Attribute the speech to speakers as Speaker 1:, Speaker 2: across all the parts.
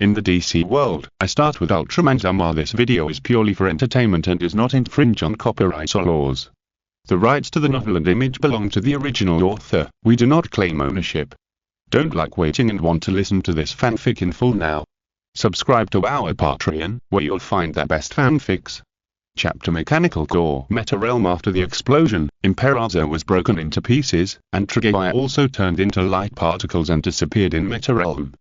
Speaker 1: In the DC world, I start with Ultraman. While this video is purely for entertainment and does not infringe on copyright or laws. The rights to the novel and image belong to the original author. We do not claim ownership. Don't like waiting and want to listen to this fanfic in full now? Subscribe to our Patreon, where you'll find the best fanfics. Chapter Mechanical Core. Meta Realm. After the explosion, Imperator was broken into pieces, and Trigger also turned into light particles and disappeared in Meta Realm.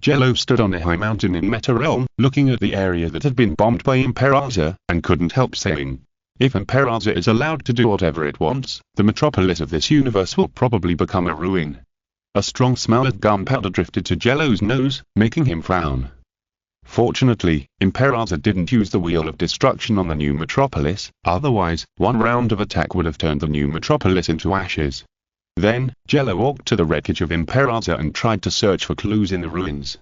Speaker 1: Jello stood on a high mountain in Meta Realm, looking at the area that had been bombed by Imperator, and couldn't help saying, if Imperator is allowed to do whatever it wants, the metropolis of this universe will probably become a ruin. A strong smell of gunpowder drifted to Jello's nose, making him frown. Fortunately, Imperator didn't use the Wheel of Destruction on the new metropolis, otherwise, one round of attack would have turned the new metropolis into ashes. Then, Jello walked to the wreckage of Imperator and tried to search for clues in the ruins.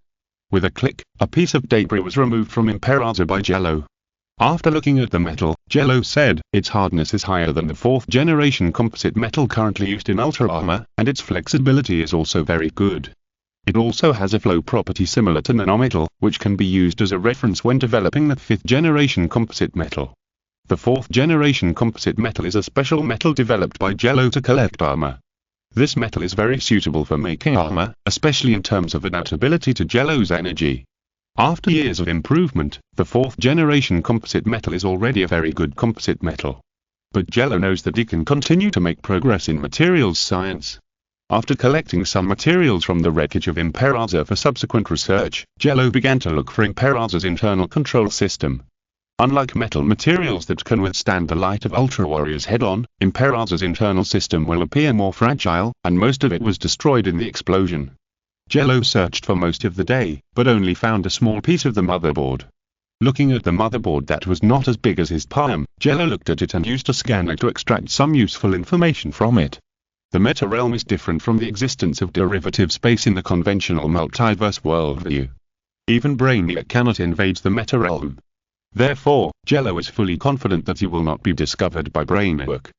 Speaker 1: With a click, a piece of debris was removed from Imperator by Jello. After looking at the metal, Jello said, its hardness is higher than the 4th generation composite metal currently used in Ultra Armor, and its flexibility is also very good. It also has a flow property similar to nanometal, which can be used as a reference when developing the 5th generation composite metal. The 4th generation composite metal is a special metal developed by Jello to collect armor. This metal is very suitable for making armor, especially in terms of adaptability to Jello's energy. After years of improvement, the 4th generation composite metal is already a very good composite metal. But Jello knows that he can continue to make progress in materials science. After collecting some materials from the wreckage of Imperator for subsequent research, Jello began to look for Imperator's internal control system. Unlike metal materials that can withstand the light of Ultra Warriors head-on, Imperator's internal system will appear more fragile, and most of it was destroyed in the explosion. Jello searched for most of the day, but only found a small piece of the motherboard. Looking at the motherboard that was not as big as his palm, Jello looked at it and used a scanner to extract some useful information from it. The meta realm is different from the existence of derivative space in the conventional multiverse worldview. Even Brainiac cannot invade the meta realm. Therefore, Jello is fully confident that he will not be discovered by Brainiac.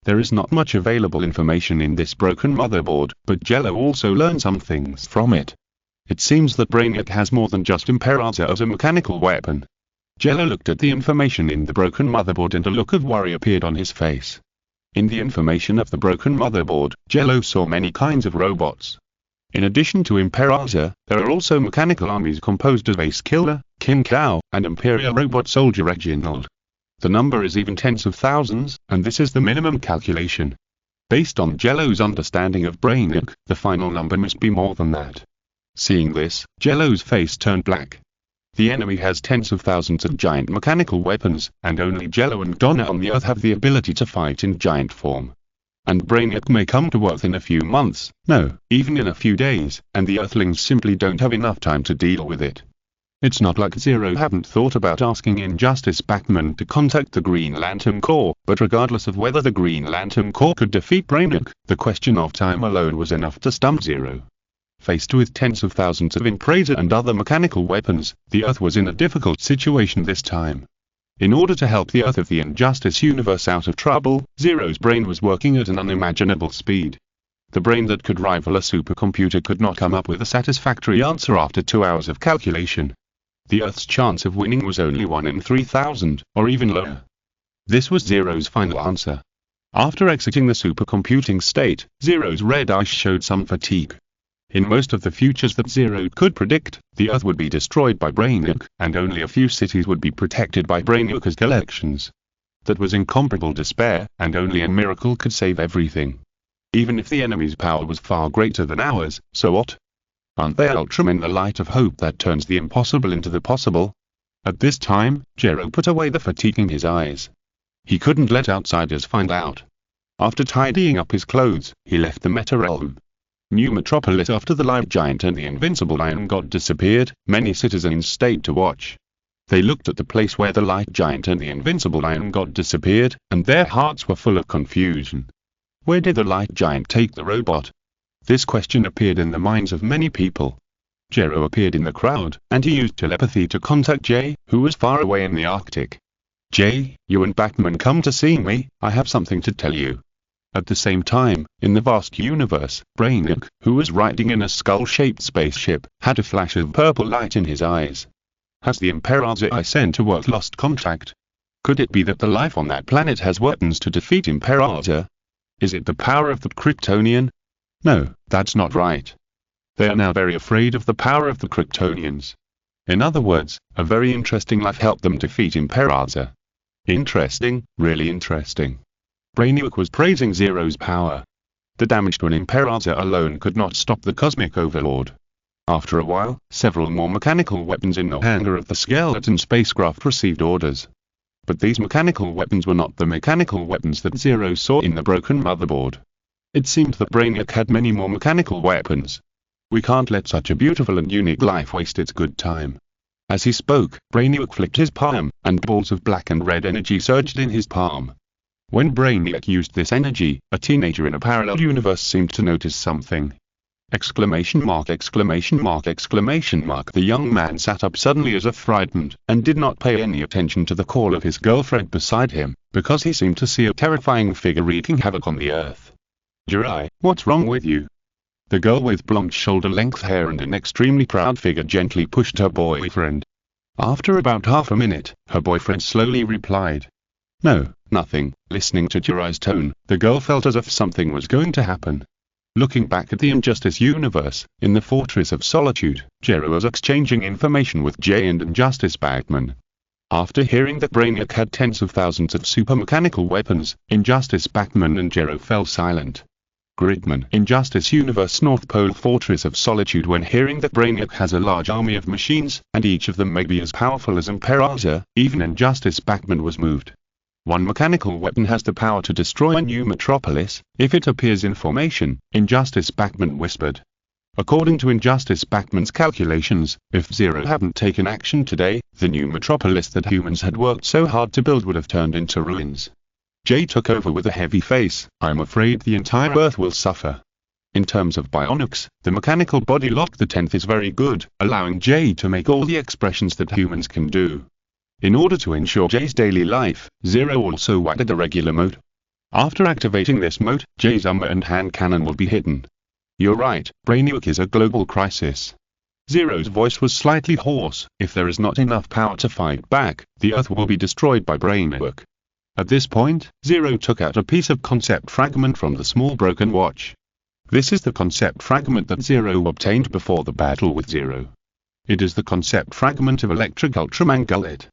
Speaker 1: There is not much available information in this broken motherboard, but Jello also learned some things from it. It seems that Brainiac has more than just Imperator as a mechanical weapon. Jello looked at the information in the broken motherboard and a look of worry appeared on his face. In the information of the broken motherboard, Jello saw many kinds of robots. In addition to Imperator, there are also mechanical armies composed of Ace Killer, King Cow, and Imperial Robot Soldier Reginald. The number is even tens of thousands, and this is the minimum calculation. Based on Jello's understanding of Brainiac, the final number must be more than that. Seeing this, Jello's face turned black. The enemy has tens of thousands of giant mechanical weapons, and only Jello and Donna on the Earth have the ability to fight in giant form. And Brainiac may come to Earth in a few months, no, even in a few days, and the Earthlings simply don't have enough time to deal with it. It's not like Zero haven't thought about asking Injustice Batman to contact the Green Lantern Corps, but regardless of whether the Green Lantern Corps could defeat Brainiac, the question of time alone was enough to stump Zero. Faced with tens of thousands of Imperator and other mechanical weapons, the Earth was in a difficult situation this time. In order to help the Earth of the Injustice universe out of trouble, Zero's brain was working at an unimaginable speed. The brain that could rival a supercomputer could not come up with a satisfactory answer after 2 hours of calculation. The Earth's chance of winning was only 1 in 3,000, or even lower. This was Zero's final answer. After exiting the supercomputing state, Zero's red eyes showed some fatigue. In most of the futures that Zero could predict, the Earth would be destroyed by Brainiac, and only a few cities would be protected by Brainiac's collections. That was incomparable despair, and only a miracle could save everything. Even if the enemy's power was far greater than ours, so what? Aren't they Ultramen, the light of hope that turns the impossible into the possible? At this time, Jello put away the fatigue in his eyes. He couldn't let outsiders find out. After tidying up his clothes, he left the meta realm. New Metropolis. After the Live Giant and the Invincible Iron God disappeared, many citizens stayed to watch. They looked at the place where the Light Giant and the Invincible Iron God disappeared, and their hearts were full of confusion. Where did the Light Giant take the robot? This question appeared in the minds of many people. Jello appeared in the crowd, and he used telepathy to contact Jay, who was far away in the Arctic. Jay, you and Batman come to see me, I have something to tell you. At the same time, in the vast universe, Brainiac, who was riding in a skull-shaped spaceship, had a flash of purple light in his eyes. Has the Imperator I sent to Earth lost contact? Could it be that the life on that planet has weapons to defeat Imperator? Is it the power of the Kryptonian? No, that's not right. They are now very afraid of the power of the Kryptonians. In other words, a very interesting life helped them defeat Imperator. Interesting, really interesting. Brainiac was praising Zero's power. The damage to an Imperator alone could not stop the cosmic overlord. After a while, several more mechanical weapons in the hangar of the skeleton spacecraft received orders. But these mechanical weapons were not the mechanical weapons that Zero saw in the broken motherboard. It seemed that Brainiac had many more mechanical weapons. We can't let such a beautiful and unique life waste its good time. As he spoke, Brainiac flicked his palm, and balls of black and red energy surged in his palm. When Brainiac used this energy, a teenager in a parallel universe seemed to notice something. Exclamation mark, exclamation mark, exclamation mark. The young man sat up suddenly as if frightened, and did not pay any attention to the call of his girlfriend beside him, because he seemed to see a terrifying figure wreaking havoc on the earth. Jirai, what's wrong with you? The girl with blonde shoulder-length hair and an extremely proud figure gently pushed her boyfriend. After about half a minute, her boyfriend slowly replied. No, nothing. Listening to Jirai's tone, the girl felt as if something was going to happen. Looking back at the Injustice universe, in the Fortress of Solitude, Jero was exchanging information with Jay and Injustice Batman. After hearing that Brainiac had tens of thousands of super mechanical weapons, Injustice Batman and Jero fell silent. Gridman, Injustice Universe North Pole Fortress of Solitude. When hearing that Brainiac has a large army of machines, and each of them may be as powerful as Imperator, even Injustice Batman was moved. One mechanical weapon has the power to destroy a new metropolis, if it appears in formation, Injustice Batman whispered. According to Injustice Batman's calculations, if Zero hadn't taken action today, the new metropolis that humans had worked so hard to build would have turned into ruins. Jay took over with a heavy face. I'm afraid the entire Earth will suffer. In terms of bionics, the mechanical body lock the 10th is very good, allowing Jay to make all the expressions that humans can do. In order to ensure Jay's daily life, Zero also added a regular mode. After activating this mode, Jay's armor and hand cannon will be hidden. You're right, Brainiac is a global crisis. Zero's voice was slightly hoarse. If there is not enough power to fight back, the Earth will be destroyed by Brainiac. At this point, Zero took out a piece of concept fragment from the small broken watch. This is the concept fragment that Zero obtained before the battle with Zero. It is the concept fragment of Electric Ultraman Gullet.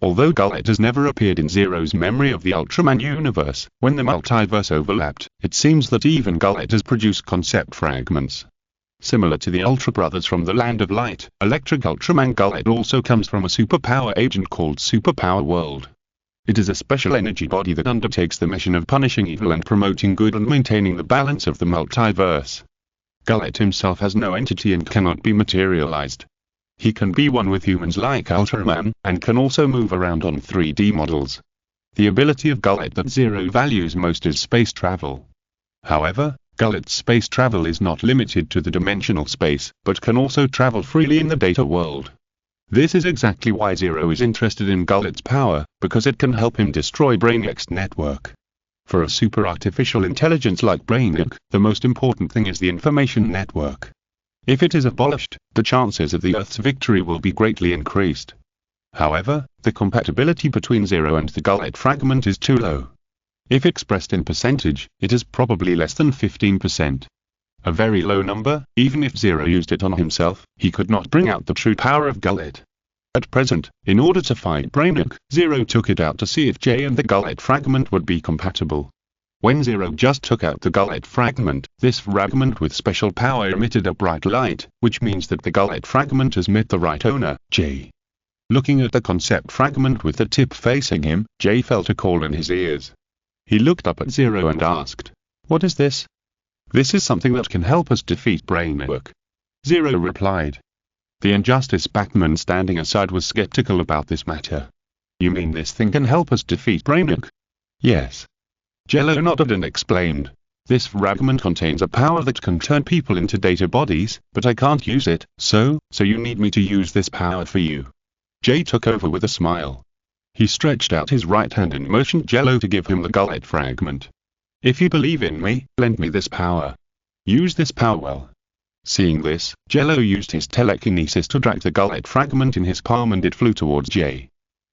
Speaker 1: Although Gullet has never appeared in Zero's memory of the Ultraman universe, when the multiverse overlapped, it seems that even Gullet has produced concept fragments. Similar to the Ultra Brothers from the Land of Light, Electric Ultraman Gullet also comes from a superpower agent called Superpower World. It is a special energy body that undertakes the mission of punishing evil and promoting good and maintaining the balance of the multiverse. Gullet himself has no entity and cannot be materialized. He can be one with humans like Ultraman, and can also move around on 3D models. The ability of Gullet that Zero values most is space travel. However, Gullet's space travel is not limited to the dimensional space, but can also travel freely in the data world. This is exactly why Zero is interested in Gullet's power, because it can help him destroy Brainiac's network. For a super artificial intelligence like Brainiac, the most important thing is the information network. If it is abolished, the chances of the Earth's victory will be greatly increased. However, the compatibility between Zero and the Gullet fragment is too low. If expressed in percentage, it is probably less than 15%. A very low number. Even if Zero used it on himself, he could not bring out the true power of Gullet. At present, in order to fight Brainiac, Zero took it out to see if Jay and the Gullet fragment would be compatible. When Zero just took out the Gullet fragment, this fragment with special power emitted a bright light, which means that the Gullet fragment has met the right owner, Jay. Looking at the concept fragment with the tip facing him, Jay felt a call in his ears. He looked up at Zero and asked, "What is this?" "This is something that can help us defeat Brainiac," Zero replied. The Injustice Batman standing aside was skeptical about this matter. "You mean this thing can help us defeat Brainiac?" "Yes." Jello nodded and explained. "This fragment contains a power that can turn people into data bodies, but I can't use it, so you need me to use this power for you." Jay took over with a smile. He stretched out his right hand and motioned Jello to give him the Gullet fragment. If you believe in me, lend me this power. Use this power well. Seeing this, Jello used his telekinesis to drag the gullet fragment in his palm and it flew towards Jay.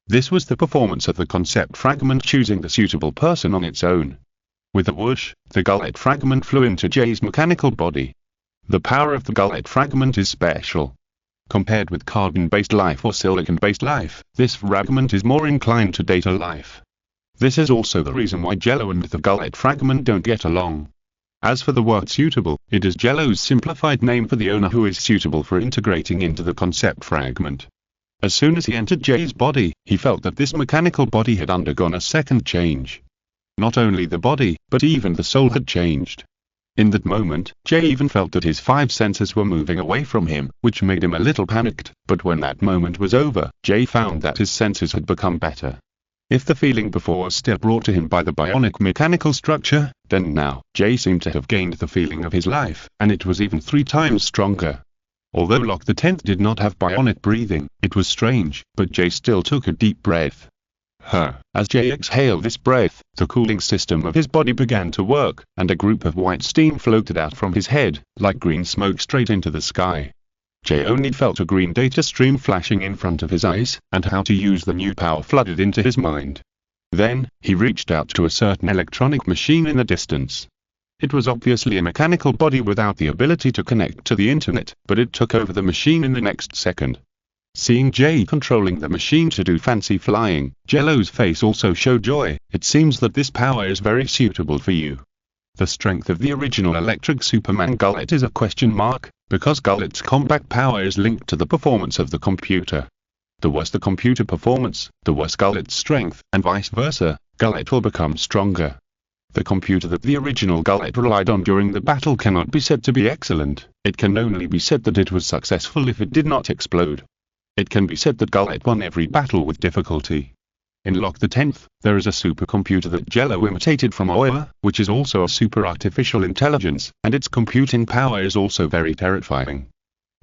Speaker 1: This was the performance of the concept fragment choosing the suitable person on its own. With a whoosh, the gullet fragment flew into Jay's mechanical body. The power of the gullet fragment is special. Compared with carbon-based life or silicon-based life, this fragment is more inclined to data life. This is also the reason why Jello and the gullet fragment don't get along. As for the word suitable, it is Jello's simplified name for the owner who is suitable for integrating into the concept fragment. As soon as he entered Jay's body, he felt that this mechanical body had undergone a second change. Not only the body, but even the soul had changed. In that moment, Jay even felt that his 5 senses were moving away from him, which made him a little panicked, but when that moment was over, Jay found that his senses had become better. If the feeling before was still brought to him by the bionic mechanical structure, then now, Jay seemed to have gained the feeling of his life, and it was even 3 times stronger. Although Lock the 10th did not have bionic breathing, it was strange, but Jay still took a deep breath. As Jay exhaled this breath, the cooling system of his body began to work, and a group of white steam floated out from his head, like green smoke straight into the sky. Jay only felt a green data stream flashing in front of his eyes, and how to use the new power flooded into his mind. Then, he reached out to a certain electronic machine in the distance. It was obviously a mechanical body without the ability to connect to the internet, but it took over the machine in the next second. Seeing Jay controlling the machine to do fancy flying, Jello's face also showed joy. It seems that this power is very suitable for you. The strength of the original electric Superman gullet is a question mark, because gullet's combat power is linked to the performance of the computer. The worse the computer performance, the worse gullet's strength, and vice versa, gullet will become stronger. The computer that the original gullet relied on during the battle cannot be said to be excellent. It can only be said that it was successful if it did not explode. It can be said that gullet won every battle with difficulty. In Lock the 10th, there is a supercomputer that Jello imitated from Oya, which is also a super artificial intelligence, and its computing power is also very terrifying.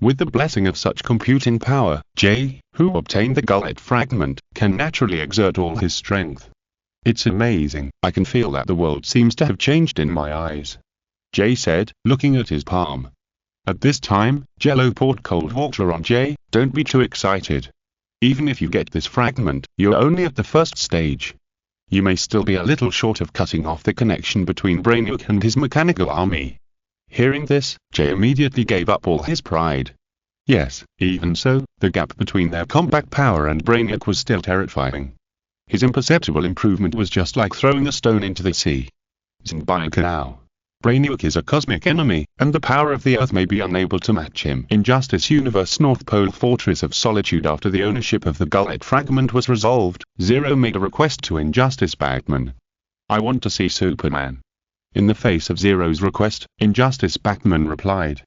Speaker 1: With the blessing of such computing power, Jay, who obtained the gullet fragment, can naturally exert all his strength. It's amazing, I can feel that the world seems to have changed in my eyes. Jay said, looking at his palm. At this time, Jello poured cold water on Jay. Don't be too excited. Even if you get this fragment, you're only at the first stage. You may still be a little short of cutting off the connection between Brainiac and his mechanical army. Hearing this, Jay immediately gave up all his pride. Yes, even so, the gap between their combat power and Brainiac was still terrifying. His imperceptible improvement was just like throwing a stone into the sea. Zimbayaka now. Brainiac is a cosmic enemy, and the power of the Earth may be unable to match him. Injustice Universe North Pole Fortress of Solitude. After the ownership of the gullet fragment was resolved, Zero made a request to Injustice Batman. I want to see Superman. In the face of Zero's request, Injustice Batman replied.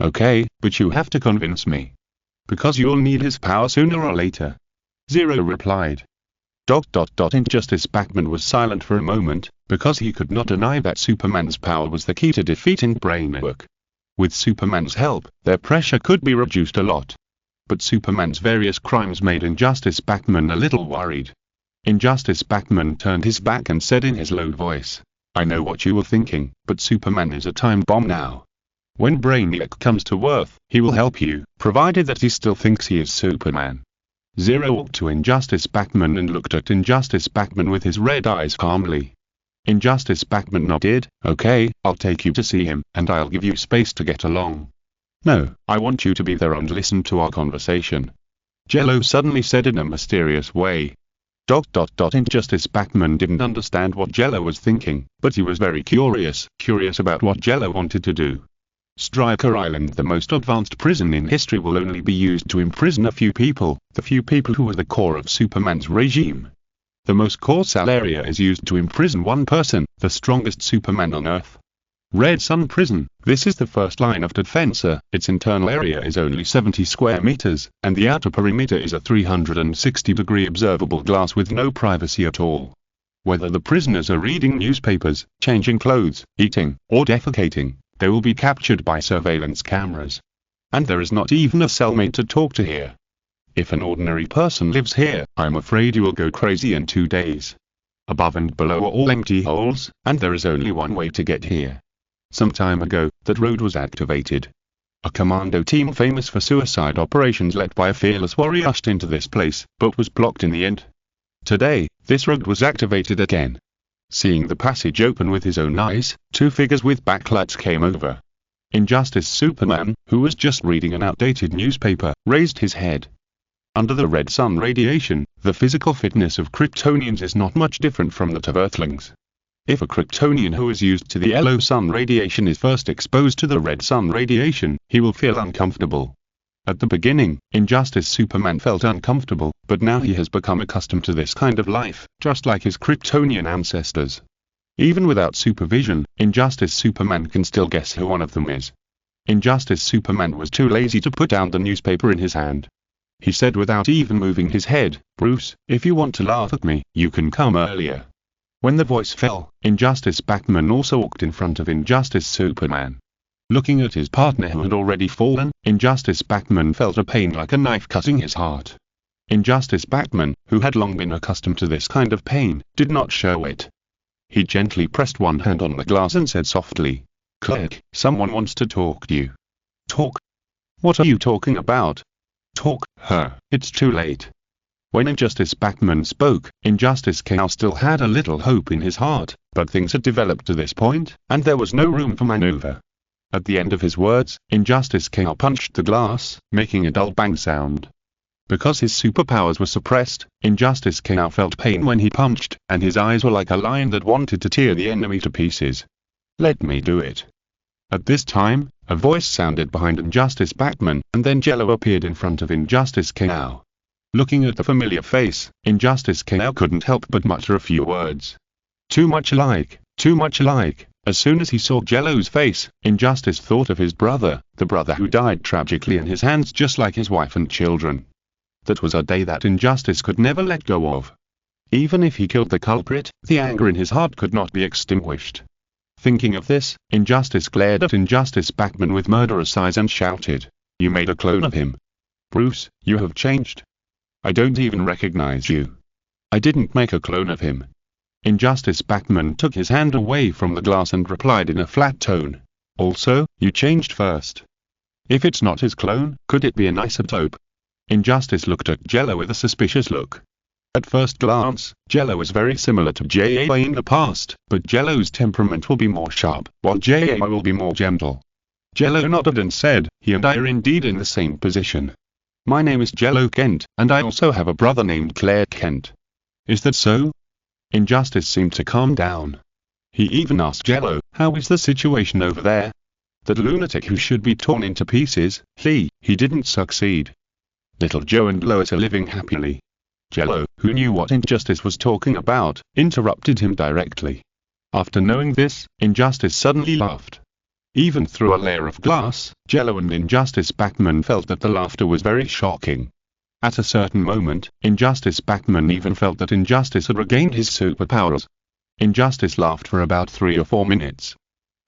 Speaker 1: Okay, but you have to convince me. Because you'll need his power sooner or later. Zero replied. Injustice Batman was silent for a moment, because he could not deny that Superman's power was the key to defeating Brainiac. With Superman's help, their pressure could be reduced a lot. But Superman's various crimes made Injustice Batman a little worried. Injustice Batman turned his back and said in his low voice, I know what you were thinking, but Superman is a time bomb now. When Brainiac comes to Earth, he will help you, provided that he still thinks he is Superman. Zero walked to Injustice Batman and looked at Injustice Batman with his red eyes calmly. Injustice Batman nodded. Okay, I'll take you to see him, and I'll give you space to get along. No, I want you to be there and listen to our conversation. Jello suddenly said in a mysterious way. Injustice Batman didn't understand what Jello was thinking, but he was very curious about what Jello wanted to do. Stryker Island, the most advanced prison in history, will only be used to imprison a few people, the few people who are the core of Superman's regime. The most core cell area is used to imprison one person, the strongest Superman on Earth. Red Sun Prison, this is the first line of defense. Its internal area is only 70 square meters, and the outer perimeter is a 360-degree observable glass with no privacy at all. Whether the prisoners are reading newspapers, changing clothes, eating, or defecating, they will be captured by surveillance cameras. And there is not even a cellmate to talk to here. If an ordinary person lives here, I'm afraid you will go crazy in 2 days. Above and below are all empty holes, and there is only one way to get here. Some time ago, that road was activated. A commando team famous for suicide operations led by a fearless warrior rushed into this place, but was blocked in the end. Today, this road was activated again. Seeing the passage open with his own eyes, two figures with backlights came over. Injustice Superman, who was just reading an outdated newspaper, raised his head. Under the red sun radiation, the physical fitness of Kryptonians is not much different from that of Earthlings. If a Kryptonian who is used to the yellow sun radiation is first exposed to the red sun radiation, he will feel uncomfortable. At the beginning, Injustice Superman felt uncomfortable, but now he has become accustomed to this kind of life, just like his Kryptonian ancestors. Even without supervision, Injustice Superman can still guess who one of them is. Injustice Superman was too lazy to put down the newspaper in his hand. He said without even moving his head, "Bruce, if you want to laugh at me, you can come earlier." When the voice fell, Injustice Batman also walked in front of Injustice Superman. Looking at his partner who had already fallen, Injustice Batman felt a pain like a knife cutting his heart. Injustice Batman, who had long been accustomed to this kind of pain, did not show it. He gently pressed one hand on the glass and said softly, "Clerk, someone wants to talk to you." "Talk? What are you talking about?" "Talk, it's too late." When Injustice Batman spoke, Injustice Chaos still had a little hope in his heart, but things had developed to this point, and there was no room for maneuver. At the end of his words, Injustice Chaos punched the glass, making a dull bang sound. Because his superpowers were suppressed, Injustice Chaos felt pain when he punched, and his eyes were like a lion that wanted to tear the enemy to pieces. "Let me do it." At this time, a voice sounded behind Injustice Batman, and then Jello appeared in front of Injustice Chaos. Looking at the familiar face, Injustice Chaos couldn't help but mutter a few words. Too much alike, too much alike. As soon as he saw Jello's face, Injustice thought of his brother, the brother who died tragically in his hands just like his wife and children. That was a day that Injustice could never let go of. Even if he killed the culprit, the anger in his heart could not be extinguished. Thinking of this, Injustice glared at Injustice Batman with murderous eyes and shouted, "You made a clone of him. Bruce, you have changed. I don't even recognize you." "I didn't make a clone of him." Injustice Batman took his hand away from the glass and replied in a flat tone, "Also, you changed first. If it's not his clone, could it be an isotope?" Injustice looked at Jello with a suspicious look. At first glance, Jello is very similar to J.A. in the past, but Jello's temperament will be more sharp, while J.A. will be more gentle. Jello nodded and said, "He and I are indeed in the same position. My name is Jello Kent, and I also have a brother named Clark Kent." "Is that so?" Injustice seemed to calm down. He even asked Jello, "How is the situation over there? That lunatic who should be torn into pieces, he didn't succeed. Little Joe and Lois are living happily." Jello, who knew what Injustice was talking about, interrupted him directly. After knowing this, Injustice suddenly laughed. Even through a layer of glass, Jello and Injustice Batman felt that the laughter was very shocking. At a certain moment, Injustice Batman even felt that Injustice had regained his superpowers. Injustice laughed for about 3 or 4 minutes.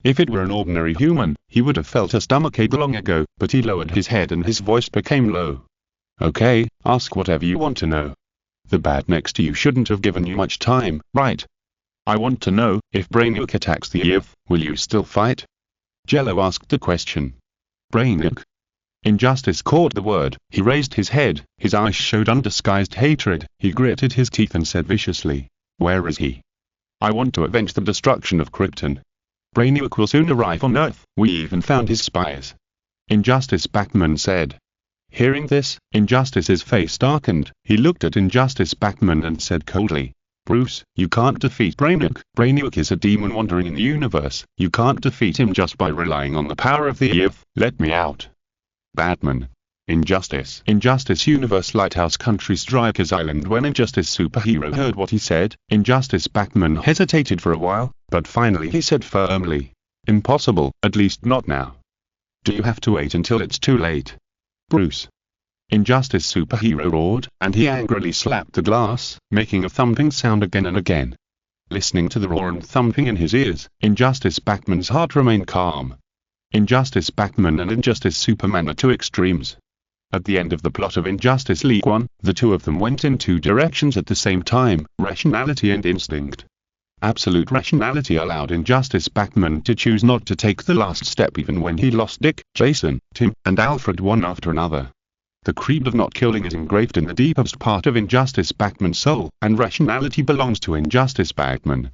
Speaker 1: If it were an ordinary human, he would have felt a stomachache long ago, but he lowered his head and his voice became low. "Okay, ask whatever you want to know. The bat next to you shouldn't have given you much time, right? I want to know, if Brainiac attacks the Earth, will you still fight?" Jello asked the question. "Brainiac?" Injustice caught the word. He raised his head, his eyes showed undisguised hatred, he gritted his teeth and said viciously, "Where is he? I want to avenge the destruction of Krypton. Brainiac will soon arrive on Earth, we even found his spies." Injustice Batman said. Hearing this, Injustice's face darkened. He looked at Injustice Batman and said coldly, "Bruce, you can't defeat Brainiac. Brainiac is a demon wandering in the universe. You can't defeat him just by relying on the power of the Earth. Let me out." Batman. Injustice Universe Lighthouse Country Strikers Island. When Injustice Superhero heard what he said, Injustice Batman hesitated for a while, but finally he said firmly, "Impossible, at least not now. Do you have to wait until it's too late?" "Bruce." Injustice Superhero roared, and he angrily slapped the glass, making a thumping sound again and again. Listening to the roar and thumping in his ears, Injustice Batman's heart remained calm. Injustice Batman and Injustice Superman are two extremes. At the end of the plot of Injustice League 1, the two of them went in two directions at the same time, rationality and instinct. Absolute rationality allowed Injustice Batman to choose not to take the last step even when he lost Dick, Jason, Tim, and Alfred one after another. The creed of not killing is engraved in the deepest part of Injustice Batman's soul, and rationality belongs to Injustice Batman.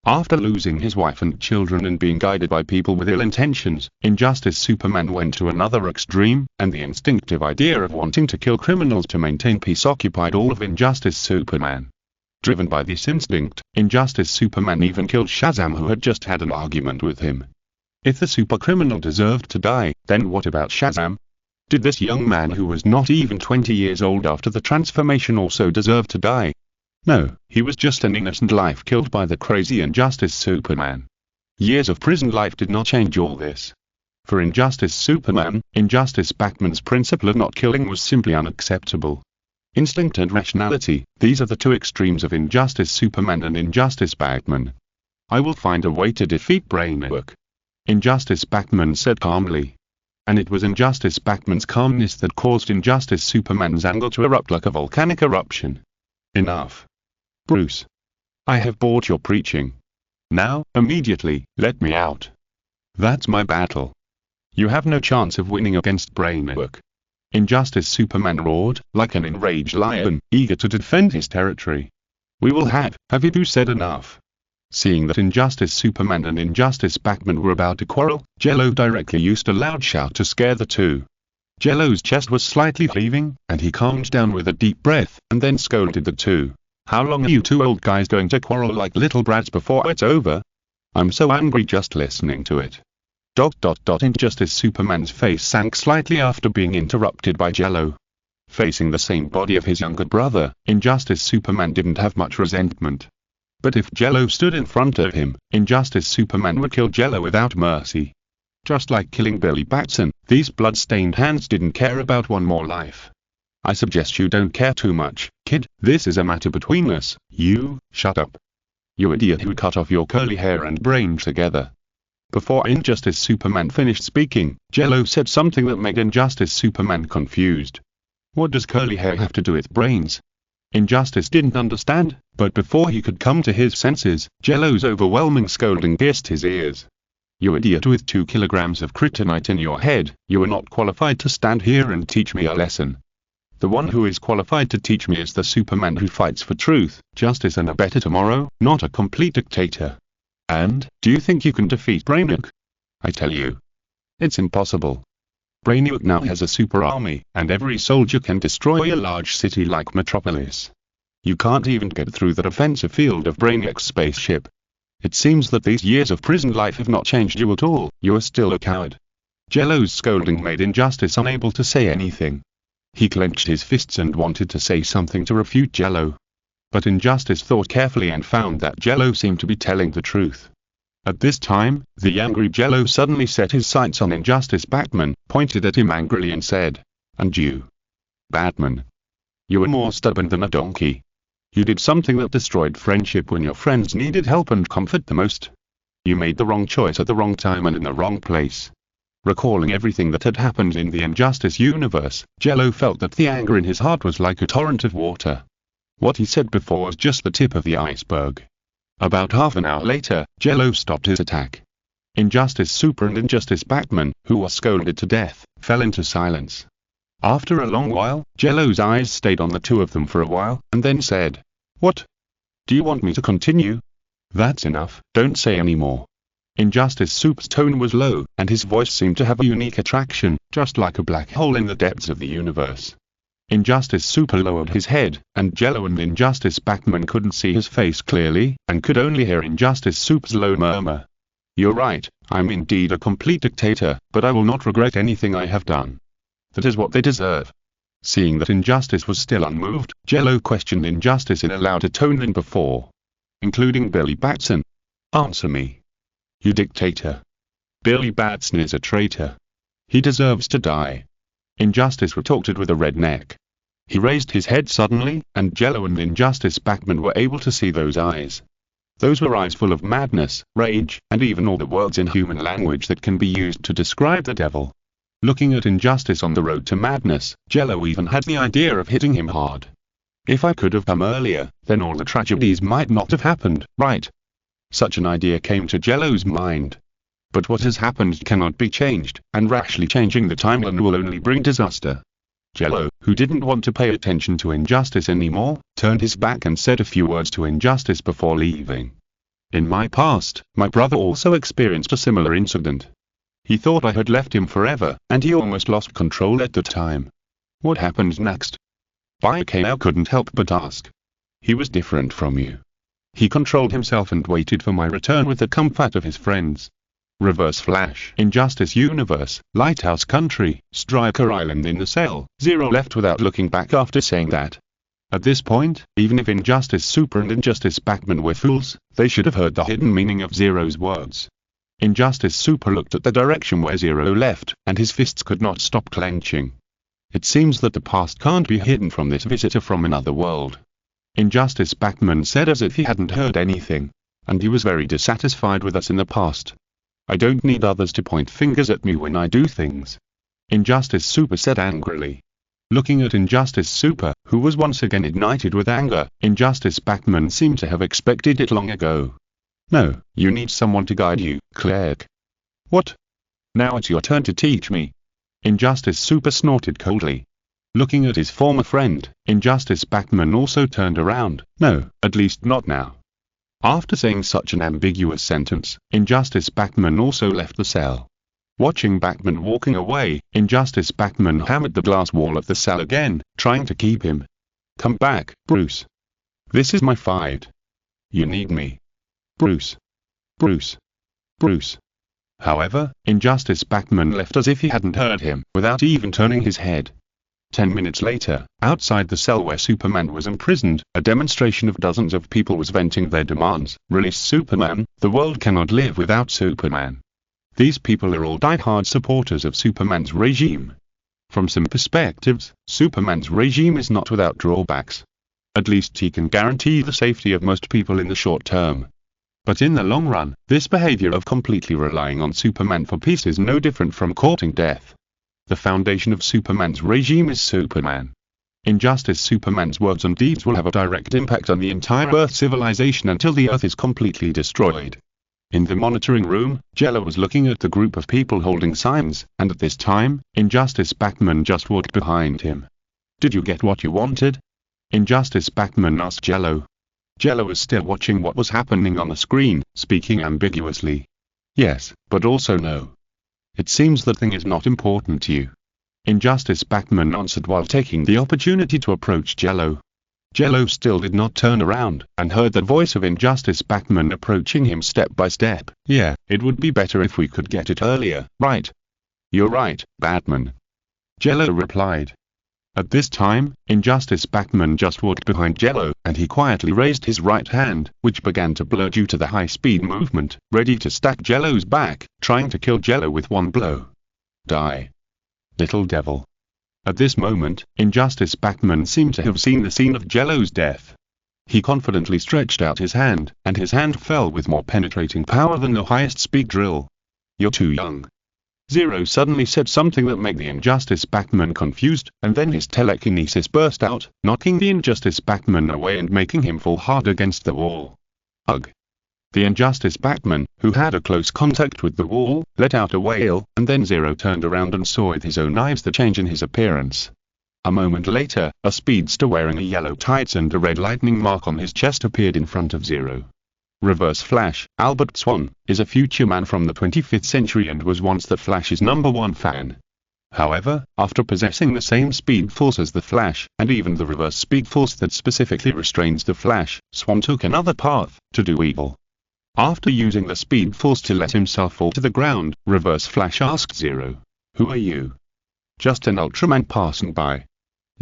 Speaker 1: After losing his wife and children and being guided by people with ill intentions, Injustice Superman went to another extreme, and the instinctive idea of wanting to kill criminals to maintain peace occupied all of Injustice Superman. Driven by this instinct, Injustice Superman even killed Shazam, who had just had an argument with him. If the supercriminal deserved to die, then what about Shazam? Did this young man who was not even 20 years old after the transformation also deserve to die? No, he was just an innocent life killed by the crazy Injustice Superman. Years of prison life did not change all this. For Injustice Superman, Injustice Batman's principle of not killing was simply unacceptable. Instinct and rationality, these are the two extremes of Injustice Superman and Injustice Batman. I will find a way to defeat Brainiac, Injustice Batman said calmly. And it was Injustice Batman's calmness that caused Injustice Superman's anger to erupt like a volcanic eruption. Enough. Bruce. I have bored your preaching. Now, immediately, let me out. That's my battle. You have no chance of winning against Brainiac. Injustice Superman roared, like an enraged lion, eager to defend his territory. We will have you two said enough? Seeing that Injustice Superman and Injustice Batman were about to quarrel, Jello directly used a loud shout to scare the two. Jello's chest was slightly heaving, and he calmed down with a deep breath, and then scolded the two. How long are you two old guys going to quarrel like little brats before it's over? I'm so angry just listening to it. Injustice Superman's face sank slightly after being interrupted by Jello. Facing the same body of his younger brother, Injustice Superman didn't have much resentment. But if Jello stood in front of him, Injustice Superman would kill Jello without mercy. Just like killing Billy Batson, these blood-stained hands didn't care about one more life. I suggest you don't care too much, kid. This is a matter between us. You, shut up. You idiot who cut off your curly hair and brains together. Before Injustice Superman finished speaking, Jello said something that made Injustice Superman confused. What does curly hair have to do with brains? Injustice didn't understand, but before he could come to his senses, Jello's overwhelming scolding pierced his ears. You idiot with 2 kilograms of kryptonite in your head, you are not qualified to stand here and teach me a lesson. The one who is qualified to teach me is the Superman who fights for truth, justice and a better tomorrow, not a complete dictator. And, do you think you can defeat Brainiac? I tell you, it's impossible. Brainiac now has a super army, and every soldier can destroy a large city like Metropolis. You can't even get through the defensive field of Brainiac's spaceship. It seems that these years of prison life have not changed you at all. You are still a coward. Jello's scolding made Injustice unable to say anything. He clenched his fists and wanted to say something to refute Jello. But Injustice thought carefully and found that Jello seemed to be telling the truth. At this time, the angry Jello suddenly set his sights on Injustice Batman, pointed at him angrily and said, "And you, Batman? You are more stubborn than a donkey. You did something that destroyed friendship when your friends needed help and comfort the most. You made the wrong choice at the wrong time and in the wrong place." Recalling everything that had happened in the Injustice universe, Jello felt that the anger in his heart was like a torrent of water. What he said before was just the tip of the iceberg. About half an hour later, Jello stopped his attack. Injustice Super and Injustice Batman, who was scolded to death, fell into silence. After a long while, Jello's eyes stayed on the two of them for a while, and then said, "What? Do you want me to continue? That's enough, don't say any more." Injustice Super's tone was low, and his voice seemed to have a unique attraction, just like a black hole in the depths of the universe. Injustice Super lowered his head, and Jello and Injustice Batman couldn't see his face clearly, and could only hear Injustice Super's low murmur. "You're right, I'm indeed a complete dictator, but I will not regret anything I have done. That is what they deserve." Seeing that Injustice was still unmoved, Jello questioned Injustice in a louder tone than before. "Including Billy Batson? Answer me. You dictator. Billy Batson is a traitor. He deserves to die." Injustice retorted with a red neck. He raised his head suddenly, and Jello and Injustice Batman were able to see those eyes. Those were eyes full of madness, rage, and even all the words in human language that can be used to describe the devil. Looking at Injustice on the road to madness, Jello even had the idea of hitting him hard. If I could have come earlier, then all the tragedies might not have happened, right? Such an idea came to Jello's mind. But what has happened cannot be changed, and rashly changing the timeline will only bring disaster. Jello, who didn't want to pay attention to Injustice anymore, turned his back and said a few words to Injustice before leaving. In my past, my brother also experienced a similar incident. He thought I had left him forever, and he almost lost control at the time. What happened next? I couldn't help but ask. He was different from you. He controlled himself and waited for my return with the comfort of his friends. Reverse Flash, Injustice Universe, Lighthouse Country, Striker Island in the cell. Zero left without looking back after saying that. At this point, even if Injustice Super and Injustice Batman were fools, they should have heard the hidden meaning of Zero's words. Injustice Super looked at the direction where Zero left, and his fists could not stop clenching. It seems that the past can't be hidden from this visitor from another world. Injustice Batman said as if he hadn't heard anything, and he was very dissatisfied with us in the past. I don't need others to point fingers at me when I do things. Injustice Super said angrily. Looking at Injustice Super, who was once again ignited with anger, Injustice Batman seemed to have expected it long ago. No, you need someone to guide you, clerk. What? Now it's your turn to teach me. Injustice Super snorted coldly. Looking at his former friend, Injustice Batman also turned around. No, at least not now. After saying such an ambiguous sentence, Injustice Batman also left the cell. Watching Batman walking away, Injustice Batman hammered the glass wall of the cell again, trying to keep him. Come back, Bruce. This is my fight. You need me. Bruce. Bruce. Bruce. However, Injustice Batman left as if he hadn't heard him, without even turning his head. 10 minutes later, outside the cell where Superman was imprisoned, a demonstration of dozens of people was venting their demands. Release Superman, the world cannot live without Superman. These people are all die-hard supporters of Superman's regime. From some perspectives, Superman's regime is not without drawbacks. At least he can guarantee the safety of most people in the short term. But in the long run, this behavior of completely relying on Superman for peace is no different from courting death. The foundation of Superman's regime is Superman. Injustice Superman's words and deeds will have a direct impact on the entire Earth civilization until the Earth is completely destroyed. In the monitoring room, Jello was looking at the group of people holding signs, and at this time, Injustice Batman just walked behind him. Did you get what you wanted? Injustice Batman asked Jello. Jello was still watching what was happening on the screen, speaking ambiguously. Yes, but also no. It seems the thing is not important to you. Injustice Batman answered while taking the opportunity to approach Jello. Jello still did not turn around, and heard the voice of Injustice Batman approaching him step by step. Yeah, it would be better if we could get it earlier, right? You're right, Batman. Jello replied. At this time, Injustice Batman just walked behind Jello, and he quietly raised his right hand, which began to blur due to the high-speed movement, ready to stack Jello's back, trying to kill Jello with one blow. Die. Little devil. At this moment, Injustice Batman seemed to have seen the scene of Jello's death. He confidently stretched out his hand, and his hand fell with more penetrating power than the highest speed drill. You're too young. Zero suddenly said something that made the Injustice Batman confused, and then his telekinesis burst out, knocking the Injustice Batman away and making him fall hard against the wall. Ugh. The Injustice Batman, who had a close contact with the wall, let out a wail, and then Zero turned around and saw with his own eyes the change in his appearance. A moment later, a speedster wearing a yellow tights and a red lightning mark on his chest appeared in front of Zero. Reverse Flash, Albert Swan, is a future man from the 25th century and was once the Flash's #1 fan. However, after possessing the same speed force as the Flash, and even the reverse speed force that specifically restrains the Flash, Swan took another path, to do evil. After using the speed force to let himself fall to the ground, Reverse Flash asked Zero, "Who are you?" "Just an Ultraman passing by."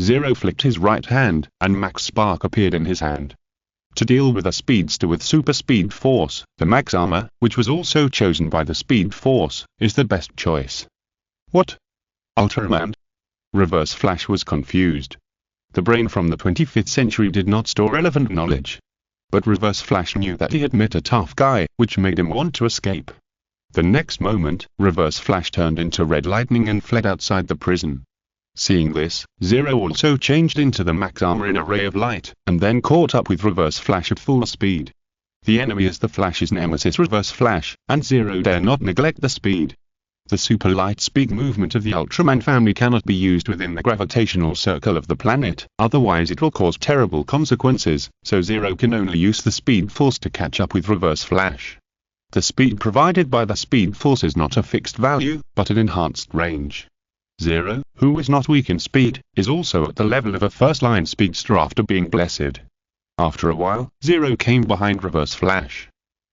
Speaker 1: Zero flicked his right hand, and Max Spark appeared in his hand. To deal with a speedster with super speed force, the Max Armor, which was also chosen by the Speed Force, is the best choice. What? Ultraman? Reverse Flash was confused. The brain from the 25th century did not store relevant knowledge. But Reverse Flash knew that he had met a tough guy, which made him want to escape. The next moment, Reverse Flash turned into red lightning and fled outside the prison. Seeing this, Zero also changed into the max armor in a ray of light, and then caught up with Reverse Flash at full speed. The enemy is the Flash's nemesis Reverse Flash, and Zero dare not neglect the speed. The super light speed movement of the Ultraman family cannot be used within the gravitational circle of the planet, otherwise it will cause terrible consequences, so Zero can only use the speed force to catch up with Reverse Flash. The speed provided by the speed force is not a fixed value, but an enhanced range. Zero, who is not weak in speed, is also at the level of a first-line speedster after being blessed. After a while, Zero came behind Reverse Flash.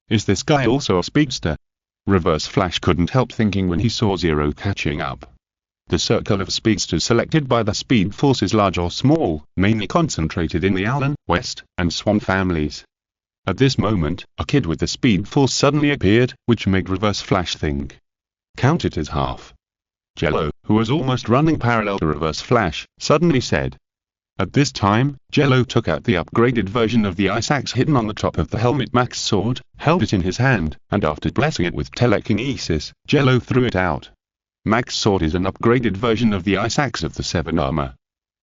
Speaker 1: Is this guy also a speedster? Reverse Flash couldn't help thinking when he saw Zero catching up. The circle of speedsters selected by the speed force is large or small, mainly concentrated in the Allen, West, and Swan families. At this moment, a kid with the speed force suddenly appeared, which made Reverse Flash think. Count it as half. Jello, who was almost running parallel to Reverse Flash, suddenly said. At this time, Jello took out the upgraded version of the ice axe hidden on the top of the helmet Max sword, held it in his hand, and after blessing it with telekinesis, Jello threw it out. Max sword is an upgraded version of the ice axe of the 7 armor.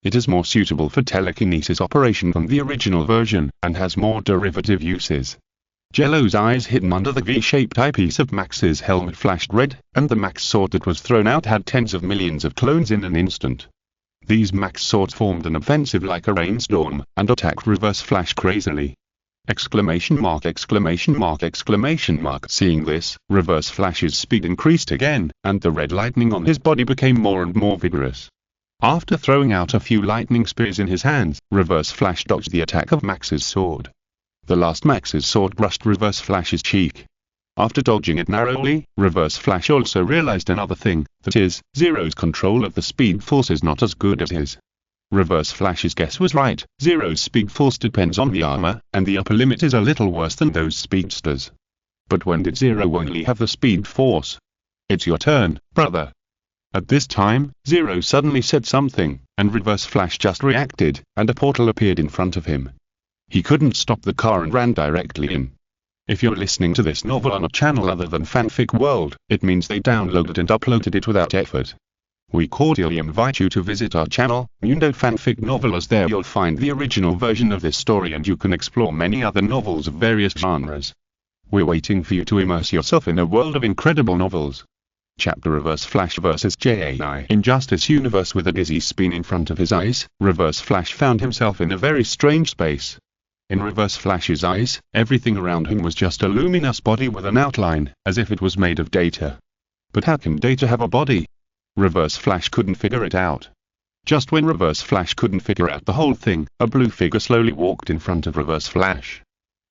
Speaker 1: It is more suitable for telekinesis operation than the original version, and has more derivative uses. Jello's eyes hidden under the V-shaped eyepiece of Max's helmet flashed red, and the Max sword that was thrown out had tens of millions of clones in an instant. These Max swords formed an offensive like a rainstorm, and attacked Reverse Flash crazily. Exclamation mark, exclamation mark, exclamation mark. Seeing this, Reverse Flash's speed increased again, and the red lightning on his body became more and more vigorous. After throwing out a few lightning spears in his hands, Reverse Flash dodged the attack of Max's sword. The last Max's sword brushed Reverse Flash's cheek. After dodging it narrowly, Reverse Flash also realized another thing, that is, Zero's control of the speed force is not as good as his. Reverse Flash's guess was right, Zero's speed force depends on the armor, and the upper limit is a little worse than those speedsters. But when did Zero only have the speed force? It's your turn, brother. At this time, Zero suddenly said something, and Reverse Flash just reacted, and a portal appeared in front of him. He couldn't stop the car and ran directly in. If you're listening to this novel on a channel other than Fanfic World, it means they downloaded and uploaded it without effort. We cordially invite you to visit our channel, Mundo Fanfic Novel, as there you'll find the original version of this story and you can explore many other novels of various genres. We're waiting for you to immerse yourself in a world of incredible novels. Chapter Reverse Flash vs. JAI. In Justice Universe. With a dizzy spin in front of his eyes, Reverse Flash found himself in a very strange space. In Reverse Flash's eyes, everything around him was just a luminous body with an outline, as if it was made of data. But how can data have a body? Reverse Flash couldn't figure it out. Just when Reverse Flash couldn't figure out the whole thing, a blue figure slowly walked in front of Reverse Flash.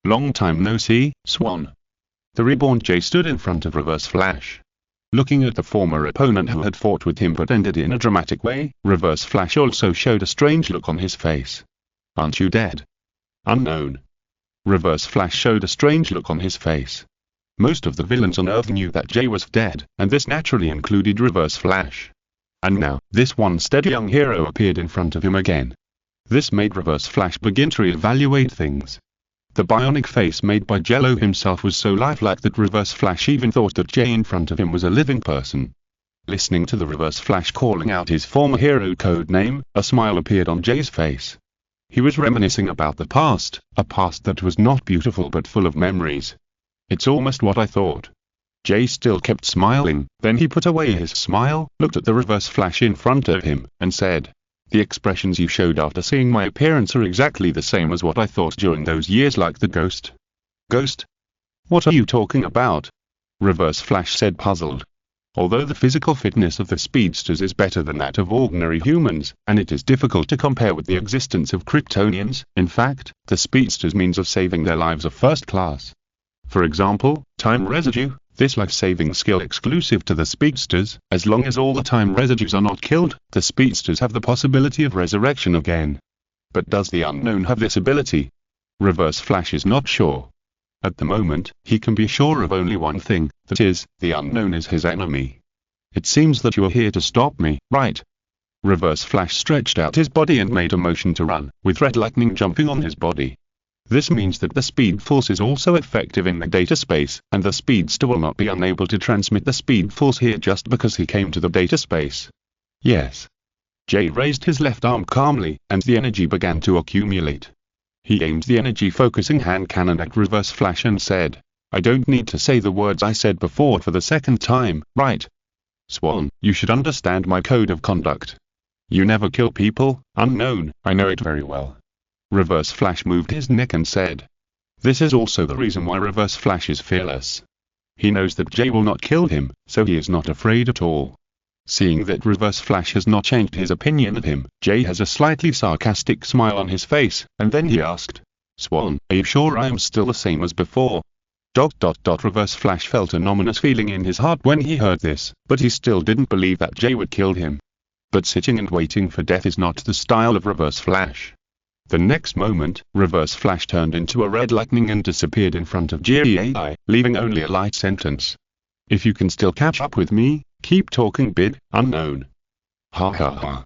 Speaker 1: Long time no see, Swan. The reborn Jay stood in front of Reverse Flash. Looking at the former opponent who had fought with him but ended in a dramatic way, Reverse Flash also showed a strange look on his face. Aren't you dead? Unknown. Reverse Flash showed a strange look on his face. Most of the villains on Earth knew that Jay was dead, and this naturally included Reverse Flash. And now, this one steady young hero appeared in front of him again. This made Reverse Flash begin to reevaluate things. The bionic face made by Jello himself was so lifelike that Reverse Flash even thought that Jay in front of him was a living person. Listening to the Reverse Flash calling out his former hero code name, a smile appeared on Jay's face. He was reminiscing about the past, a past that was not beautiful but full of memories. It's almost what I thought. Jay still kept smiling, then he put away his smile, looked at the Reverse Flash in front of him, and said, "The expressions you showed after seeing my appearance are exactly the same as what I thought during those years, like the ghost." Ghost? What are you talking about? Reverse Flash said, puzzled. Although the physical fitness of the speedsters is better than that of ordinary humans, and it is difficult to compare with the existence of Kryptonians, in fact, the speedsters' means of saving their lives are first class. For example, time residue, this life-saving skill exclusive to the speedsters. As long as all the time residues are not killed, the speedsters have the possibility of resurrection again. But does the Unknown have this ability? Reverse Flash is not sure. At the moment, he can be sure of only one thing, that is, the Unknown is his enemy. It seems that you are here to stop me, right? Reverse Flash stretched out his body and made a motion to run, with red lightning jumping on his body. This means that the Speed Force is also effective in the data space, and the Speedster will not be unable to transmit the Speed Force here just because he came to the data space. Yes. Jay raised his left arm calmly, and the energy began to accumulate. He aimed the energy-focusing hand cannon at Reverse Flash and said, "I don't need to say the words I said before for the second time, right? Swan, you should understand my code of conduct. You never kill people, unknown, I know it very well." Reverse Flash moved his neck and said. This is also the reason why Reverse Flash is fearless. He knows that Jay will not kill him, so he is not afraid at all. Seeing that Reverse Flash has not changed his opinion of him, Jay has a slightly sarcastic smile on his face, and then he asked, "Swan, are you sure I am still the same as before?" Reverse Flash felt an ominous feeling in his heart when he heard this, but he still didn't believe that Jay would kill him. But sitting and waiting for death is not the style of Reverse Flash. The next moment, Reverse Flash turned into a red lightning and disappeared in front of Jay, leaving only a light sentence. "If you can still catch up with me, keep talking big, unknown." Ha ha ha.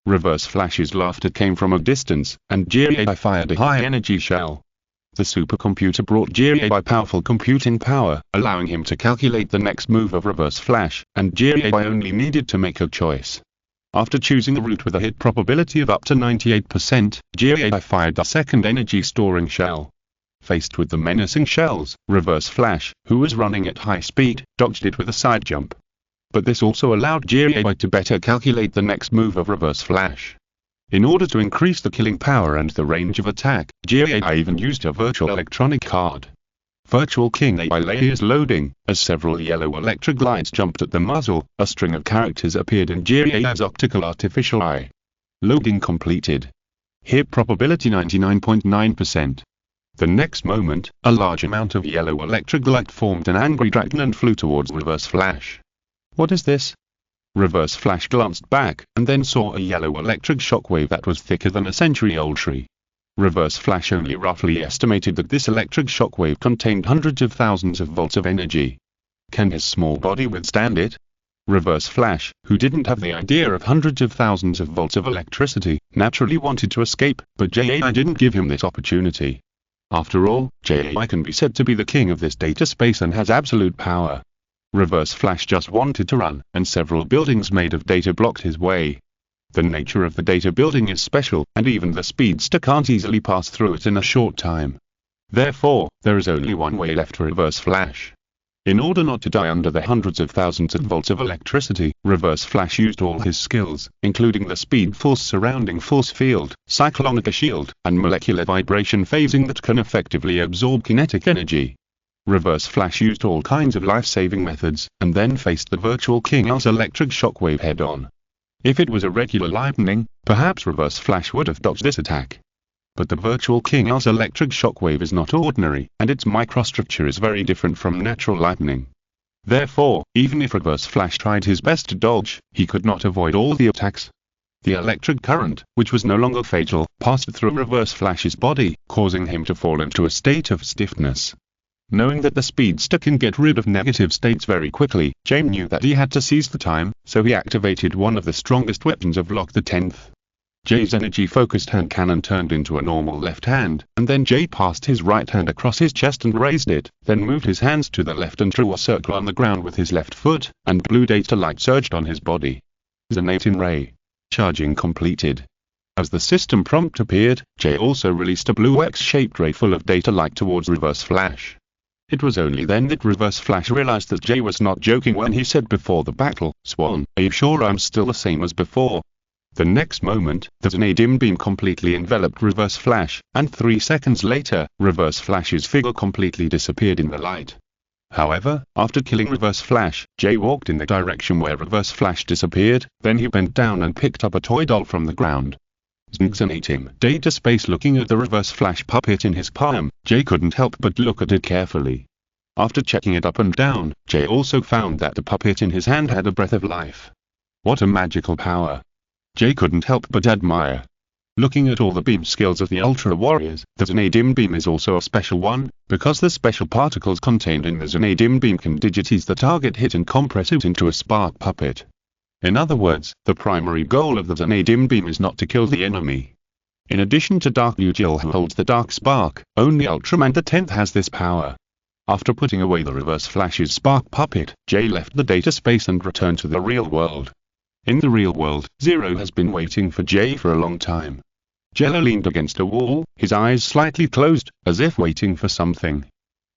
Speaker 1: Reverse Flash's laughter came from a distance, and Jay fired a high-energy shell. The supercomputer brought Jay powerful computing power, allowing him to calculate the next move of Reverse Flash, and Jay only needed to make a choice. After choosing a route with a hit probability of up to 98%, Jay fired a second energy-storing shell. Faced with the menacing shells, Reverse Flash, who was running at high speed, dodged it with a side jump. But this also allowed Jay to better calculate the next move of Reverse Flash. In order to increase the killing power and the range of attack, Jay even used a virtual electronic card. Virtual King AI is loading. As several yellow electric lights jumped at the muzzle, a string of characters appeared in Jay's optical artificial eye. Loading completed. Hit probability 99.9%. The next moment, a large amount of yellow electric light formed an angry dragon and flew towards Reverse Flash. What is this? Reverse Flash glanced back, and then saw a yellow electric shockwave that was thicker than a century-old tree. Reverse Flash only roughly estimated that this electric shockwave contained hundreds of thousands of volts of energy. Can his small body withstand it? Reverse Flash, who didn't have the idea of hundreds of thousands of volts of electricity, naturally wanted to escape, but Jay didn't give him this opportunity. After all, Jay can be said to be the king of this data space and has absolute power. Reverse Flash just wanted to run, and several buildings made of data blocked his way. The nature of the data building is special, and even the speedster can't easily pass through it in a short time. Therefore, there is only one way left for Reverse Flash. In order not to die under the hundreds of thousands of volts of electricity, Reverse Flash used all his skills, including the Speed Force surrounding force field, cyclonic shield, and molecular vibration phasing that can effectively absorb kinetic energy. Reverse Flash used all kinds of life-saving methods, and then faced the Virtual King's electric shockwave head-on. If it was a regular lightning, perhaps Reverse Flash would have dodged this attack. But the Virtual King's electric shockwave is not ordinary, and its microstructure is very different from natural lightning. Therefore, even if Reverse Flash tried his best to dodge, he could not avoid all the attacks. The electric current, which was no longer fatal, passed through Reverse Flash's body, causing him to fall into a state of stiffness. Knowing that the speedster can get rid of negative states very quickly, Jay knew that he had to seize the time, so he activated one of the strongest weapons of Lock the 10th. Jay's energy-focused hand cannon turned into a normal left hand, and then Jay passed his right hand across his chest and raised it, then moved his hands to the left and drew a circle on the ground with his left foot, and blue data light surged on his body. Zonatin Ray. Charging completed. As the system prompt appeared, Jay also released a blue X-shaped ray full of data light towards Reverse Flash. It was only then that Reverse Flash realized that Jay was not joking when he said before the battle, "Swan, are you sure I'm still the same as before?" The next moment, the Zonadim beam completely enveloped Reverse Flash, and 3 seconds later, Reverse Flash's figure completely disappeared in the light. However, after killing Reverse Flash, Jay walked in the direction where Reverse Flash disappeared, then he bent down and picked up a toy doll from the ground. Zonadim data space. Looking at the Reverse Flash puppet in his palm, Jay couldn't help but look at it carefully. After checking it up and down, Jay also found that the puppet in his hand had a breath of life. What a magical power! Jay couldn't help but admire. Looking at all the beam skills of the Ultra Warriors, the Zonadim beam is also a special one, because the special particles contained in the Zonadim beam can digitize the target hit and compress it into a spark puppet. In other words, the primary goal of the Zonadim beam is not to kill the enemy. In addition to Dark Blue, Jill holds the Dark Spark. Only Ultraman the 10th has this power. After putting away the Reverse Flash's spark puppet, Jay left the data space and returned to the real world. In the real world, Zero has been waiting for Jay for a long time. Jello leaned against a wall, his eyes slightly closed, as if waiting for something.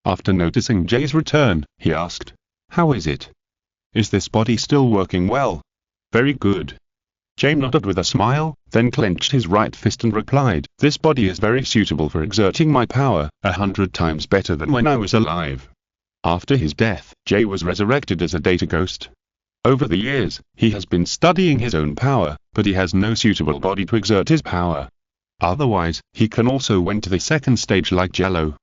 Speaker 1: After noticing Jay's return, he asked, "How is it? Is this body still working well?" "Very good." Jay nodded with a smile, then clenched his right fist and replied, "This body is very suitable for exerting my power, 100 times better than when I was alive." After his death, Jay was resurrected as a data ghost. Over the years, he has been studying his own power, but he has no suitable body to exert his power. Otherwise, he can also went to the second stage like Jello.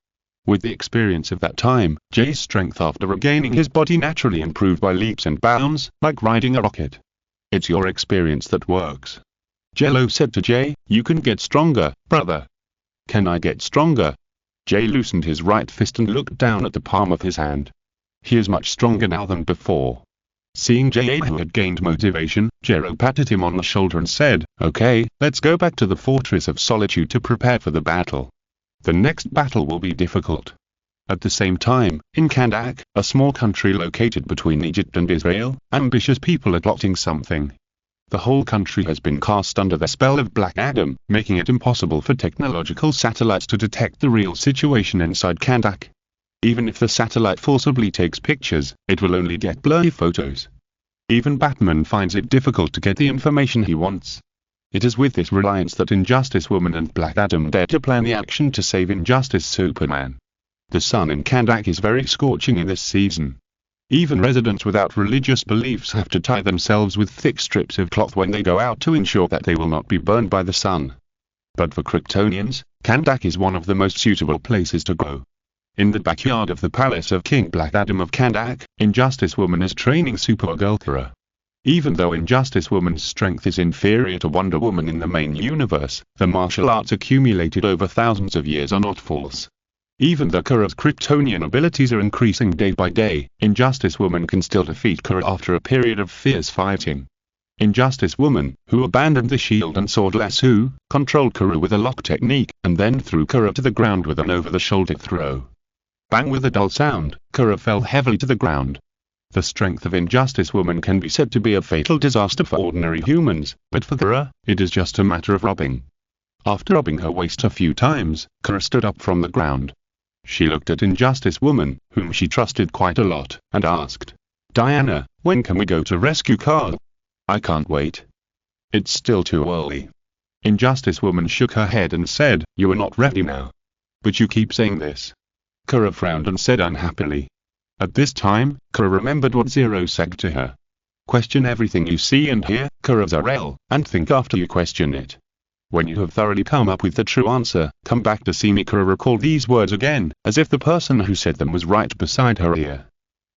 Speaker 1: With the experience of that time, Jay's strength after regaining his body naturally improved by leaps and bounds, like riding a rocket. It's your experience that works. Jello said to Jay, "You can get stronger, brother." "Can I get stronger?" Jay loosened his right fist and looked down at the palm of his hand. He is much stronger now than before. Seeing Jay, who had gained motivation, Jello patted him on the shoulder and said, "Okay, let's go back to the Fortress of Solitude to prepare for the battle. The next battle will be difficult." At the same time, in Kandak, a small country located between Egypt and Israel, ambitious people are plotting something. The whole country has been cast under the spell of Black Adam, making it impossible for technological satellites to detect the real situation inside Kandak. Even if the satellite forcibly takes pictures, it will only get blurry photos. Even Batman finds it difficult to get the information he wants. It is with this reliance that Injustice Woman and Black Adam dare to plan the action to save Injustice Superman. The sun in Kandak is very scorching in this season. Even residents without religious beliefs have to tie themselves with thick strips of cloth when they go out to ensure that they will not be burned by the sun. But for Kryptonians, Kandak is one of the most suitable places to go. In the backyard of the palace of King Black Adam of Kandak, Injustice Woman is training Supergirl Kara. Even though Injustice Woman's strength is inferior to Wonder Woman in the main universe, the martial arts accumulated over thousands of years are not false. Even though Kara's Kryptonian abilities are increasing day by day, Injustice Woman can still defeat Kara after a period of fierce fighting. Injustice Woman, who abandoned the shield and sword lasso, controlled Kara with a lock technique, and then threw Kara to the ground with an over-the-shoulder throw. Bang! With a dull sound, Kara fell heavily to the ground. The strength of Injustice Woman can be said to be a fatal disaster for ordinary humans, but for Kara, it is just a matter of robbing. After rubbing her waist a few times, Kara stood up from the ground. She looked at Injustice Woman, whom she trusted quite a lot, and asked, "Diana, when can we go to rescue Carl?" "I can't wait. It's still too early." Injustice Woman shook her head and said, "You are not ready now." "But you keep saying this." Kara frowned and said unhappily. At this time, Kara remembered what Zero said to her. "Question everything you see and hear, Kara-Zar-El, and think after you question it. When you have thoroughly come up with the true answer, come back to see me." Kara recalled these words again, as if the person who said them was right beside her ear.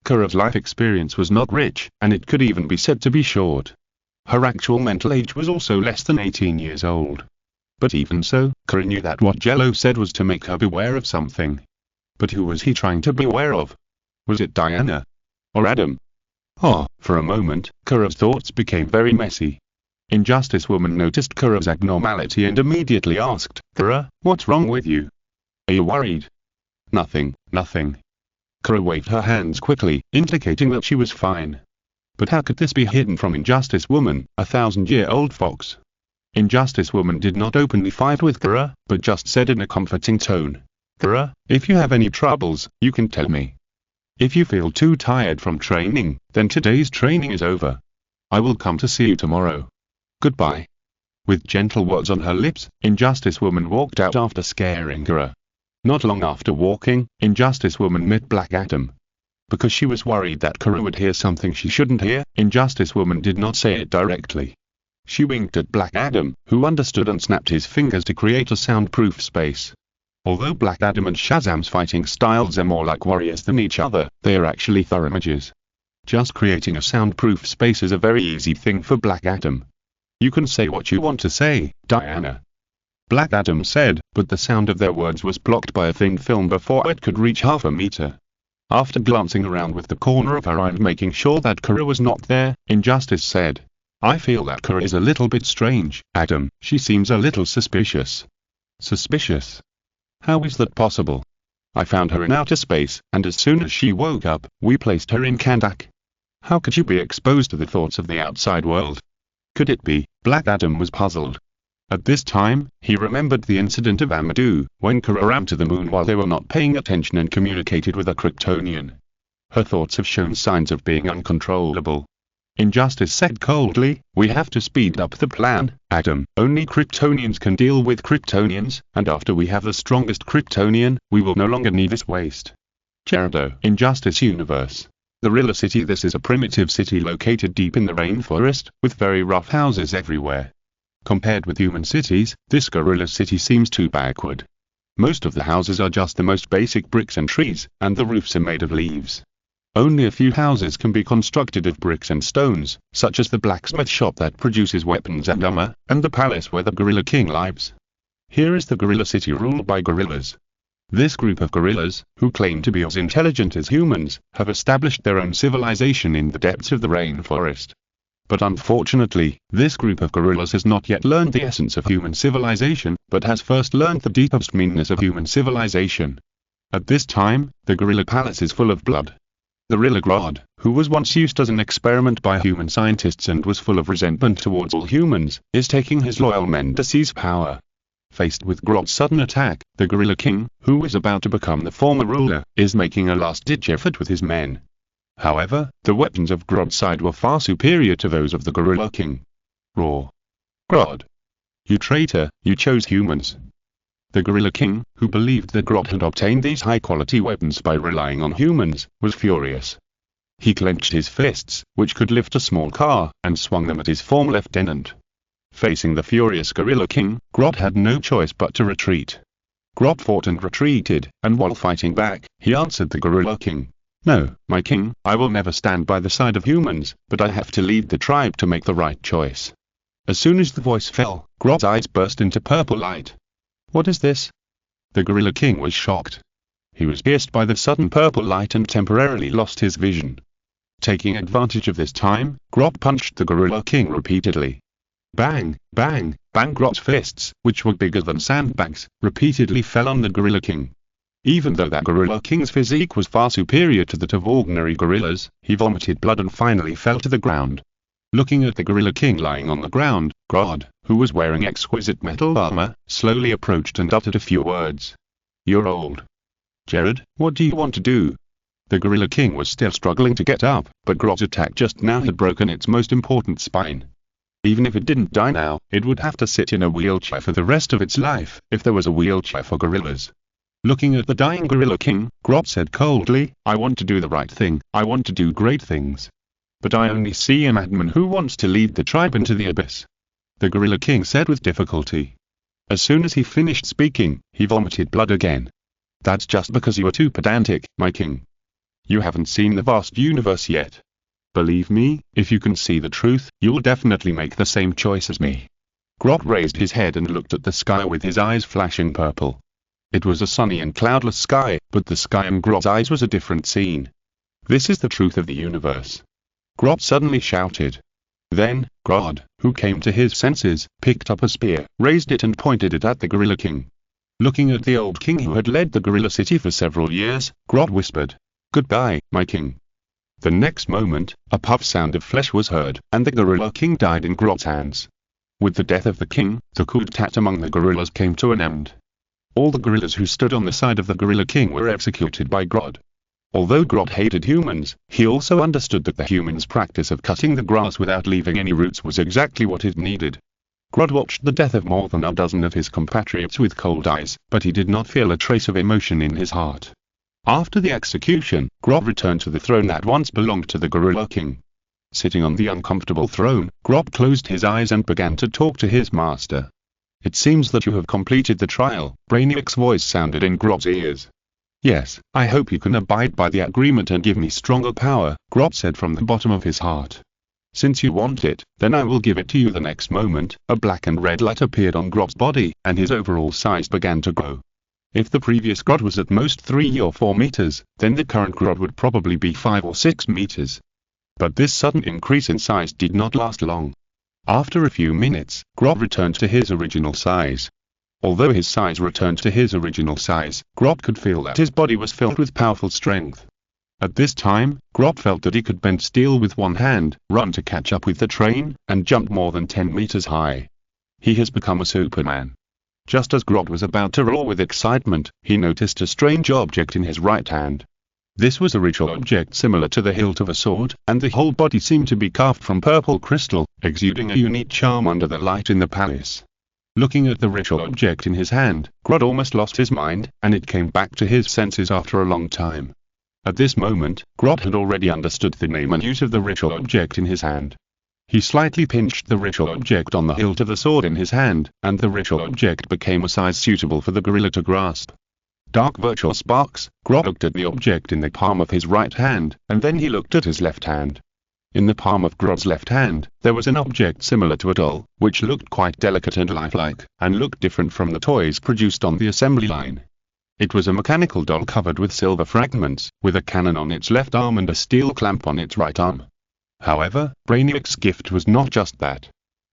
Speaker 1: Kara's life experience was not rich, and it could even be said to be short. Her actual mental age was also less than 18 years old. But even so, Kara knew that what Jello said was to make her beware of something. But who was he trying to beware of? Was it Diana? Or Adam? For a moment, Kara's thoughts became very messy. Injustice Woman noticed Kara's abnormality and immediately asked, "Kara, what's wrong with you? Are you worried?" Nothing. Kara waved her hands quickly, indicating that she was fine. But how could this be hidden from Injustice Woman, a 1,000-year-old fox? Injustice Woman did not openly fight with Kara, but just said in a comforting tone, "Kara, if you have any troubles, you can tell me. If you feel too tired from training, then today's training is over. I will come to see you tomorrow. Goodbye." With gentle words on her lips, Injustice Woman walked out after scaring Kara. Not long after walking, Injustice Woman met Black Adam. Because she was worried that Kara would hear something she shouldn't hear, Injustice Woman did not say it directly. She winked at Black Adam, who understood and snapped his fingers to create a soundproof space. Although Black Adam and Shazam's fighting styles are more like warriors than each other, they are actually thorough mages. Just creating a soundproof space is a very easy thing for Black Adam. "You can say what you want to say, Diana," Black Adam said, but the sound of their words was blocked by a thin film before it could reach half a meter. After glancing around with the corner of her eye and making sure that Kara was not there, Injustice said, I feel that Kara is a little bit strange, Adam. She seems a little suspicious. Suspicious? How is that possible? I found her in outer space, and as soon as she woke up, we placed her in Kandak. How could you be exposed to the thoughts of the outside world? Could it be? Black Adam was puzzled. At this time, he remembered the incident of Amadou, when Kara ran to the moon while they were not paying attention and communicated with a Kryptonian. Her thoughts have shown signs of being uncontrollable. Injustice said coldly, we have to speed up the plan, Adam. Only Kryptonians can deal with Kryptonians, and after we have the strongest Kryptonian, we will no longer need this waste. Gerardo. Injustice Universe. The Gorilla City. This is a primitive city located deep in the rainforest, with very rough houses everywhere. Compared with human cities, this gorilla city seems too backward. Most of the houses are just the most basic bricks and trees, and the roofs are made of leaves. Only a few houses can be constructed of bricks and stones, such as the blacksmith shop that produces weapons and armor, and the palace where the Gorilla King lives. Here is the gorilla city ruled by gorillas. This group of gorillas, who claim to be as intelligent as humans, have established their own civilization in the depths of the rainforest. But unfortunately, this group of gorillas has not yet learned the essence of human civilization, but has first learned the deepest meanness of human civilization. At this time, the gorilla palace is full of blood. The gorilla Grodd, who was once used as an experiment by human scientists and was full of resentment towards all humans, is taking his loyal men to seize power. Faced with Grodd's sudden attack, the Gorilla King, who is about to become the former ruler, is making a last-ditch effort with his men. However, the weapons of Grodd's side were far superior to those of the Gorilla King. Roar. Grodd. You traitor, you chose humans. The Gorilla King, who believed that Grodd had obtained these high-quality weapons by relying on humans, was furious. He clenched his fists, which could lift a small car, and swung them at his former lieutenant. Facing the furious Gorilla King, Grodd had no choice but to retreat. Grodd fought and retreated, and while fighting back, he answered the Gorilla King. No, my king, I will never stand by the side of humans, but I have to lead the tribe to make the right choice. As soon as the voice fell, Grodd's eyes burst into purple light. What is this? The Gorilla King was shocked. He was pierced by the sudden purple light and temporarily lost his vision. Taking advantage of this time, Grodd punched the Gorilla King repeatedly. Bang, bang, bang. Grodd's fists, which were bigger than sandbags, repeatedly fell on the Gorilla King. Even though that Gorilla King's physique was far superior to that of ordinary gorillas, he vomited blood and finally fell to the ground. Looking at the Gorilla King lying on the ground, Grodd, who was wearing exquisite metal armor, slowly approached and uttered a few words. You're old. Jared, what do you want to do? The Gorilla King was still struggling to get up, but Grodd's attack just now had broken its most important spine. Even if it didn't die now, it would have to sit in a wheelchair for the rest of its life, if there was a wheelchair for gorillas. Looking at the dying Gorilla King, Grodd said coldly, I want to do the right thing, I want to do great things. But I only see a madman who wants to lead the tribe into the abyss. The Gorilla King said with difficulty. As soon as he finished speaking, he vomited blood again. That's just because you are too pedantic, my king. You haven't seen the vast universe yet. Believe me, if you can see the truth, you'll definitely make the same choice as me. Grodd raised his head and looked at the sky with his eyes flashing purple. It was a sunny and cloudless sky, but the sky in Grodd's eyes was a different scene. This is the truth of the universe. Grodd suddenly shouted. Then, Grodd, who came to his senses, picked up a spear, raised it and pointed it at the Gorilla King. Looking at the old king who had led the Gorilla City for several years, Grodd whispered, Goodbye, my king. The next moment, a puff sound of flesh was heard, and the Gorilla King died in Grodd's hands. With the death of the king, the coup d'etat among the gorillas came to an end. All the gorillas who stood on the side of the Gorilla King were executed by Grodd. Although Grodd hated humans, he also understood that the humans' practice of cutting the grass without leaving any roots was exactly what it needed. Grodd watched the death of more than a dozen of his compatriots with cold eyes, but he did not feel a trace of emotion in his heart. After the execution, Grodd returned to the throne that once belonged to the Gorilla King. Sitting on the uncomfortable throne, Grodd closed his eyes and began to talk to his master. It seems that you have completed the trial, Brainiac's voice sounded in Grodd's ears. Yes, I hope you can abide by the agreement and give me stronger power, Grodd said from the bottom of his heart. Since you want it, then I will give it to you. The next moment, a black and red light appeared on Grodd's body, and his overall size began to grow. If the previous Grodd was at most 3 or 4 meters, then the current Grodd would probably be 5 or 6 meters. But this sudden increase in size did not last long. After a few minutes, Grob returned to his original size. Although his size returned to his original size, Grob could feel that his body was filled with powerful strength. At this time, Grob felt that he could bend steel with one hand, run to catch up with the train, and jump more than 10 meters high. He has become a Superman. Just as Grob was about to roar with excitement, he noticed a strange object in his right hand. This was a ritual object similar to the hilt of a sword, and the whole body seemed to be carved from purple crystal, exuding a unique charm under the light in the palace. Looking at the ritual object in his hand, Grob almost lost his mind, and it came back to his senses after a long time. At this moment, Grob had already understood the name and use of the ritual object in his hand. He slightly pinched the ritual object on the hilt of the sword in his hand, and the ritual object became a size suitable for the gorilla to grasp. Dark virtual sparks. Grob looked at the object in the palm of his right hand, and then he looked at his left hand. In the palm of Grob's left hand, there was an object similar to a doll, which looked quite delicate and lifelike, and looked different from the toys produced on the assembly line. It was a mechanical doll covered with silver fragments, with a cannon on its left arm and a steel clamp on its right arm. However, Brainiac's gift was not just that.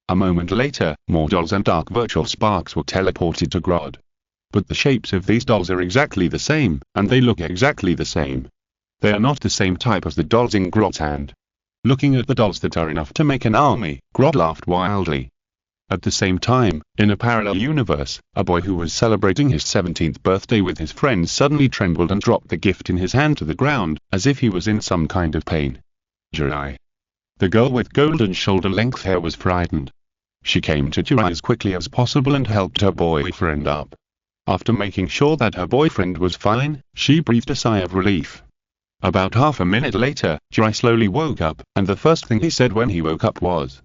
Speaker 1: A moment later, more dolls and dark virtual sparks were teleported to Grob. But the shapes of these dolls are exactly the same, and they look exactly the same. They are not the same type as the dolls in Grob's hand. Looking at the dolls that are enough to make an army, Grob laughed wildly. At the same time, in a parallel universe, a boy who was celebrating his 17th birthday with his friends suddenly trembled and dropped the gift in his hand to the ground, as if he was in some kind of pain. Jirai. The girl with golden shoulder-length hair was frightened. She came to Jirai as quickly as possible and helped her boyfriend up. After making sure that her boyfriend was fine, she breathed a sigh of relief. About half a minute later, Jirai slowly woke up, and the first thing he said when he woke up was,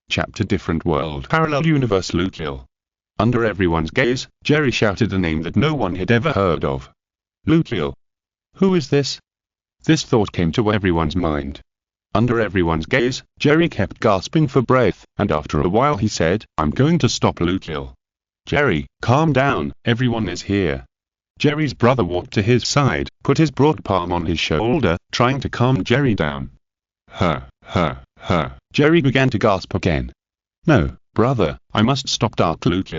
Speaker 1: "Chapter Different World Parallel Universe Luke. Under everyone's gaze, Jerry shouted a name that no one had ever heard of. Luke. Who is this? This thought came to everyone's mind. Under everyone's gaze, Jerry kept gasping for breath, and after a while he said, "I'm going to stop Luke. Jerry, calm down, everyone is here." Jerry's brother walked to his side, put his broad palm on his shoulder, trying to calm Jerry down. Jerry began to gasp again. "No, brother, I must stop Dark Luke."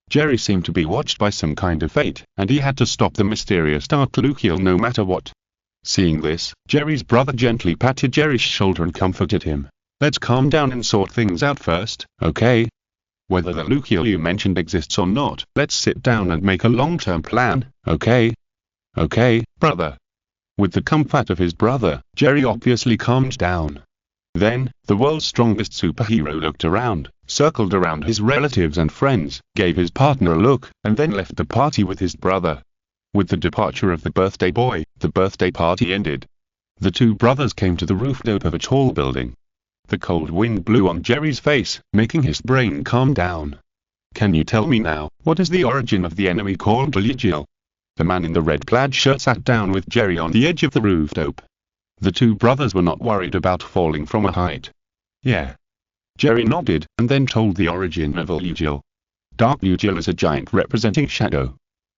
Speaker 1: Jerry seemed to be watched by some kind of fate, and he had to stop the mysterious Dark Luke no matter what. Seeing this, Jerry's brother gently patted Jerry's shoulder and comforted him. "Let's calm down and sort things out first, okay? Whether the Luke you mentioned exists or not, let's sit down and make a long-term plan, okay? Okay, brother." With the comfort of his brother, Jerry obviously calmed down. Then, the world's strongest superhero looked around, circled around his relatives and friends, gave his partner a look, and then left the party with his brother. With the departure of the birthday boy, the birthday party ended. The two brothers came to the rooftop of a tall building. The cold wind blew on Jerry's face, making his brain calm down. "Can you tell me now, what is the origin of the enemy called Jill?" The man in the red plaid shirt sat down with Jerry on the edge of the rooftop. The two brothers were not worried about falling from a height. "Yeah." Jerry nodded, and then told the origin of Jill. Dark Jill is a giant representing shadow.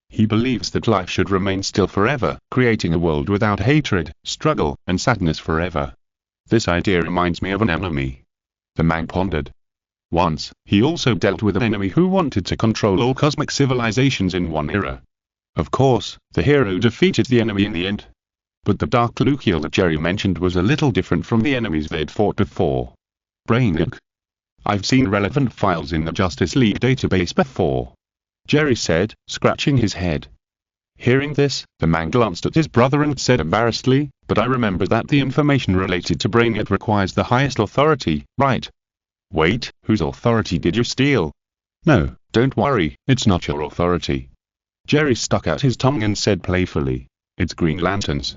Speaker 1: He believes that life should remain still forever, creating a world without hatred, struggle, and sadness forever. This idea reminds me of an enemy. The man pondered. Once, he also dealt with an enemy who wanted to control all cosmic civilizations in one era. Of course, the hero defeated the enemy in the end. But the Dark Luke that Jerry mentioned was a little different from the enemies they'd fought before. Brainiac. I've seen relevant files in the Justice League database before, Jerry said, scratching his head. Hearing this, the man glanced at his brother and said embarrassedly, "But I remember that the information related to Brainiac requires the highest authority, right?" "Wait, whose authority did you steal?" "No, don't worry, it's not your authority." Jerry stuck out his tongue and said playfully, "It's Green Lantern's."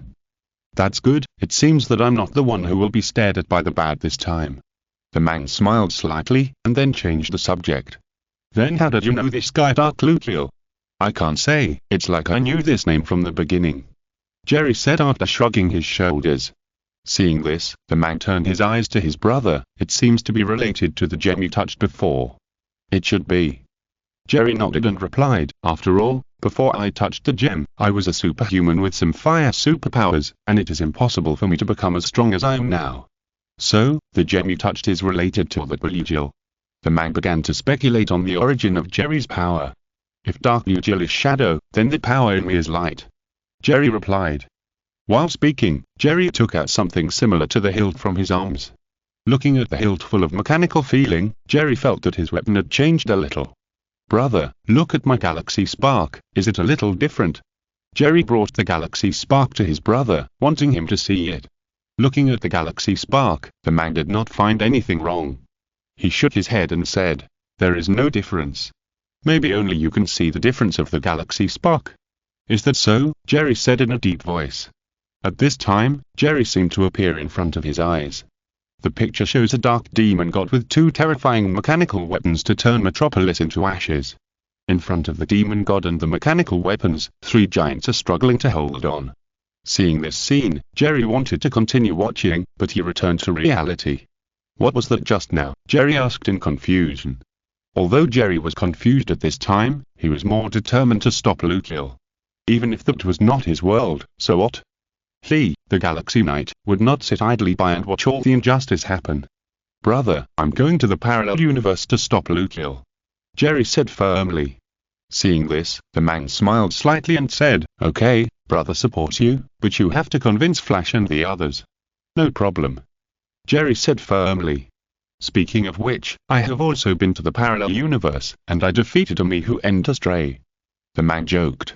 Speaker 1: "That's good, it seems that I'm not the one who will be stared at by the bad this time." The man smiled slightly, and then changed the subject. "Then how did you know this guy Dark Luke?" "I can't say, it's like I knew this name from the beginning," Jerry said after shrugging his shoulders. Seeing this, the man turned his eyes to his brother. "It seems to be related to the gem you touched before." "It should be." Jerry nodded and replied, "After all, before I touched the gem, I was a superhuman with some fire superpowers, and it is impossible for me to become as strong as I am now. So, the gem you touched is related to the blue Jill. The man began to speculate on the origin of Jerry's power. If dark blue Jill is shadow, then the power in me is light. Jerry replied. While speaking, Jerry took out something similar to the hilt from his arms. Looking at the hilt full of mechanical feeling, Jerry felt that his weapon had changed a little. Brother, look at my galaxy spark, is it a little different? Jerry brought the galaxy spark to his brother, wanting him to see it. Looking at the galaxy spark, the man did not find anything wrong. He shook his head and said, there is no difference. Maybe only you can see the difference of the galaxy spark. Is that so? Jerry said in a deep voice. At this time, Jerry seemed to appear in front of his eyes. The picture shows a dark demon god with two terrifying mechanical weapons to turn Metropolis into ashes. In front of the demon god and the mechanical weapons, three giants are struggling to hold on. Seeing this scene, Jerry wanted to continue watching, but he returned to reality. What was that just now? Jerry asked in confusion. Although Jerry was confused at this time, he was more determined to stop Lukiel. Even if that was not his world, so what? He, the Galaxy Knight, would not sit idly by and watch all the injustice happen. Brother, I'm going to the parallel universe to stop Lukiel. Jerry said firmly. Seeing this, the man smiled slightly and said, okay, brother supports you, but you have to convince Flash and the others. No problem. Jerry said firmly. Speaking of which, I have also been to the parallel universe, and I defeated a me who went astray. The man joked.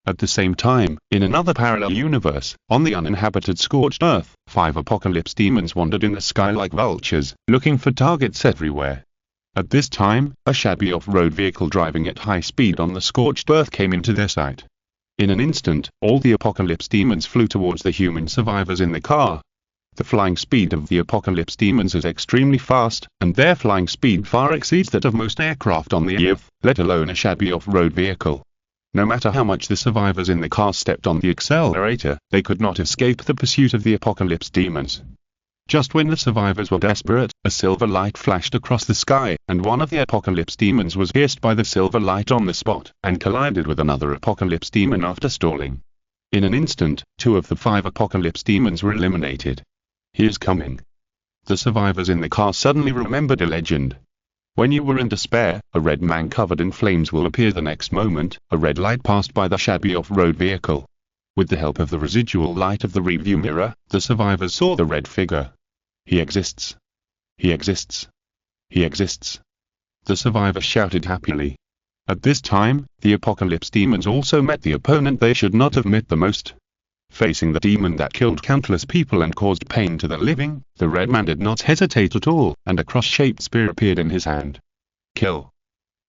Speaker 1: At the same time, in another parallel universe, on the uninhabited scorched earth, 5 apocalypse demons wandered in the sky like vultures, looking for targets everywhere. At this time, a shabby off-road vehicle driving at high speed on the scorched earth came into their sight. In an instant, all the apocalypse demons flew towards the human survivors in the car. The flying speed of the apocalypse demons is extremely fast, and their flying speed far exceeds that of most aircraft on the Earth, let alone a shabby off-road vehicle. No matter how much the survivors in the car stepped on the accelerator, they could not escape the pursuit of the apocalypse demons. Just when the survivors were desperate, a silver light flashed across the sky, and one of the apocalypse demons was pierced by the silver light on the spot, and collided with another apocalypse demon after stalling. In an instant, 2 of the 5 apocalypse demons were eliminated. He is coming. The survivors in the car suddenly remembered a legend. When you were in despair, a red man covered in flames will appear the next moment. A red light passed by the shabby off-road vehicle. With the help of the residual light of the review mirror, the survivors saw the red figure. He exists. He exists. He exists. The survivors shouted happily. At this time, the apocalypse demons also met the opponent they should not have met the most. Facing the demon that killed countless people and caused pain to the living, the red man did not hesitate at all, and a cross-shaped spear appeared in his hand. Kill!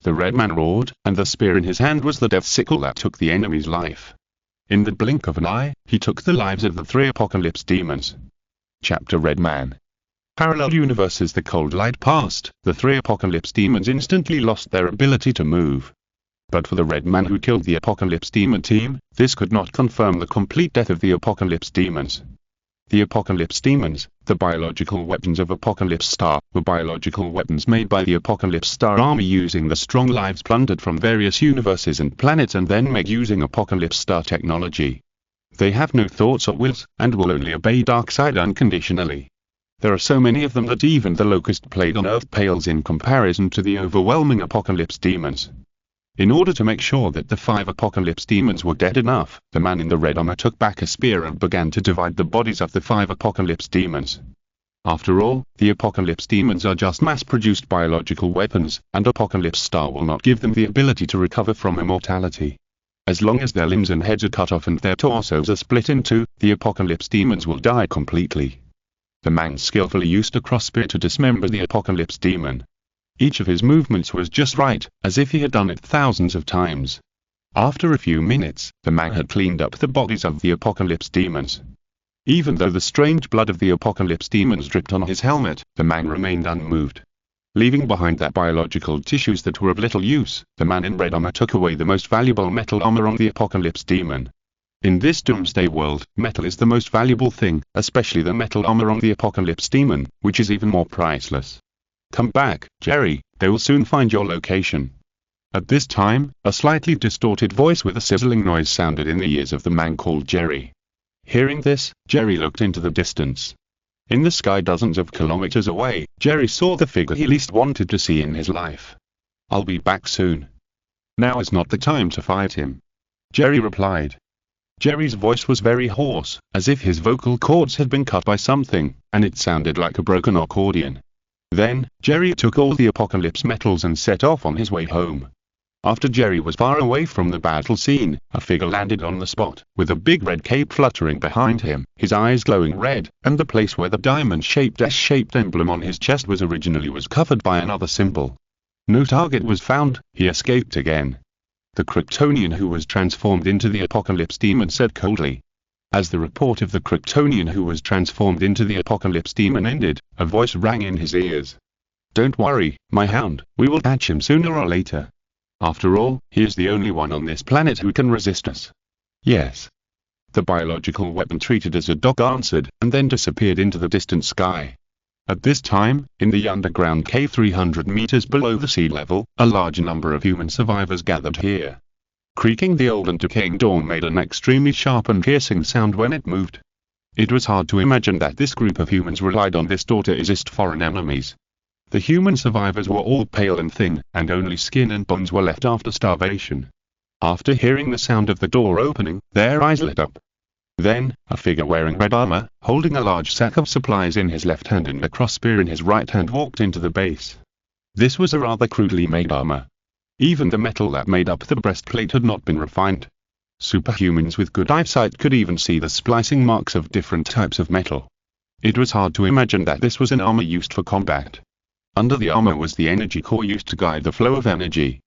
Speaker 1: The red man roared, and the spear in his hand was the death sickle that took the enemy's life. In the blink of an eye, he took the lives of the 3 apocalypse demons. Chapter Red Man. Parallel universes. The cold light passed, the 3 apocalypse demons instantly lost their ability to move. But for the red man who killed the apocalypse demon team, this could not confirm the complete death of the apocalypse demons. The apocalypse demons, the biological weapons of Apocalypse Star, were biological weapons made by the Apocalypse Star army using the strong lives plundered from various universes and planets and then made using Apocalypse Star technology. They have no thoughts or wills, and will only obey Darkseid unconditionally. There are so many of them that even the locust plague on Earth pales in comparison to the overwhelming apocalypse demons. In order to make sure that the 5 apocalypse demons were dead enough, the man in the red armor took back a spear and began to divide the bodies of the 5 apocalypse demons. After all, the apocalypse demons are just mass-produced biological weapons, and Apocalypse Star will not give them the ability to recover from immortality. As long as their limbs and heads are cut off and their torsos are split in 2, the apocalypse demons will die completely. The man skillfully used a cross spear to dismember the apocalypse demon. Each of his movements was just right, as if he had done it thousands of times. After a few minutes, the man had cleaned up the bodies of the apocalypse demons. Even though the strange blood of the apocalypse demons dripped on his helmet, the man remained unmoved. Leaving behind that biological tissues that were of little use, the man in red armor took away the most valuable metal armor on the apocalypse demon. In this doomsday world, metal is the most valuable thing, especially the metal armor on the apocalypse demon, which is even more priceless. Come back, Jerry, they will soon find your location. At this time, a slightly distorted voice with a sizzling noise sounded in the ears of the man called Jerry. Hearing this, Jerry looked into the distance. In the sky dozens of kilometers away, Jerry saw the figure he least wanted to see in his life. "I'll be back soon. Now is not the time to fight him," Jerry replied. Jerry's voice was very hoarse, as if his vocal cords had been cut by something, and it sounded like a broken accordion. Then, Jerry took all the apocalypse metals and set off on his way home. After Jerry was far away from the battle scene, a figure landed on the spot, with a big red cape fluttering behind him, his eyes glowing red, and the place where the diamond-shaped S-shaped emblem on his chest was covered by another symbol. No target was found. He escaped again. The Kryptonian who was transformed into the Apocalypse Demon said coldly. As the report of the Kryptonian who was transformed into the Apocalypse Demon ended, a voice rang in his ears. "Don't worry, my hound, we will catch him sooner or later. After all, he is the only one on this planet who can resist us." "Yes." The biological weapon treated as a dog answered, and then disappeared into the distant sky. At this time, in the underground cave 300 meters below the sea level, a large number of human survivors gathered here. Creaking, the old and decaying door made an extremely sharp and piercing sound when it moved. It was hard to imagine that this group of humans relied on this door to resist foreign enemies. The human survivors were all pale and thin, and only skin and bones were left after starvation. After hearing the sound of the door opening, their eyes lit up. Then, a figure wearing red armor, holding a large sack of supplies in his left hand and a crossbow in his right hand, walked into the base. This was a rather crudely made armor. Even the metal that made up the breastplate had not been refined. Superhumans with good eyesight could even see the splicing marks of different types of metal. It was hard to imagine that this was an armor used for combat. Under the armor was the energy core used to guide the flow of energy.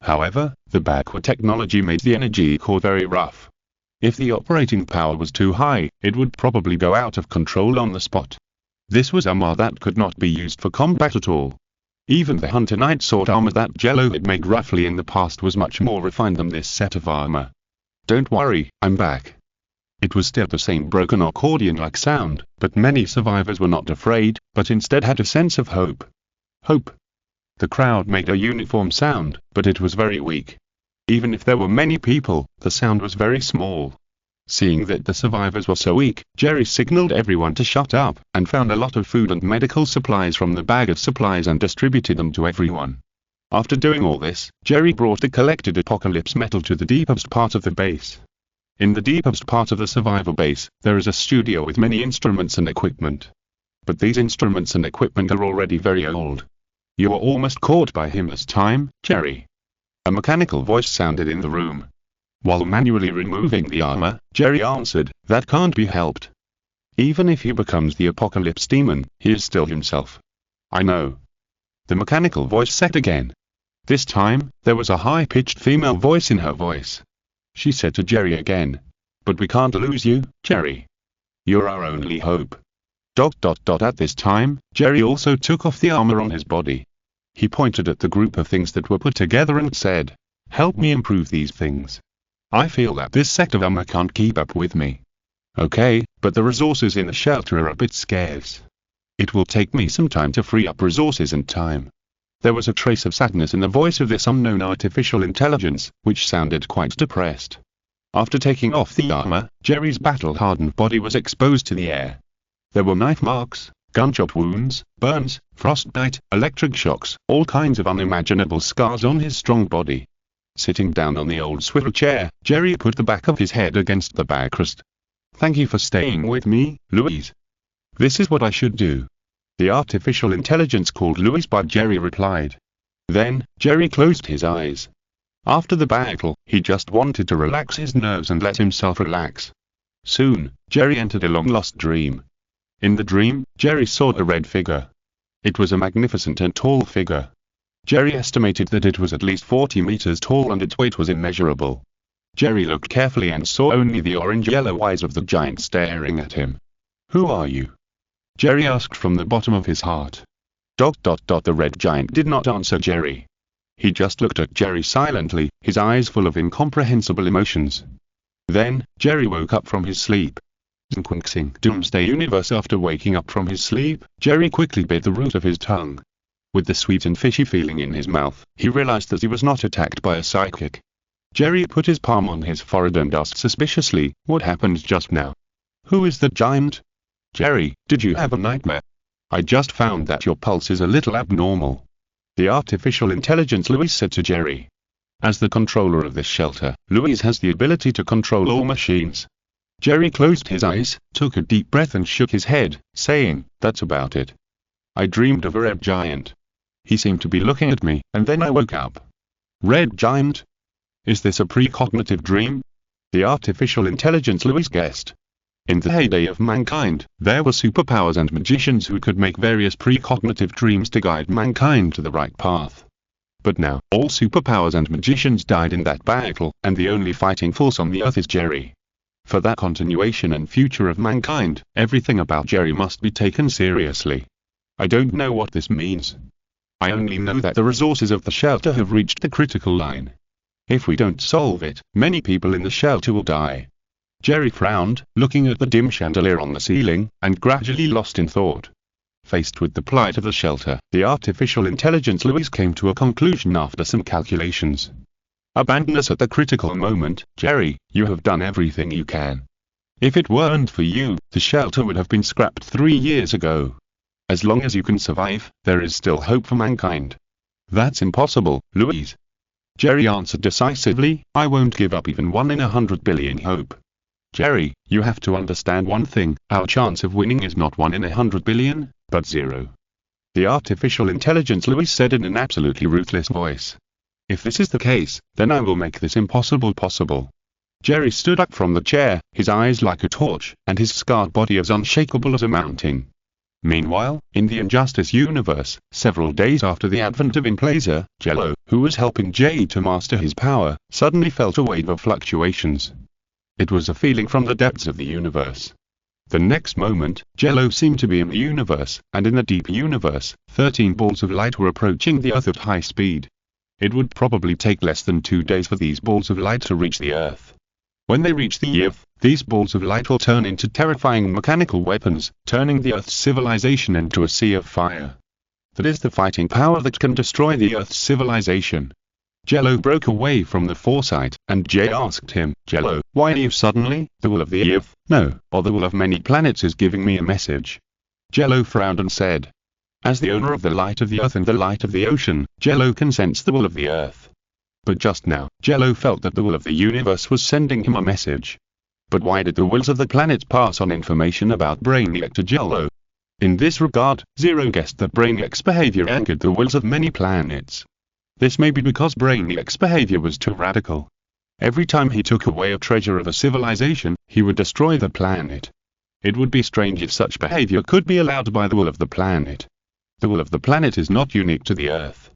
Speaker 1: However, the backward technology made the energy core very rough. If the operating power was too high, it would probably go out of control on the spot. This was armor that could not be used for combat at all. Even the Hunter Knight sword armor that Jello had made roughly in the past was much more refined than this set of armor. "Don't worry, I'm back." It was still the same broken accordion-like sound, but many survivors were not afraid, but instead had a sense of hope. Hope. The crowd made a uniform sound, but it was very weak. Even if there were many people, the sound was very small. Seeing that the survivors were so weak, Jerry signaled everyone to shut up, and found a lot of food and medical supplies from the bag of supplies and distributed them to everyone. After doing all this, Jerry brought the collected apocalypse metal to the deepest part of the base. In the deepest part of the survivor base, there is a studio with many instruments and equipment. But these instruments and equipment are already very old. "You were almost caught by him this time, Jerry." A mechanical voice sounded in the room. While manually removing the armor, Jerry answered, "That can't be helped. Even if he becomes the Apocalypse Demon, he is still himself." "I know." The mechanical voice said again. This time, there was a high-pitched female voice in her voice. She said to Jerry again, "But we can't lose you, Jerry. You're our only hope." At this time, Jerry also took off the armor on his body. He pointed at the group of things that were put together and said, "Help me improve these things. I feel that this set of armor can't keep up with me." "Okay, but the resources in the shelter are a bit scarce. It will take me some time to free up resources and time." There was a trace of sadness in the voice of this unknown artificial intelligence, which sounded quite depressed. After taking off the armor, Jerry's battle-hardened body was exposed to the air. There were knife marks, gunshot wounds, burns, frostbite, electric shocks, all kinds of unimaginable scars on his strong body. Sitting down on the old swivel chair, Jerry put the back of his head against the backrest. "Thank you for staying with me, Louise. This is what I should do." The artificial intelligence called Louise by Jerry replied. Then, Jerry closed his eyes. After the battle, he just wanted to relax his nerves and let himself relax. Soon, Jerry entered a long-lost dream. In the dream, Jerry saw a red figure. It was a magnificent and tall figure. Jerry estimated that it was at least 40 meters tall and its weight was immeasurable. Jerry looked carefully and saw only the orange-yellow eyes of the giant staring at him. "Who are you?" Jerry asked from the bottom of his heart. The red giant did not answer Jerry. He just looked at Jerry silently, his eyes full of incomprehensible emotions. Then, Jerry woke up from his sleep. Doomsday Universe. After waking up from his sleep, Jerry quickly bit the root of his tongue. With the sweet and fishy feeling in his mouth, he realized that he was not attacked by a psychic. Jerry put his palm on his forehead and asked suspiciously, "What happened just now? Who is the giant?" Jerry, did you have a nightmare? I just found that your pulse is a little abnormal. The artificial intelligence Louise said to Jerry. As the controller of this shelter, Louise has the ability to control all machines. Jerry closed his eyes, took a deep breath and shook his head, saying, "That's about it. I dreamed of a red giant. He seemed to be looking at me, and then I woke up." Red giant? Is this a precognitive dream? The artificial intelligence Louise guessed. In the heyday of mankind, there were superpowers and magicians who could make various precognitive dreams to guide mankind to the right path. But now, all superpowers and magicians died in that battle, and the only fighting force on the earth is Jerry. For that continuation and future of mankind, everything about Jerry must be taken seriously. I don't know what this means. I only know that the resources of the shelter have reached the critical line. If we don't solve it, many people in the shelter will die. Jerry frowned, looking at the dim chandelier on the ceiling, and gradually lost in thought. Faced with the plight of the shelter, the artificial intelligence Louise came to a conclusion after some calculations. Abandon us at the critical moment, Jerry, you have done everything you can. If it weren't for you, the shelter would have been scrapped 3 years ago. As long as you can survive, there is still hope for mankind. That's impossible, Louise. Jerry answered decisively, I won't give up even 1 in 100 billion hope. Jerry, you have to understand one thing, our chance of winning is not 1 in 100 billion, but 0. The artificial intelligence Louise said in an absolutely ruthless voice. If this is the case, then I will make this impossible possible. Jerry stood up from the chair, his eyes like a torch, and his scarred body as unshakable as a mountain. Meanwhile, in the Injustice universe, several days after the advent of Implacer, Jello, who was helping Jay to master his power, suddenly felt a wave of fluctuations. It was a feeling from the depths of the universe. The next moment, Jello seemed to be in the universe, and in the deep universe, 13 balls of light were approaching the Earth at high speed. It would probably take less than 2 days for these balls of light to reach the Earth. When they reach the Earth, these balls of light will turn into terrifying mechanical weapons, turning the Earth's civilization into a sea of fire. That is the fighting power that can destroy the Earth's civilization. Jello broke away from the foresight, and Jay asked him, Jello, why are you suddenly, the will of the Earth, no, or the will of many planets is giving me a message? Jello frowned and said, as the owner of the light of the Earth and the light of the ocean, Jello can sense the will of the Earth. But just now, Jello felt that the will of the universe was sending him a message. But why did the wills of the planets pass on information about Brainiac to Jello? In this regard, Zero guessed that Brainiac's behavior angered the wills of many planets. This may be because Brainiac's behavior was too radical. Every time he took away a treasure of a civilization, he would destroy the planet. It would be strange if such behavior could be allowed by the will of the planet. The will of the planet is not unique to the Earth.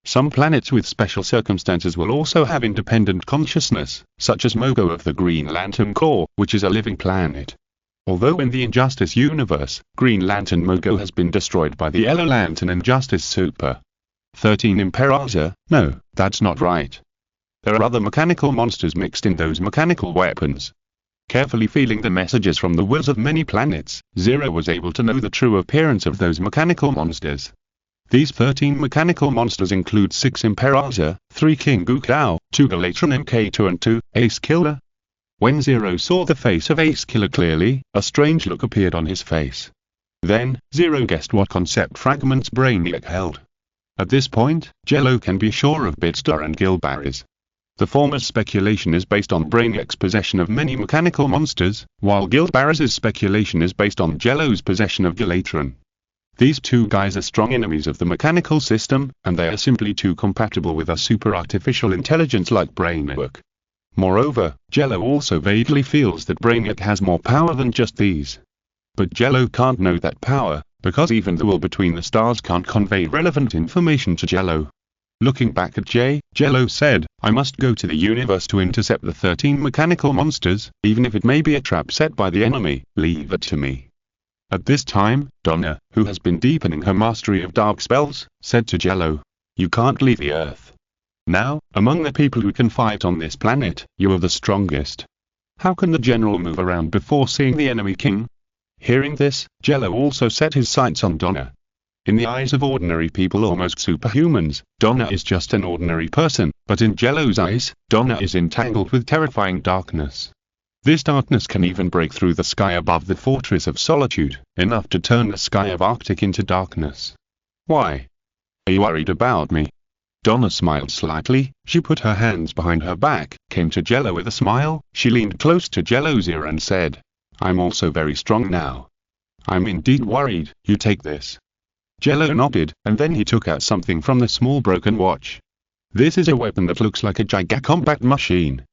Speaker 1: Some planets with special circumstances will also have independent consciousness, such as Mogo of the Green Lantern Corps, which is a living planet. Although in the Injustice universe, Green Lantern Mogo has been destroyed by the Yellow Lantern Injustice Super. 13 Imperator, no, that's not right. There are other mechanical monsters mixed in those mechanical weapons. Carefully feeling the messages from the wills of many planets, Zero was able to know the true appearance of those mechanical monsters. These 13 mechanical monsters include 6 Imperator, 3 King Gukao, 2 Galatron MK2 and 2 Ace Killer. When Zero saw the face of Ace Killer clearly, a strange look appeared on his face. Then, Zero guessed what concept fragments Brainiac held. At this point, Jello can be sure of Bitstar and Gilbarys. The former's speculation is based on Brainiac's possession of many mechanical monsters, while Gilbarys' speculation is based on Jello's possession of Galatron. These two guys are strong enemies of the mechanical system, and they are simply too compatible with a super artificial intelligence like Brainiac. Moreover, Jello also vaguely feels that Brainiac has more power than just these. But Jello can't know that power, because even the will between the stars can't convey relevant information to Jello. Looking back at Jay, Jello said, I must go to the universe to intercept the 13 mechanical monsters, even if it may be a trap set by the enemy, leave it to me. At this time, Donna, who has been deepening her mastery of dark spells, said to Jello, you can't leave the Earth. Now, among the people who can fight on this planet, you are the strongest. How can the general move around before seeing the enemy king? Hearing this, Jello also set his sights on Donna. In the eyes of ordinary people, almost superhumans, Donna is just an ordinary person, but in Jello's eyes, Donna is entangled with terrifying darkness. This darkness can even break through the sky above the Fortress of Solitude, enough to turn the sky of Arctic into darkness. Why? Are you worried about me? Donna smiled slightly. She put her hands behind her back, came to Jello with a smile. She leaned close to Jello's ear and said, "I'm also very strong now. I'm indeed worried. You take this." Jello nodded, and then he took out something from the small broken watch. This is a weapon that looks like a gigacombat machine.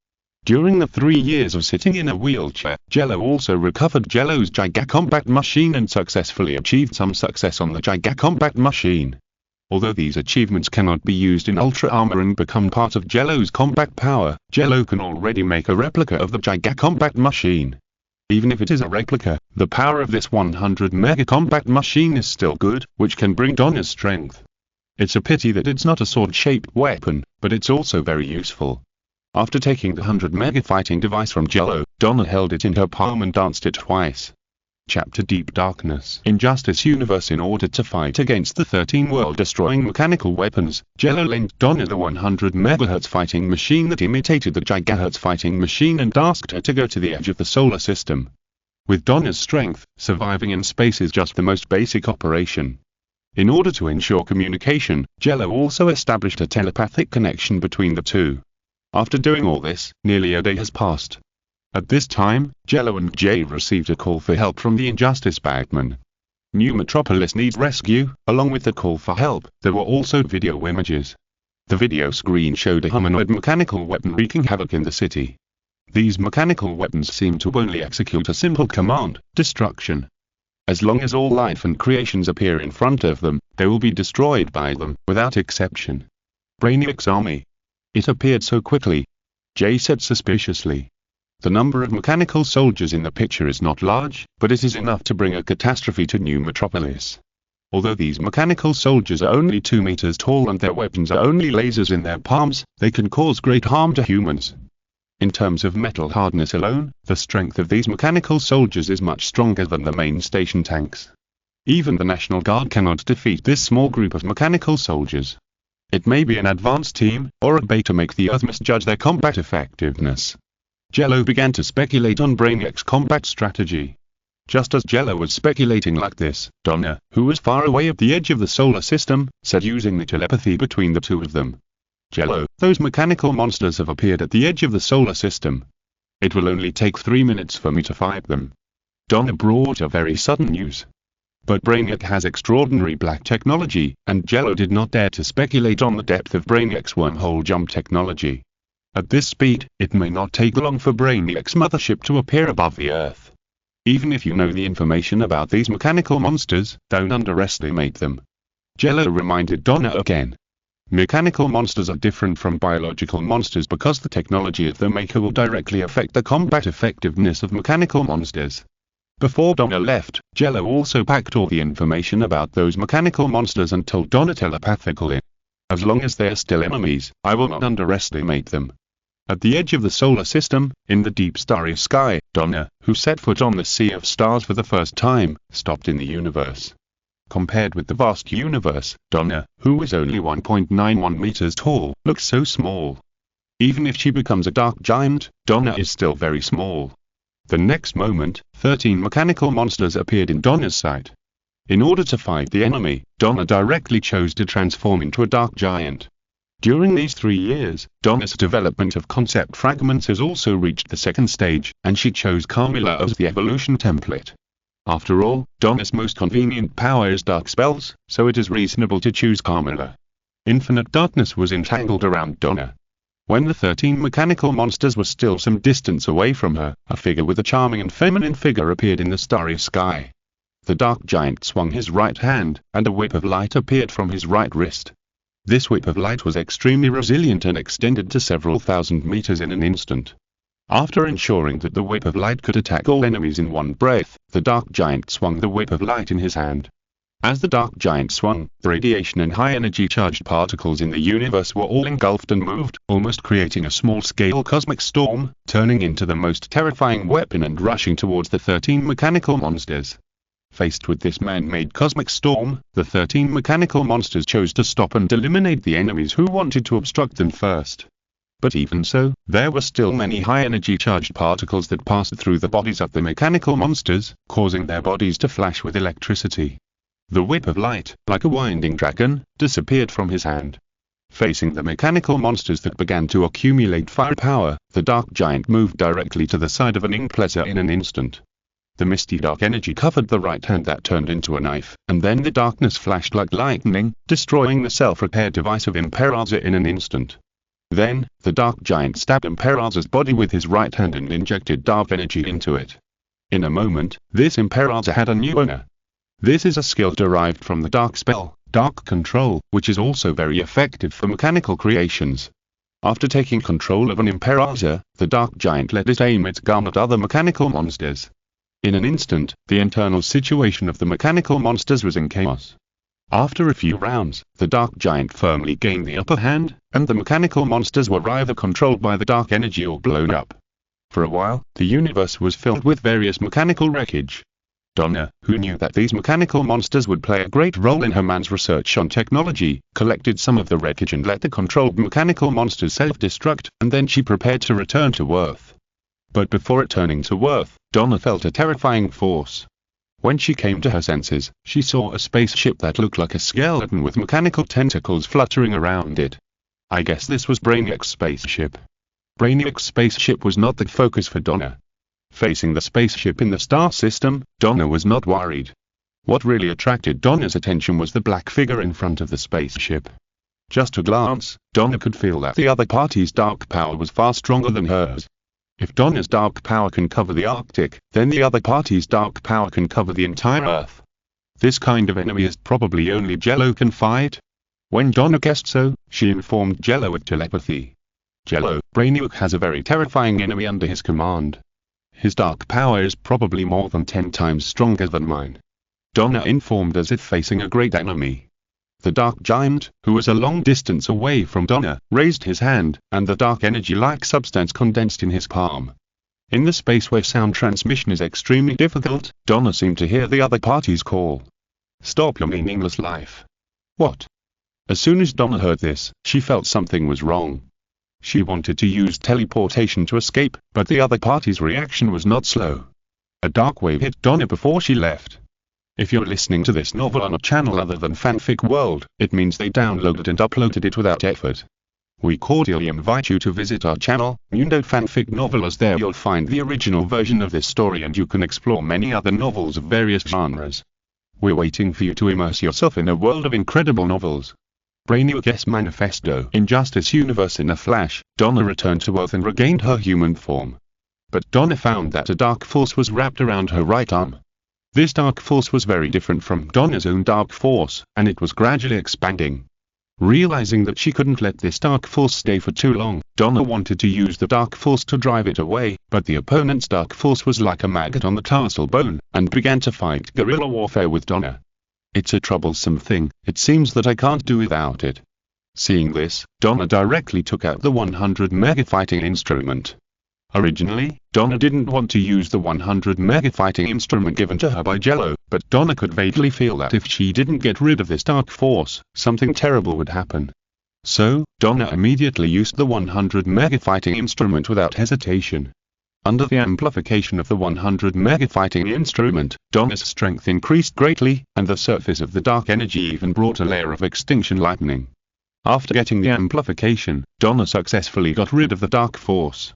Speaker 1: During the 3 years of sitting in a wheelchair, Jello also recovered Jello's gigacombat machine and successfully achieved some success on the gigacombat machine. Although these achievements cannot be used in Ultra Armor and become part of Jello's combat power, Jello can already make a replica of the gigacombat machine. Even if it is a replica, the power of this 100 mega combat machine is still good, which can bring Donna's strength. It's a pity that it's not a sword-shaped weapon, but it's also very useful. After taking the 100 mega fighting device from Jello, Donna held it in her palm and danced it twice. Chapter Deep Darkness. Injustice Universe. In order to fight against the 13 world-destroying mechanical weapons, Jello lent Donna the 100 MHz fighting machine that imitated the gigahertz fighting machine and asked her to go to the edge of the solar system. With Donna's strength, surviving in space is just the most basic operation. In order to ensure communication, Jello also established a telepathic connection between the two. After doing all this, nearly a day has passed. At this time, Jello and Jay received a call for help from the Injustice Bagman. New Metropolis needs rescue. Along with the call for help, there were also video images. The video screen showed a humanoid mechanical weapon wreaking havoc in the city. These mechanical weapons seem to only execute a simple command: destruction. As long as all life and creations appear in front of them, they will be destroyed by them, without exception. Brainiac's army. It appeared so quickly, Jay said suspiciously. The number of mechanical soldiers in the picture is not large, but it is enough to bring a catastrophe to New Metropolis. Although these mechanical soldiers are only 2 meters tall and their weapons are only lasers in their palms, they can cause great harm to humans. In terms of metal hardness alone, the strength of these mechanical soldiers is much stronger than the main station tanks. Even the National Guard cannot defeat this small group of mechanical soldiers. It may be an advanced team, or a bait to make the Earth misjudge their combat effectiveness. Jello began to speculate on Brainiac's combat strategy. Just as Jello was speculating like this, Donna, who was far away at the edge of the solar system, said using the telepathy between the two of them, "Jello, those mechanical monsters have appeared at the edge of the solar system. It will only take 3 minutes for me to fight them." Donna brought a very sudden news. But Brainiac has extraordinary black technology, and Jello did not dare to speculate on the depth of Brainiac's wormhole jump technology. At this speed, it may not take long for Brainiac's mothership to appear above the Earth. Even if you know the information about these mechanical monsters, don't underestimate them. Jello reminded Donna again. Mechanical monsters are different from biological monsters because the technology of the maker will directly affect the combat effectiveness of mechanical monsters. Before Donna left, Jello also packed all the information about those mechanical monsters and told Donna telepathically, "As long as they are still enemies, I will not underestimate them." At the edge of the solar system, in the deep starry sky, Donna, who set foot on the sea of stars for the first time, stopped in the universe. Compared with the vast universe, Donna, who is only 1.91 meters tall, looks so small. Even if she becomes a dark giant, Donna is still very small. The next moment, 13 mechanical monsters appeared in Donna's sight. In order to fight the enemy, Donna directly chose to transform into a dark giant. During these 3 years, Donna's development of concept fragments has also reached the second stage, and she chose Carmilla as the evolution template. After all, Donna's most convenient power is dark spells, so it is reasonable to choose Carmilla. Infinite darkness was entangled around Donna. When the 13 mechanical monsters were still some distance away from her, a figure with a charming and feminine figure appeared in the starry sky. The dark giant swung his right hand, and a whip of light appeared from his right wrist. This whip of light was extremely resilient and extended to several thousand meters in an instant. After ensuring that the whip of light could attack all enemies in one breath, the dark giant swung the whip of light in his hand. As the dark giant swung, the radiation and high-energy charged particles in the universe were all engulfed and moved, almost creating a small-scale cosmic storm, turning into the most terrifying weapon and rushing towards the 13 mechanical monsters. Faced with this man-made cosmic storm, the 13 mechanical monsters chose to stop and eliminate the enemies who wanted to obstruct them first. But even so, there were still many high-energy charged particles that passed through the bodies of the mechanical monsters, causing their bodies to flash with electricity. The whip of light, like a winding dragon, disappeared from his hand. Facing the mechanical monsters that began to accumulate firepower, the dark giant moved directly to the side of an Impressor in an instant. The misty dark energy covered the right hand that turned into a knife, and then the darkness flashed like lightning, destroying the self-repair device of Impressor in an instant. Then, the dark giant stabbed Imperazor's body with his right hand and injected dark energy into it. In a moment, this Imperazor had a new owner. This is a skill derived from the dark spell, Dark Control, which is also very effective for mechanical creations. After taking control of an Imperazor, the dark giant let it aim its gun at other mechanical monsters. In an instant, the internal situation of the mechanical monsters was in chaos. After a few rounds, the dark giant firmly gained the upper hand, and the mechanical monsters were either controlled by the dark energy or blown up. For a while, the universe was filled with various mechanical wreckage. Donna, who knew that these mechanical monsters would play a great role in her man's research on technology, collected some of the wreckage and let the controlled mechanical monsters self-destruct, and then she prepared to return to Earth. But before returning to Earth, Donna felt a terrifying force. When she came to her senses, she saw a spaceship that looked like a skeleton with mechanical tentacles fluttering around it. I guess this was Brainiac's spaceship. Brainiac's spaceship was not the focus for Donna. Facing the spaceship in the star system, Donna was not worried. What really attracted Donna's attention was the black figure in front of the spaceship. Just a glance, Donna could feel that the other party's dark power was far stronger than hers. If Donna's dark power can cover the Arctic, then the other party's dark power can cover the entire Earth. This kind of enemy is probably only Jello can fight. When Donna guessed so, she informed Jello with telepathy. Jello, Brainiac has a very terrifying enemy under his command. His dark power is probably more than 10 times stronger than mine. Donna informed as if facing a great enemy. The dark giant, who was a long distance away from Donna, raised his hand, and the dark energy-like substance condensed in his palm. In the space where sound transmission is extremely difficult, Donna seemed to hear the other party's call. Stop your meaningless life. What? As soon as Donna heard this, she felt something was wrong. She wanted to use teleportation to escape, but the other party's reaction was not slow. A dark wave hit Donna before she left. If you're listening to this novel on a channel other than Fanfic World, it means they downloaded and uploaded it without effort. We cordially invite you to visit our channel, Mundo Fanfic Novel, as there you'll find the original version of this story and you can explore many other novels of various genres. We're waiting for you to immerse yourself in a world of incredible novels. Brainiac's Manifesto. Injustice Universe. In a flash, Donna returned to Earth and regained her human form. But Donna found that a dark force was wrapped around her right arm. This dark force was very different from Donna's own dark force, and it was gradually expanding. Realizing that she couldn't let this dark force stay for too long, Donna wanted to use the dark force to drive it away, but the opponent's dark force was like a maggot on the tarsal bone, and began to fight guerrilla warfare with Donna. It's a troublesome thing, it seems that I can't do without it. Seeing this, Donna directly took out the 100 mega fighting instrument. Originally, Donna didn't want to use the 100 mega fighting instrument given to her by Jello, but Donna could vaguely feel that if she didn't get rid of this dark force, something terrible would happen. So, Donna immediately used the 100 mega fighting instrument without hesitation. Under the amplification of the 100 mega fighting instrument, Donna's strength increased greatly, and the surface of the dark energy even brought a layer of extinction lightning. After getting the amplification, Donna successfully got rid of the dark force.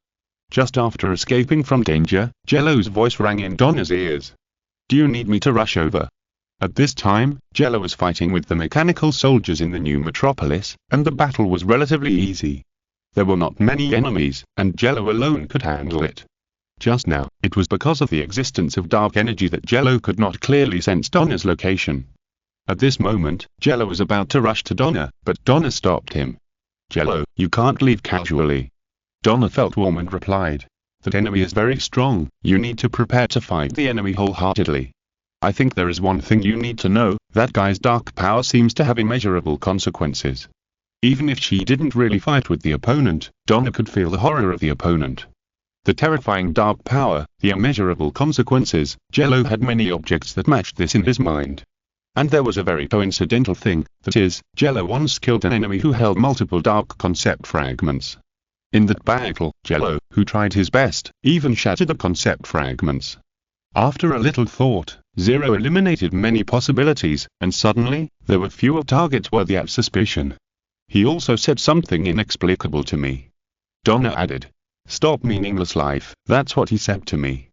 Speaker 1: Just after escaping from danger, Jello's voice rang in Donna's ears. Do you need me to rush over? At this time, Jello was fighting with the mechanical soldiers in the new metropolis, and the battle was relatively easy. There were not many enemies, and Jello alone could handle it. Just now, it was because of the existence of dark energy that Jello could not clearly sense Donna's location. At this moment, Jello was about to rush to Donna, but Donna stopped him. Jello, you can't leave casually. Donna felt warm and replied. That enemy is very strong, you need to prepare to fight the enemy wholeheartedly. I think there is one thing you need to know, that guy's dark power seems to have immeasurable consequences. Even if she didn't really fight with the opponent, Donna could feel the horror of the opponent. The terrifying dark power, the immeasurable consequences, Jello had many objects that matched this in his mind. And there was a very coincidental thing, that is, Jello once killed an enemy who held multiple dark concept fragments. In that battle, Jello, who tried his best, even shattered the concept fragments. After a little thought, Zero eliminated many possibilities, and suddenly, there were fewer targets worthy of suspicion. He also said something inexplicable to me. Donna added, "Stop meaningless life," that's what he said to me.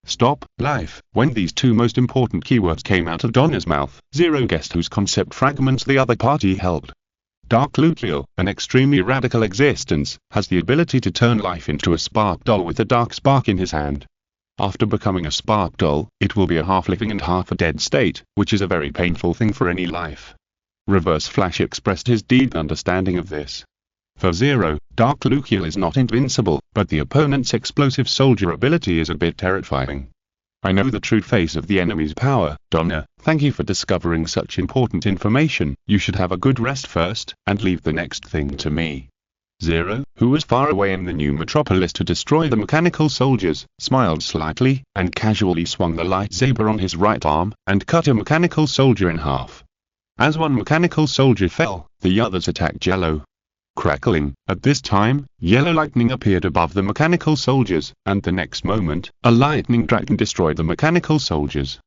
Speaker 1: Stop, life. When these two most important keywords came out of Donna's mouth, Zero guessed whose concept fragments the other party held. Dark Lucio, an extremely radical existence, has the ability to turn life into a spark doll with a dark spark in his hand. After becoming a spark doll, it will be a half-living and half-a-dead state, which is a very painful thing for any life. Reverse Flash expressed his deep understanding of this. For Zero, Dark Lucio is not invincible, but the opponent's explosive soldier ability is a bit terrifying. I know the true face of the enemy's power, Donna. Thank you for discovering such important information. You should have a good rest first, and leave the next thing to me. Zero, who was far away in the new metropolis to destroy the mechanical soldiers, smiled slightly, and casually swung the lightsaber on his right arm, and cut a mechanical soldier in half. As one mechanical soldier fell, the others attacked Jello. Crackling, at this time, yellow lightning appeared above the mechanical soldiers, and the next moment, a lightning dragon destroyed the mechanical soldiers.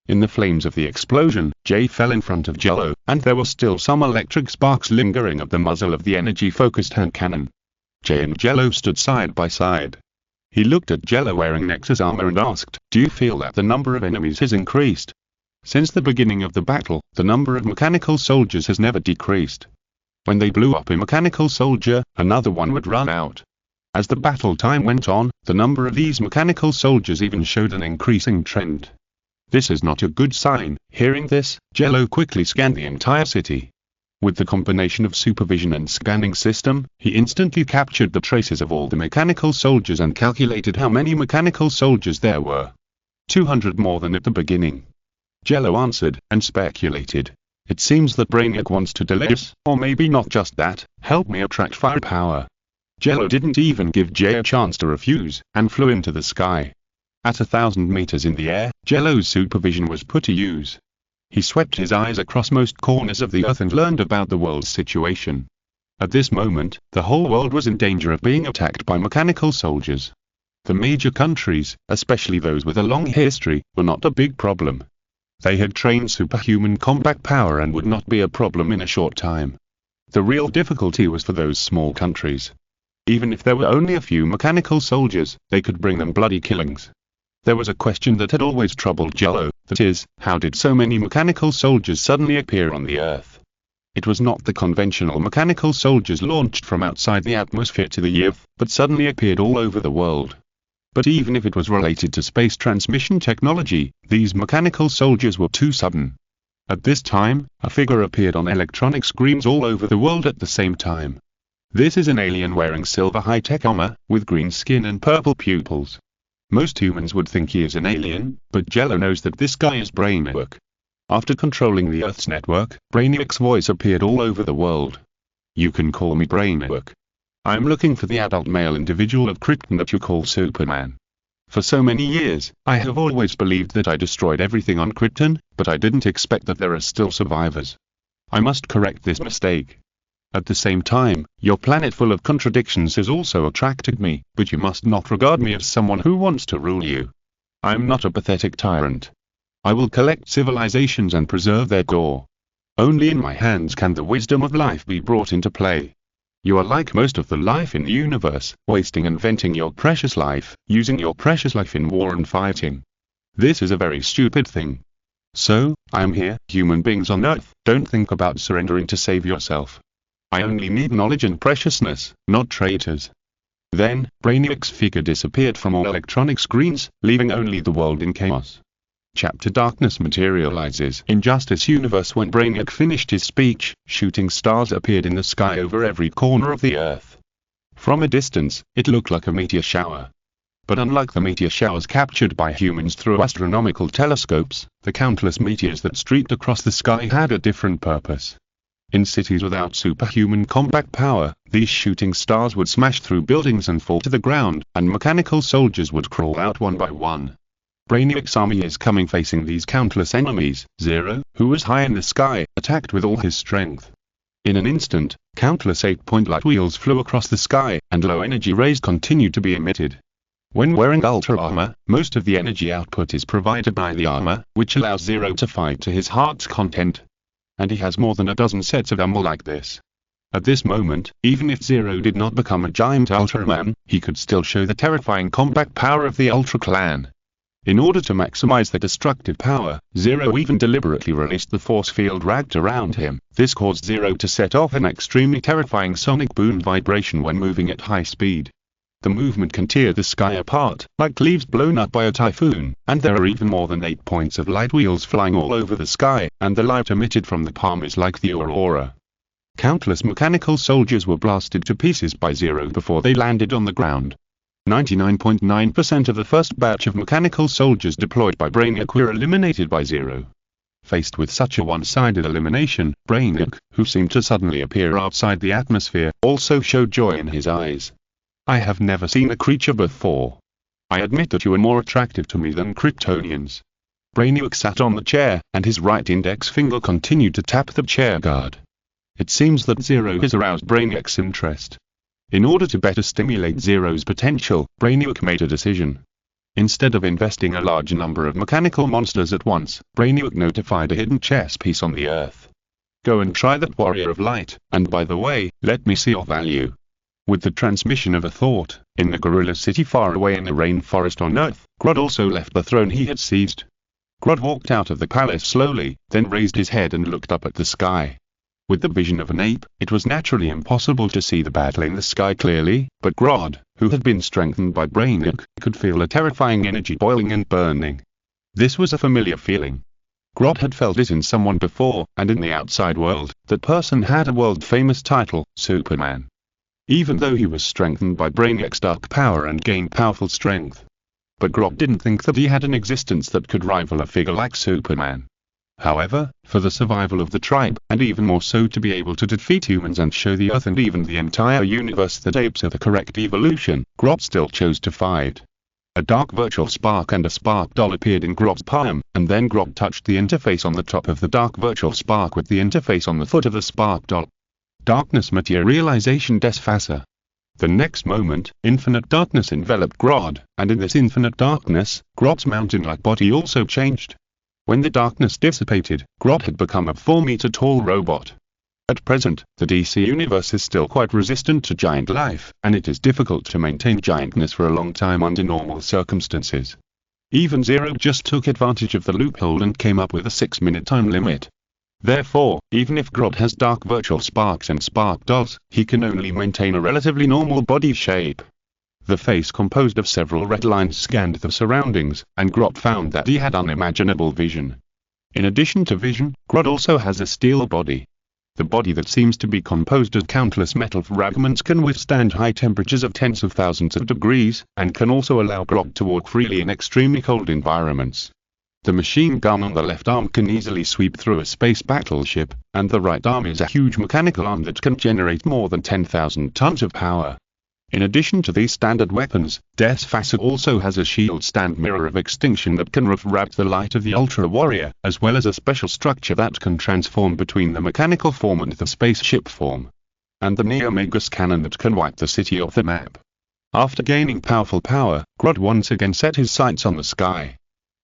Speaker 1: In the flames of the explosion, Jay fell in front of Jello, and there were still some electric sparks lingering at the muzzle of the energy-focused hand cannon. Jay and Jello stood side by side. He looked at Jello wearing Nexus armor and asked, "Do you feel that the number of enemies has increased?" Since the beginning of the battle, the number of mechanical soldiers has never decreased. When they blew up a mechanical soldier, another one would run out. As the battle time went on, the number of these mechanical soldiers even showed an increasing trend. This is not a good sign. Hearing this, Jello quickly scanned the entire city. With the combination of supervision and scanning system, he instantly captured the traces of all the mechanical soldiers and calculated how many mechanical soldiers there were. 200 more than at the beginning. Jello answered, and speculated. It seems that Brainiac wants to delay us, or maybe not just that, help me attract firepower. Jello didn't even give Jay a chance to refuse, and flew into the sky. At 1,000 meters in the air, Jello's supervision was put to use. He swept his eyes across most corners of the earth and learned about the world's situation. At this moment, the whole world was in danger of being attacked by mechanical soldiers. The major countries, especially those with a long history, were not a big problem. They had trained superhuman combat power and would not be a problem in a short time. The real difficulty was for those small countries. Even if there were only a few mechanical soldiers, they could bring them bloody killings. There was a question that had always troubled Jello, that is, how did so many mechanical soldiers suddenly appear on the Earth? It was not the conventional mechanical soldiers launched from outside the atmosphere to the Earth, but suddenly appeared all over the world. But even if it was related to space transmission technology, these mechanical soldiers were too sudden. At this time, a figure appeared on electronic screens all over the world at the same time. This is an alien wearing silver high-tech armor, with green skin and purple pupils. Most humans would think he is an alien, but Jello knows that this guy is Brainiac. After controlling the Earth's network, Brainiac's voice appeared all over the world. "You can call me Brainiac. I'm looking for the adult male individual of Krypton that you call Superman. For so many years, I have always believed that I destroyed everything on Krypton, but I didn't expect that there are still survivors. I must correct this mistake. At the same time, your planet full of contradictions has also attracted me, but you must not regard me as someone who wants to rule you. I am not a pathetic tyrant. I will collect civilizations and preserve their gore. Only in my hands can the wisdom of life be brought into play. You are like most of the life in the universe, wasting and venting your precious life, using your precious life in war and fighting. This is a very stupid thing. So, I am here. Human beings on Earth, don't think about surrendering to save yourself. I only need knowledge and preciousness, not traitors." Then, Brainiac's figure disappeared from all electronic screens, leaving only the world in chaos. Chapter Darkness materializes in Justice Universe. When Brainiac finished his speech, shooting stars appeared in the sky over every corner of the Earth. From a distance, it looked like a meteor shower. But unlike the meteor showers captured by humans through astronomical telescopes, the countless meteors that streaked across the sky had a different purpose. In cities without superhuman combat power, these shooting stars would smash through buildings and fall to the ground, and mechanical soldiers would crawl out one by one. Brainiac's army is coming. Facing these countless enemies, Zero, who was high in the sky, attacked with all his strength. In an instant, countless 8-point light wheels flew across the sky, and low-energy rays continued to be emitted. When wearing Ultra Armor, most of the energy output is provided by the armor, which allows Zero to fight to his heart's content. And he has more than a dozen sets of armor like this. At this moment, even if Zero did not become a giant Ultraman, he could still show the terrifying combat power of the Ultra Clan. In order to maximize the destructive power, Zero even deliberately released the force field wrapped around him. This caused Zero to set off an extremely terrifying sonic boom vibration when moving at high speed. The movement can tear the sky apart, like leaves blown up by a typhoon, and there are even more than 8 points of light wheels flying all over the sky, and the light emitted from the palm is like the aurora. Countless mechanical soldiers were blasted to pieces by Zero before they landed on the ground. 99.9% of the first batch of mechanical soldiers deployed by Brainiac were eliminated by Zero. Faced with such a one-sided elimination, Brainiac, who seemed to suddenly appear outside the atmosphere, also showed joy in his eyes. I have never seen a creature before. I admit that you are more attractive to me than Kryptonians. Brainiac sat on the chair, and his right index finger continued to tap the chair guard. It seems that Zero has aroused Brainiac's interest. In order to better stimulate Zero's potential, Brainiac made a decision. Instead of investing a large number of mechanical monsters at once, Brainiac notified a hidden chess piece on the Earth. Go and try that Warrior of Light, and by the way, let me see your value. With the transmission of a thought, in the Gorilla City far away in the rainforest on Earth, Grodd also left the throne he had seized. Grodd walked out of the palace slowly, then raised his head and looked up at the sky. With the vision of an ape, it was naturally impossible to see the battle in the sky clearly, but Grodd, who had been strengthened by Brainiac, could feel a terrifying energy boiling and burning. This was a familiar feeling. Grodd had felt it in someone before, and in the outside world, that person had a world-famous title, Superman. Even though he was strengthened by Brainiac's dark power and gained powerful strength. But Grodd didn't think that he had an existence that could rival a figure like Superman. However, for the survival of the tribe, and even more so to be able to defeat humans and show the Earth and even the entire universe that apes are the correct evolution, Grodd still chose to fight. A dark virtual spark and a spark doll appeared in Grodd's palm, and then Grodd touched the interface on the top of the dark virtual spark with the interface on the foot of the spark doll. Darkness materialization desphasor. The next moment, infinite darkness enveloped Grodd, and in this infinite darkness, Grodd's mountain-like body also changed. When the darkness dissipated, Grodd had become a 4-meter-tall robot. At present, the DC universe is still quite resistant to giant life, and it is difficult to maintain giantness for a long time under normal circumstances. Even Zero just took advantage of the loophole and came up with a 6-minute time limit. Therefore, even if Grodd has dark virtual sparks and spark dolls, he can only maintain a relatively normal body shape. The face composed of several red lines scanned the surroundings, and Grodd found that he had unimaginable vision. In addition to vision, Grodd also has a steel body. The body that seems to be composed of countless metal fragments can withstand high temperatures of tens of thousands of degrees, and can also allow Grodd to walk freely in extremely cold environments. The machine gun on the left arm can easily sweep through a space battleship, and the right arm is a huge mechanical arm that can generate more than 10,000 tons of power. In addition to these standard weapons, Desphasor also has a shield stand mirror of extinction that can refract the light of the Ultra Warrior, as well as a special structure that can transform between the mechanical form and the spaceship form. And the Neomegas cannon that can wipe the city off the map. After gaining powerful power, Grodd once again set his sights on the sky.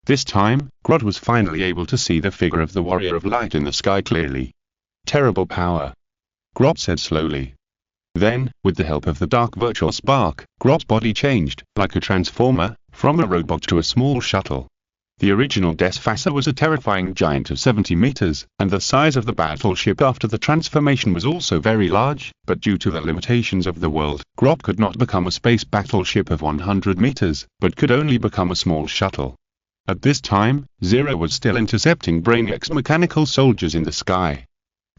Speaker 1: This time, Grodd was finally able to see the figure of the Warrior of Light in the sky clearly. Terrible power, Grodd said slowly. Then, with the help of the dark virtual spark, Grodd's body changed, like a transformer, from a robot to a small shuttle. The original Desphasor was a terrifying giant of 70 meters, and the size of the battleship after the transformation was also very large, but due to the limitations of the world, Grodd could not become a space battleship of 100 meters, but could only become a small shuttle. At this time, Zero was still intercepting Brainiac's mechanical soldiers in the sky.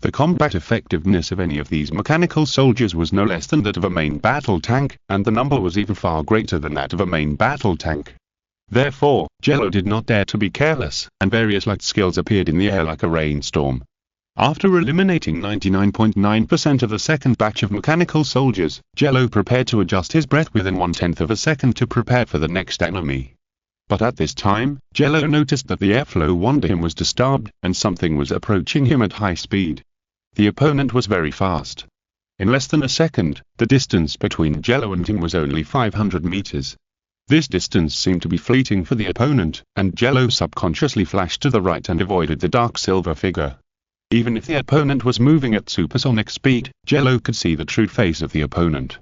Speaker 1: The combat effectiveness of any of these mechanical soldiers was no less than that of a main battle tank, and the number was even far greater than that of a main battle tank. Therefore, Jello did not dare to be careless, and various light skills appeared in the air like a rainstorm. After eliminating 99.9% of the second batch of mechanical soldiers, Jello prepared to adjust his breath within 1/10 of a second to prepare for the next enemy. But at this time, Jello noticed that the airflow under him was disturbed, and something was approaching him at high speed. The opponent was very fast. In less than a second, the distance between Jello and him was only 500 meters. This distance seemed to be fleeting for the opponent, and Jello subconsciously flashed to the right and avoided the dark silver figure. Even if the opponent was moving at supersonic speed, Jello could see the true face of the opponent.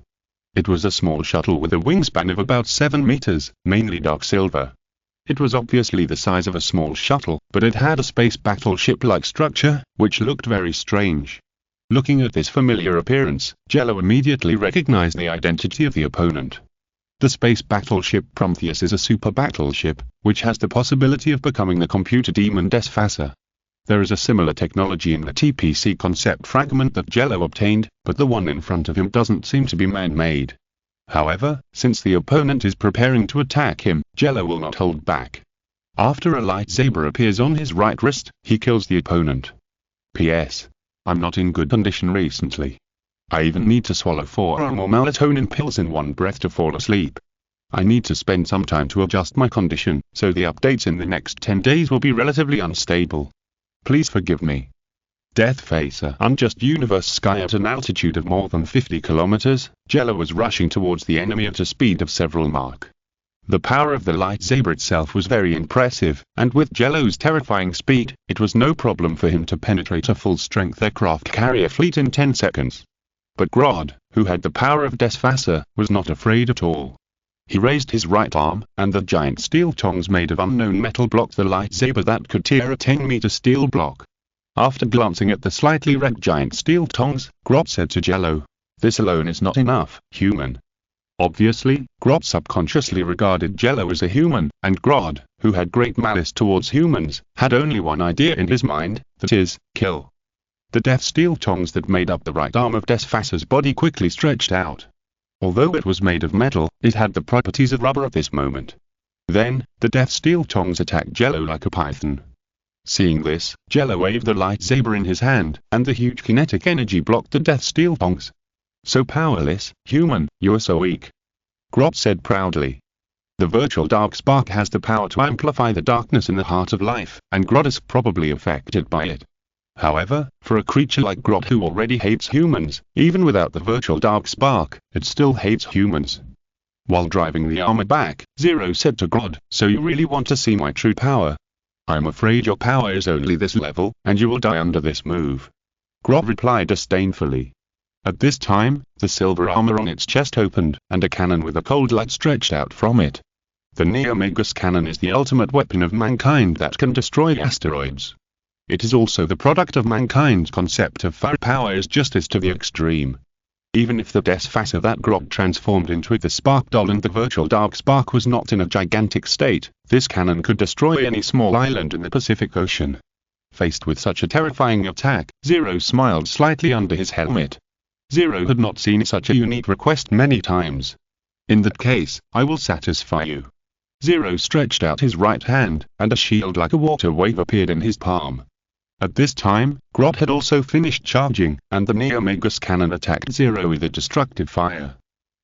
Speaker 1: It was a small shuttle with a wingspan of about 7 meters, mainly dark silver. It was obviously the size of a small shuttle, but it had a space battleship-like structure, which looked very strange. Looking at this familiar appearance, Jello immediately recognized the identity of the opponent. The space battleship Prometheus is a super battleship, which has the possibility of becoming the computer demon Desfacer. There is a similar technology in the TPC concept fragment that Jello obtained, but the one in front of him doesn't seem to be man-made. However, since the opponent is preparing to attack him, Jello will not hold back. After a lightsaber appears on his right wrist, he kills the opponent. P.S. I'm not in good condition recently. I even need to swallow 4 or more melatonin pills in one breath to fall asleep. I need to spend some time to adjust my condition, so the updates in the next 10 days will be relatively unstable. Please forgive me. Deathfacer. Unjust universe sky at an altitude of more than 50 kilometers, Jello was rushing towards the enemy at a speed of several Mach. The power of the lightsaber itself was very impressive, and with Jello's terrifying speed, it was no problem for him to penetrate a full-strength aircraft carrier fleet in 10 seconds. But Grodd, who had the power of Desfacer, was not afraid at all. He raised his right arm, and the giant steel tongs made of unknown metal blocked the lightsaber that could tear a 10-meter steel block. After glancing at the slightly wrecked giant steel tongs, Grodd said to Jello, "This alone is not enough, human." Obviously, Grodd subconsciously regarded Jello as a human, and Grodd, who had great malice towards humans, had only one idea in his mind, that is, kill. The death steel tongs that made up the right arm of Desfacer's body quickly stretched out. Although it was made of metal, it had the properties of rubber at this moment. Then, the death steel tongs attacked Jello like a python. Seeing this, Jello waved the lightsaber in his hand, and the huge kinetic energy blocked the death steel tongs. "So powerless, human, you are so weak," Grodd said proudly. The virtual dark spark has the power to amplify the darkness in the heart of life, and Grodd is probably affected by it. However, for a creature like Grodd who already hates humans, even without the virtual dark spark, it still hates humans. While driving the armor back, Zero said to Grodd, "So you really want to see my true power? I'm afraid your power is only this level, and you will die under this move." Grodd replied disdainfully. At this time, the silver armor on its chest opened, and a cannon with a cold light stretched out from it. The Neomagus cannon is the ultimate weapon of mankind that can destroy asteroids. It is also the product of mankind's concept of firepower is justice to the extreme. Even if the Desfacer that Grodd transformed into the Spark Doll and the virtual dark spark was not in a gigantic state, this cannon could destroy any small island in the Pacific Ocean. Faced with such a terrifying attack, Zero smiled slightly under his helmet. Zero had not seen such a unique request many times. "In that case, I will satisfy you." Zero stretched out his right hand, and a shield like a water wave appeared in his palm. At this time, Grodd had also finished charging, and the Neomagus cannon attacked Zero with a destructive fire.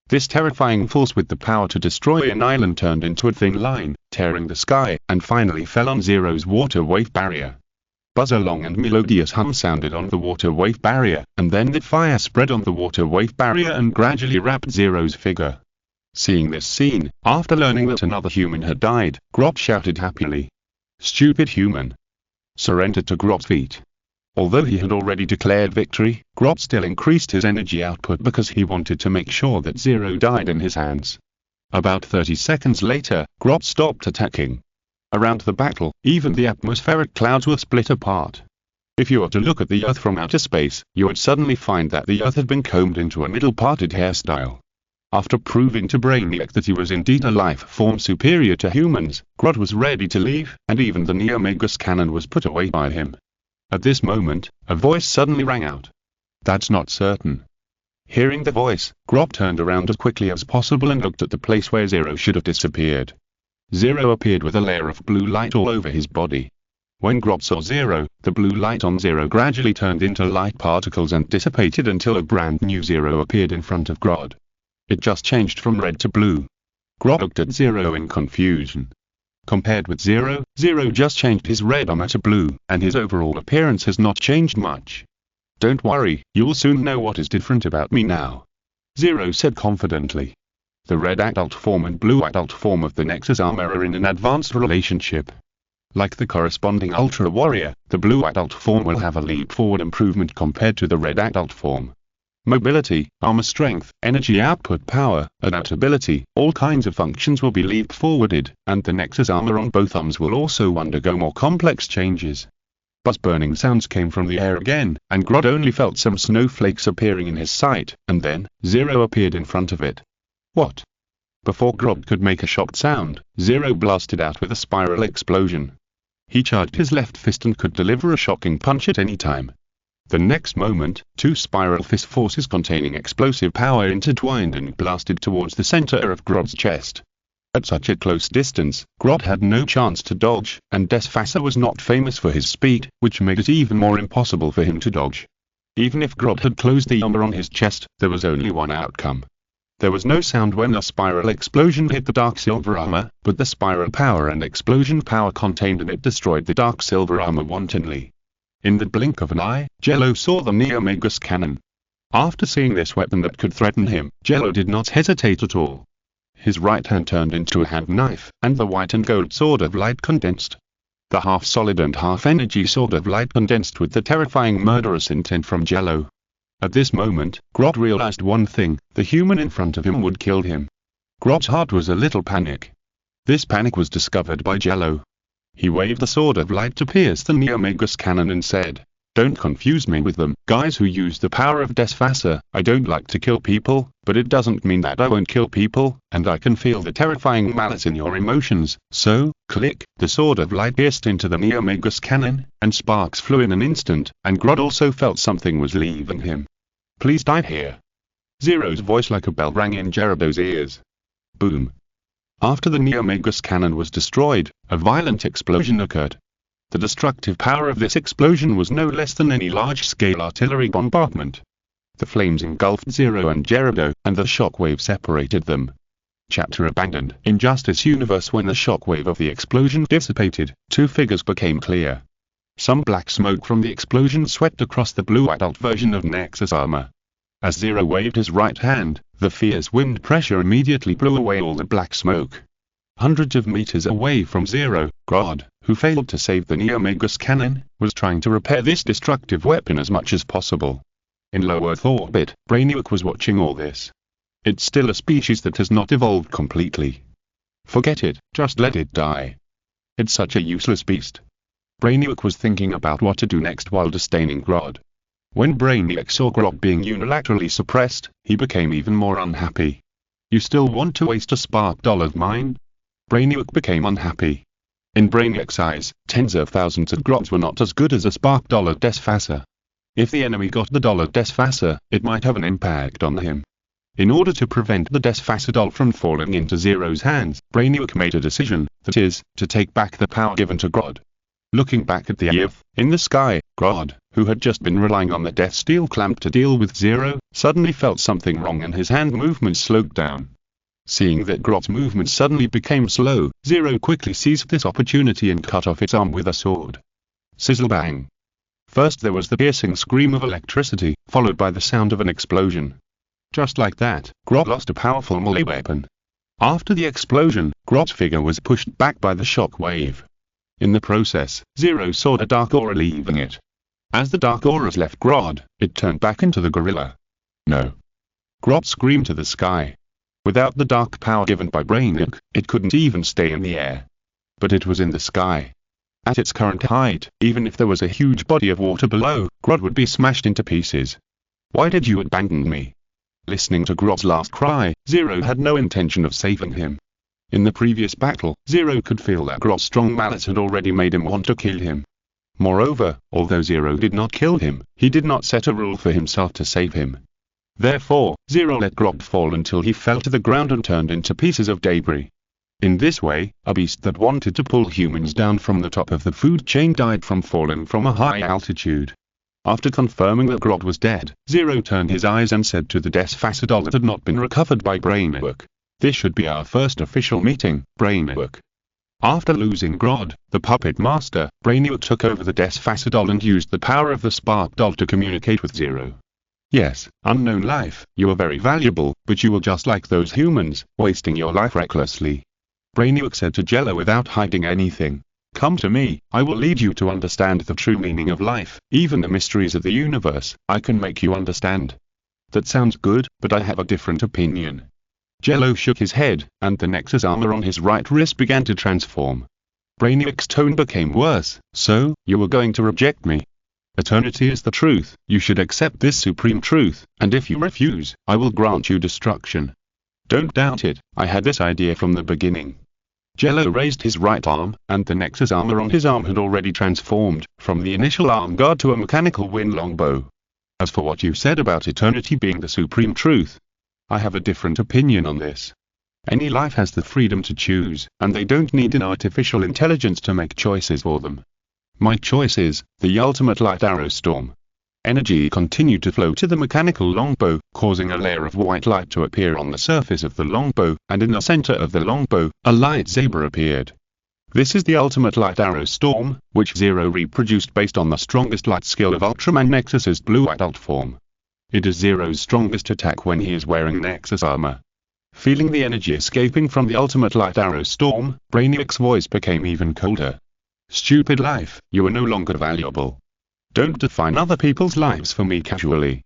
Speaker 1: This terrifying force with the power to destroy an island turned into a thin line, tearing the sky, and finally fell on Zero's water wave barrier. Buzz-along and melodious hum sounded on the water wave barrier, and then the fire spread on the water wave barrier and gradually wrapped Zero's figure. Seeing this scene, after learning that another human had died, Grodd shouted happily, "Stupid human!" Surrendered to Grodd's feet. Although he had already declared victory, Grodd still increased his energy output because he wanted to make sure that Zero died in his hands. About 30 seconds later, Grodd stopped attacking. Around the battle, even the atmospheric clouds were split apart. If you were to look at the Earth from outer space, you would suddenly find that the Earth had been combed into a middle-parted hairstyle. After proving to Brainiac that he was indeed a life form superior to humans, Grodd was ready to leave, and even the Neomagus cannon was put away by him. At this moment, a voice suddenly rang out. "That's not certain." Hearing the voice, Grodd turned around as quickly as possible and looked at the place where Zero should have disappeared. Zero appeared with a layer of blue light all over his body. When Grodd saw Zero, the blue light on Zero gradually turned into light particles and dissipated until a brand new Zero appeared in front of Grodd. It just changed from red to blue. Grodd looked at Zero in confusion. Compared with Zero, Zero just changed his red armor to blue, and his overall appearance has not changed much. Don't worry, you'll soon know what is different about me now. Zero said confidently. The red adult form and blue adult form of the Nexus armor are in an advanced relationship. Like the corresponding Ultra Warrior, the blue adult form will have a leap forward improvement compared to the red adult form. Mobility, armor strength, energy output power, adaptability, all kinds of functions will be leap forwarded, and the Nexus armor on both arms will also undergo more complex changes. Buzz-burning sounds came from the air again, and Grodd only felt some snowflakes appearing in his sight, and then, Zero appeared in front of it. What? Before Grodd could make a shocked sound, Zero blasted out with a spiral explosion. He charged his left fist and could deliver a shocking punch at any time. The next moment, two spiral fist forces containing explosive power intertwined and blasted towards the center of Grodd's chest. At such a close distance, Grodd had no chance to dodge, and Desfasser was not famous for his speed, which made it even more impossible for him to dodge. Even if Grodd had closed the armor on his chest, there was only one outcome. There was no sound when the spiral explosion hit the dark silver armor, but the spiral power and explosion power contained in it destroyed the dark silver armor wantonly. In the blink of an eye, Jello saw the Neomagus cannon. After seeing this weapon that could threaten him, Jello did not hesitate at all. His right hand turned into a hand knife, and the white and gold sword of light condensed. The half-solid and half-energy sword of light condensed with the terrifying murderous intent from Jello. At this moment, Grodd realized one thing: the human in front of him would kill him. Grodd's heart was a little panic. This panic was discovered by Jello. He waved the sword of light to pierce the Neomagus cannon and said, "Don't confuse me with them guys who use the power of Desfasser. I don't like to kill people, but it doesn't mean that I won't kill people, and I can feel the terrifying malice in your emotions." So, click, the sword of light pierced into the Neomagus cannon, and sparks flew in an instant, and Grodd also felt something was leaving him. "Please die here." Zero's voice like a bell rang in Gerudo's ears. Boom. After the Neomagus cannon was destroyed, a violent explosion occurred. The destructive power of this explosion was no less than any large-scale artillery bombardment. The flames engulfed Zero and Gerudo, and the shockwave separated them. Chapter abandoned. In Justice Universe, when the shockwave of the explosion dissipated, two figures became clear. Some black smoke from the explosion swept across the blue adult version of Nexus armor. As Zero waved his right hand, the fierce wind pressure immediately blew away all the black smoke. Hundreds of meters away from Zero, Grodd, who failed to save the Neomagus cannon, was trying to repair this destructive weapon as much as possible. In low Earth orbit, Brainiac was watching all this. It's still a species that has not evolved completely. Forget it, just let it die. It's such a useless beast. Brainiac was thinking about what to do next while disdaining Grodd. When Brainiac saw Grodd being unilaterally suppressed, he became even more unhappy. "You still want to waste a spark doll of mine?" Brainiac became unhappy. In Brainiac's eyes, tens of thousands of Grodds were not as good as a spark doll of Desfasser. If the enemy got the doll of Desfasser, it might have an impact on him. In order to prevent the Desfasser doll from falling into Zero's hands, Brainiac made a decision, that is, to take back the power given to Grodd. Looking back at the Earth, in the sky, Grodd, who had just been relying on the Death Steel clamp to deal with Zero, suddenly felt something wrong and his hand movements slowed down. Seeing that Grodd's movements suddenly became slow, Zero quickly seized this opportunity and cut off its arm with a sword. Sizzle bang. First there was the piercing scream of electricity, followed by the sound of an explosion. Just like that, Grodd lost a powerful melee weapon. After the explosion, Grodd's figure was pushed back by the shock wave. In the process, Zero saw a dark aura leaving it. As the dark auras left Grodd, it turned back into the gorilla. No. Grodd screamed to the sky. Without the dark power given by Brainiac, it couldn't even stay in the air. But it was in the sky. At its current height, even if there was a huge body of water below, Grodd would be smashed into pieces. "Why did you abandon me?" Listening to Grodd's last cry, Zero had no intention of saving him. In the previous battle, Zero could feel that Grodd's strong malice had already made him want to kill him. Moreover, although Zero did not kill him, he did not set a rule for himself to save him. Therefore, Zero let Grodd fall until he fell to the ground and turned into pieces of debris. In this way, a beast that wanted to pull humans down from the top of the food chain died from falling from a high altitude. After confirming that Grodd was dead, Zero turned his eyes and said to the Desfasser doll that had not been recovered by Brainiac, "This should be our first official meeting, Brainiac." After losing Grodd, the puppet master, Brainiac took over the Desfacer doll and used the power of the Spark doll to communicate with Zero. Yes, unknown life, you are very valuable, but you are just like those humans, wasting your life recklessly. Brainiac said to Jello without hiding anything. Come to me, I will lead you to understand the true meaning of life, even the mysteries of the universe, I can make you understand. That sounds good, but I have a different opinion. Jello shook his head, and the Nexus armor on his right wrist began to transform. Brainiac's tone became worse. So, you are going to reject me? Eternity is the truth, you should accept this supreme truth, and if you refuse, I will grant you destruction. Don't doubt it, I had this idea from the beginning. Jello raised his right arm, and the Nexus armor on his arm had already transformed, from the initial arm guard to a mechanical wind longbow. As for what you said about eternity being the supreme truth, I have a different opinion on this. Any life has the freedom to choose, and they don't need an artificial intelligence to make choices for them. My choice is, the ultimate light arrow storm. Energy continued to flow to the mechanical longbow, causing a layer of white light to appear on the surface of the longbow, and in the center of the longbow, a lightsaber appeared. This is the ultimate light arrow storm, which Zero reproduced based on the strongest light skill of Ultraman Nexus's blue adult form. It is Zero's strongest attack when he is wearing Nexus armor. Feeling the energy escaping from the ultimate light arrow storm, Brainiac's voice became even colder. Stupid life, you are no longer valuable. Don't define other people's lives for me casually.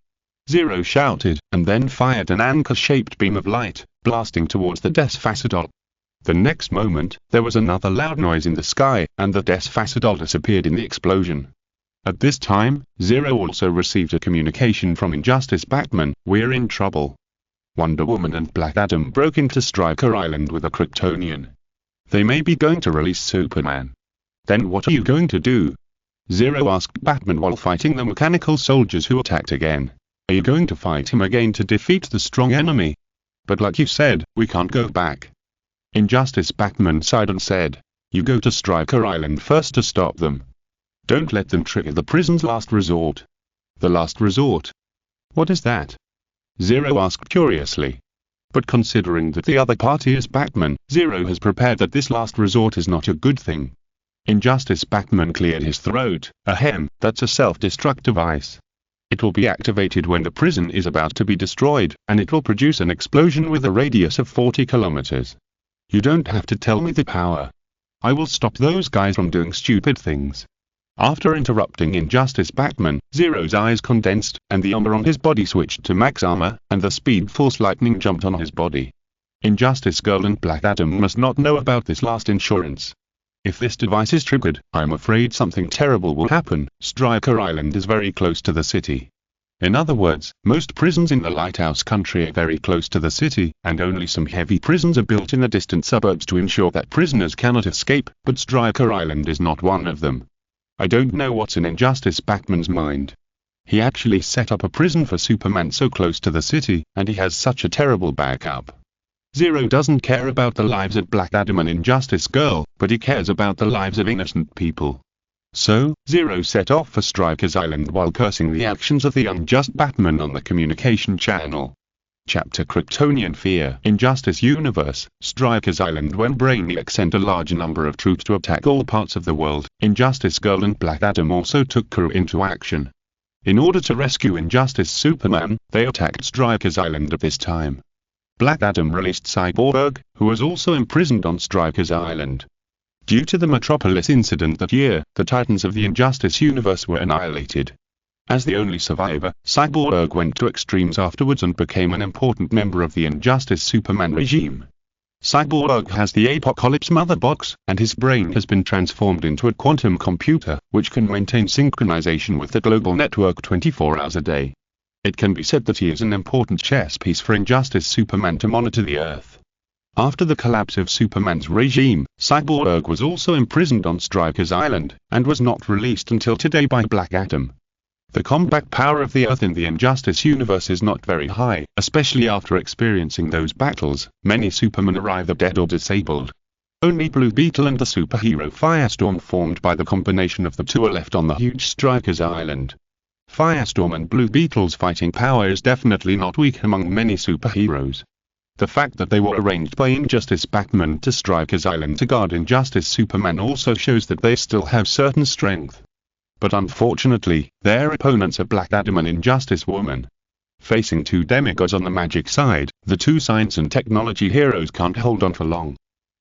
Speaker 1: Zero shouted, and then fired an anchor-shaped beam of light, blasting towards the Desfacer doll. The next moment, there was another loud noise in the sky, and the Desfacer doll disappeared in the explosion. At this time, Zero also received a communication from Injustice Batman, we're in trouble. Wonder Woman and Black Adam broke into Stryker Island with a Kryptonian. They may be going to release Superman. Then what are you going to do? Zero asked Batman while fighting the mechanical soldiers who attacked again. Are you going to fight him again to defeat the strong enemy? But like you said, we can't go back. Injustice Batman sighed and said, you go to Stryker Island first to stop them. Don't let them trigger the prison's last resort. The last resort? What is that? Zero asked curiously. But considering that the other party is Batman, Zero has prepared that this last resort is not a good thing. Injustice Batman cleared his throat. Ahem, that's a self-destruct device. It will be activated when the prison is about to be destroyed, and it will produce an explosion with a radius of 40 kilometers. You don't have to tell me the power. I will stop those guys from doing stupid things. After interrupting Injustice Batman, Zero's eyes condensed, and the armor on his body switched to max armor, and the Speed Force lightning jumped on his body. Injustice Girl and Black Adam must not know about this last insurance. If this device is triggered, I'm afraid something terrible will happen. Stryker Island is very close to the city. In other words, most prisons in the Lighthouse country are very close to the city, and only some heavy prisons are built in the distant suburbs to ensure that prisoners cannot escape, but Stryker Island is not one of them. I don't know what's in Injustice Batman's mind. He actually set up a prison for Superman so close to the city, and he has such a terrible backup. Zero doesn't care about the lives of Black Adam and Injustice Girl, but he cares about the lives of innocent people. So, Zero set off for Stryker's Island while cursing the actions of the unjust Batman on the communication channel. Chapter Kryptonian Fear. Injustice Universe, Stryker's Island. When Brainiac sent a large number of troops to attack all parts of the world, Injustice Girl and Black Adam also took crew into action. In order to rescue Injustice Superman, they attacked Stryker's Island at this time. Black Adam released Cyborg, who was also imprisoned on Stryker's Island. Due to the Metropolis incident that year, the Titans of the Injustice universe were annihilated. As the only survivor, Cyborg went to extremes afterwards and became an important member of the Injustice Superman regime. Cyborg has the Apocalypse Mother Box, and his brain has been transformed into a quantum computer, which can maintain synchronization with the global network 24 hours a day. It can be said that he is an important chess piece for Injustice Superman to monitor the Earth. After the collapse of Superman's regime, Cyborg was also imprisoned on Stryker's Island, and was not released until today by Black Adam. The combat power of the Earth in the Injustice universe is not very high, especially after experiencing those battles. Many Supermen are either dead or disabled. Only Blue Beetle and the superhero Firestorm formed by the combination of the two are left on the huge Stryker's Island. Firestorm and Blue Beetle's fighting power is definitely not weak among many superheroes. The fact that they were arranged by Injustice Batman to strike his island to guard Injustice Superman also shows that they still have certain strength. But unfortunately, their opponents are Black Adam and Injustice Woman. Facing two demigods on the magic side, the two science and technology heroes can't hold on for long.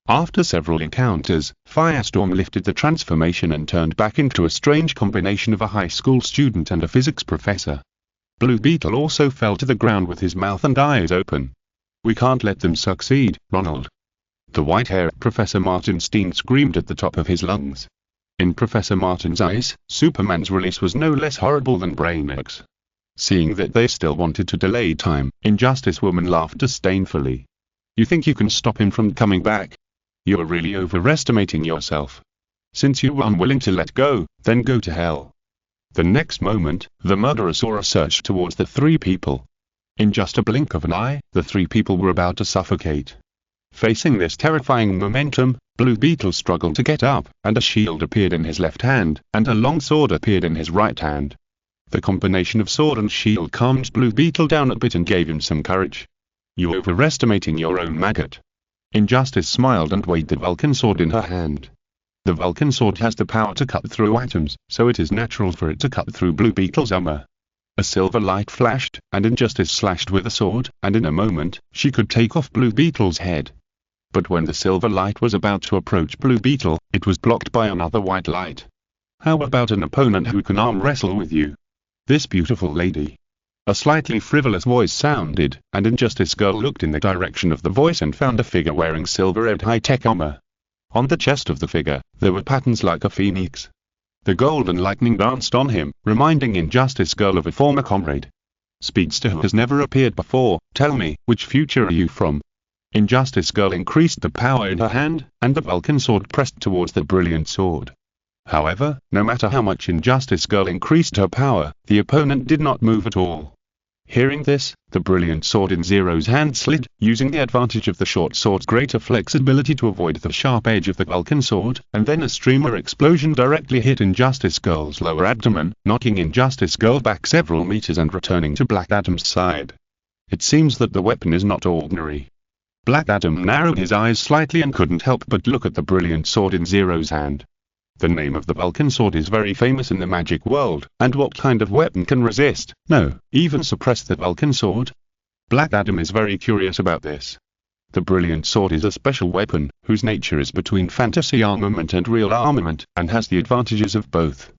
Speaker 1: After several encounters, Firestorm lifted the transformation and turned back into a strange combination of a high school student and a physics professor. Blue Beetle also fell to the ground with his mouth and eyes open. We can't let them succeed, Ronald. The white-haired Professor Martinstein screamed at the top of his lungs. In Professor Martin's eyes, Superman's release was no less horrible than Brainiac's. Seeing that they still wanted to delay time, Injustice Woman laughed disdainfully. You think you can stop him from coming back? You are really overestimating yourself. Since you were unwilling to let go, then go to hell. The next moment, the murderer saw a surge towards the three people. In just a blink of an eye, the three people were about to suffocate. Facing this terrifying momentum, Blue Beetle struggled to get up, and a shield appeared in his left hand, and a long sword appeared in his right hand. The combination of sword and shield calmed Blue Beetle down a bit and gave him some courage. You're overestimating your own maggot. Injustice smiled and weighed the Vulcan sword in her hand. The Vulcan sword has the power to cut through atoms, so it is natural for it to cut through Blue Beetle's armor. A silver light flashed, and Injustice slashed with the sword, and in a moment, she could take off Blue Beetle's head. But when the silver light was about to approach Blue Beetle, it was blocked by another white light. How about an opponent who can arm wrestle with you? This beautiful lady. A slightly frivolous voice sounded, and Injustice Girl looked in the direction of the voice and found a figure wearing silver-red high-tech armor. On the chest of the figure, there were patterns like a phoenix. The golden lightning danced on him, reminding Injustice Girl of a former comrade. Speedster who has never appeared before, tell me, which future are you from? Injustice Girl increased the power in her hand, and the Vulcan sword pressed towards the brilliant sword. However, no matter how much Injustice Girl increased her power, the opponent did not move at all. Hearing this, the brilliant sword in Zero's hand slid, using the advantage of the short sword's greater flexibility to avoid the sharp edge of the Vulcan sword, and then a streamer explosion directly hit Injustice Girl's lower abdomen, knocking Injustice Girl back several meters and returning to Black Adam's side. It seems that the weapon is not ordinary. Black Adam narrowed his eyes slightly and couldn't help but look at the brilliant sword in Zero's hand. The name of the Vulcan sword is very famous in the magic world, and what kind of weapon can resist, no, even suppress the Vulcan sword? Black Adam is very curious about this. The brilliant sword is a special weapon, whose nature is between fantasy armament and real armament, and has the advantages of both.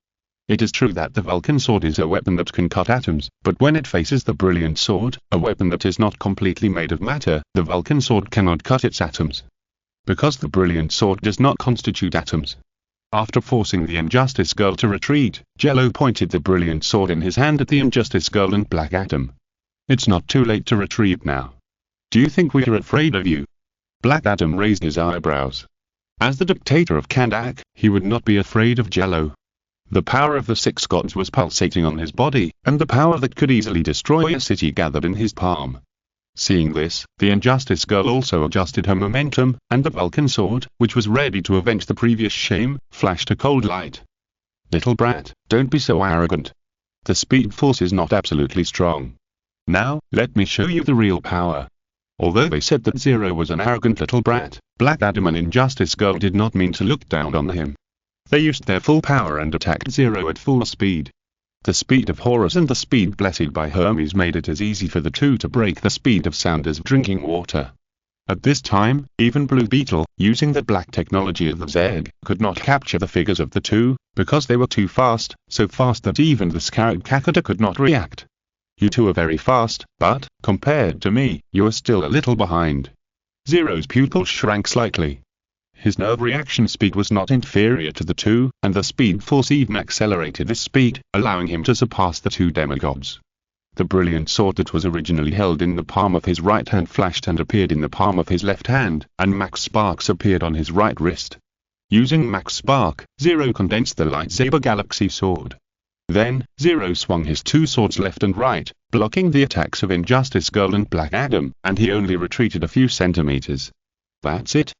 Speaker 1: It is true that the Vulcan sword is a weapon that can cut atoms, but when it faces the brilliant sword, a weapon that is not completely made of matter, the Vulcan sword cannot cut its atoms. Because the brilliant sword does not constitute atoms. After forcing the Injustice Girl to retreat, Jello pointed the brilliant sword in his hand at the Injustice Girl and Black Adam. It's not too late to retreat now. Do you think we are afraid of you? Black Adam raised his eyebrows. As the dictator of Kandak, he would not be afraid of Jello. The power of the six gods was pulsating on his body, and the power that could easily destroy a city gathered in his palm. Seeing this, the Injustice Girl also adjusted her momentum, and the Vulcan sword, which was ready to avenge the previous shame, flashed a cold light. Little brat, don't be so arrogant. The speed force is not absolutely strong. Now, let me show you the real power. Although they said that Zero was an arrogant little brat, Black Adam and Injustice Girl did not mean to look down on him. They used their full power and attacked Zero at full speed. The speed of Horus and the speed blessed by Hermes made it as easy for the two to break the speed of sound as drinking water. At this time, even Blue Beetle, using the black technology of the Zeg, could not capture the figures of the two, because they were too fast, so fast that even the Scarab Kakata could not react. You two are very fast, but, compared to me, you are still a little behind. Zero's pupils shrank slightly. His nerve reaction speed was not inferior to the two, and the speed force even accelerated his speed, allowing him to surpass the two demigods. The brilliant sword that was originally held in the palm of his right hand flashed and appeared in the palm of his left hand, and Max Sparks appeared on his right wrist. Using Max Spark, Zero condensed the lightsaber galaxy sword. Then, Zero swung his two swords left and right, blocking the attacks of Injustice Girl and Black Adam, and he only retreated a few centimeters. That's it.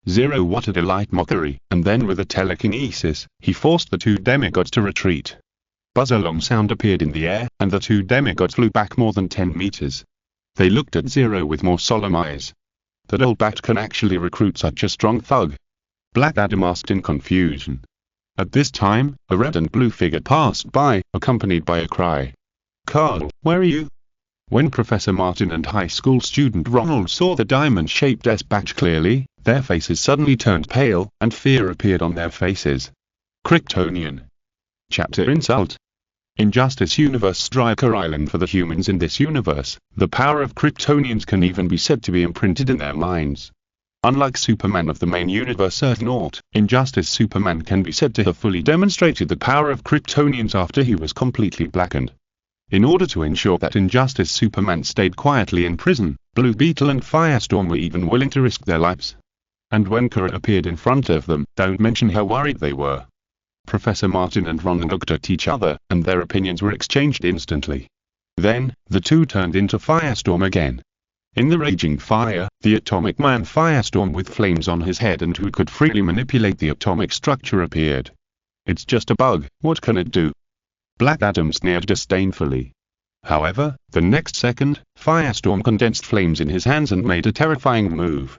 Speaker 1: Zero uttered a light mockery, and then with a telekinesis, he forced the two demigods to retreat. Buzz-along sound appeared in the air, and the two demigods flew back more than 10 meters. They looked at Zero with more solemn eyes. That old bat can actually recruit such a strong thug? Black Adam asked in confusion. At this time, a red and blue figure passed by, accompanied by a cry. "Carl, where are you?" When Professor Martin and high school student Ronald saw the diamond-shaped S-batch clearly, their faces suddenly turned pale, and fear appeared on their faces. Kryptonian. Chapter Insult. Injustice Universe. Stryker Island. For the humans in this universe, the power of Kryptonians can even be said to be imprinted in their minds. Unlike Superman of the main universe Earth-Naught, Injustice Superman can be said to have fully demonstrated the power of Kryptonians after he was completely blackened. In order to ensure that Injustice Superman stayed quietly in prison, Blue Beetle and Firestorm were even willing to risk their lives. And when Kara appeared in front of them, don't mention how worried they were. Professor Martin and Ron looked at each other, and their opinions were exchanged instantly. Then, the two turned into Firestorm again. In the raging fire, the Atomic Man Firestorm with flames on his head and who could freely manipulate the atomic structure appeared. "It's just a bug, what can it do?" Black Adam sneered disdainfully. However, the next second, Firestorm condensed flames in his hands and made a terrifying move.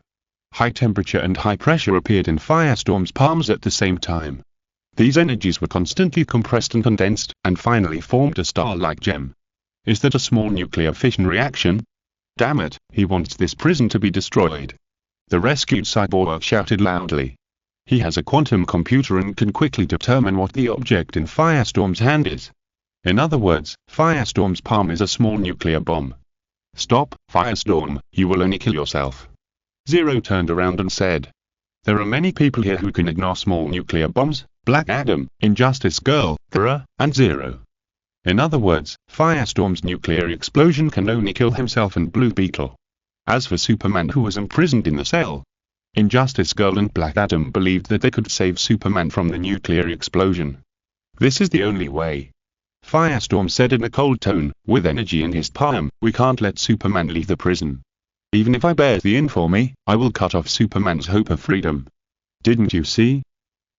Speaker 1: High temperature and high pressure appeared in Firestorm's palms at the same time. These energies were constantly compressed and condensed, and finally formed a star-like gem. Is that a small nuclear fission reaction? Damn it, he wants this prison to be destroyed. The rescued cyborg shouted loudly. He has a quantum computer and can quickly determine what the object in Firestorm's hand is. In other words, Firestorm's palm is a small nuclear bomb. "Stop, Firestorm, you will only kill yourself." Zero turned around and said. "There are many people here who can ignore small nuclear bombs: Black Adam, Injustice Girl, Kara, and Zero. In other words, Firestorm's nuclear explosion can only kill himself and Blue Beetle. As for Superman, who was imprisoned in the cell, Injustice Girl and Black Adam believed that they could save Superman from the nuclear explosion. This is the only way." Firestorm said in a cold tone, with energy in his palm, "We can't let Superman leave the prison. Even if I bear the infamy, I will cut off Superman's hope of freedom. Didn't you see?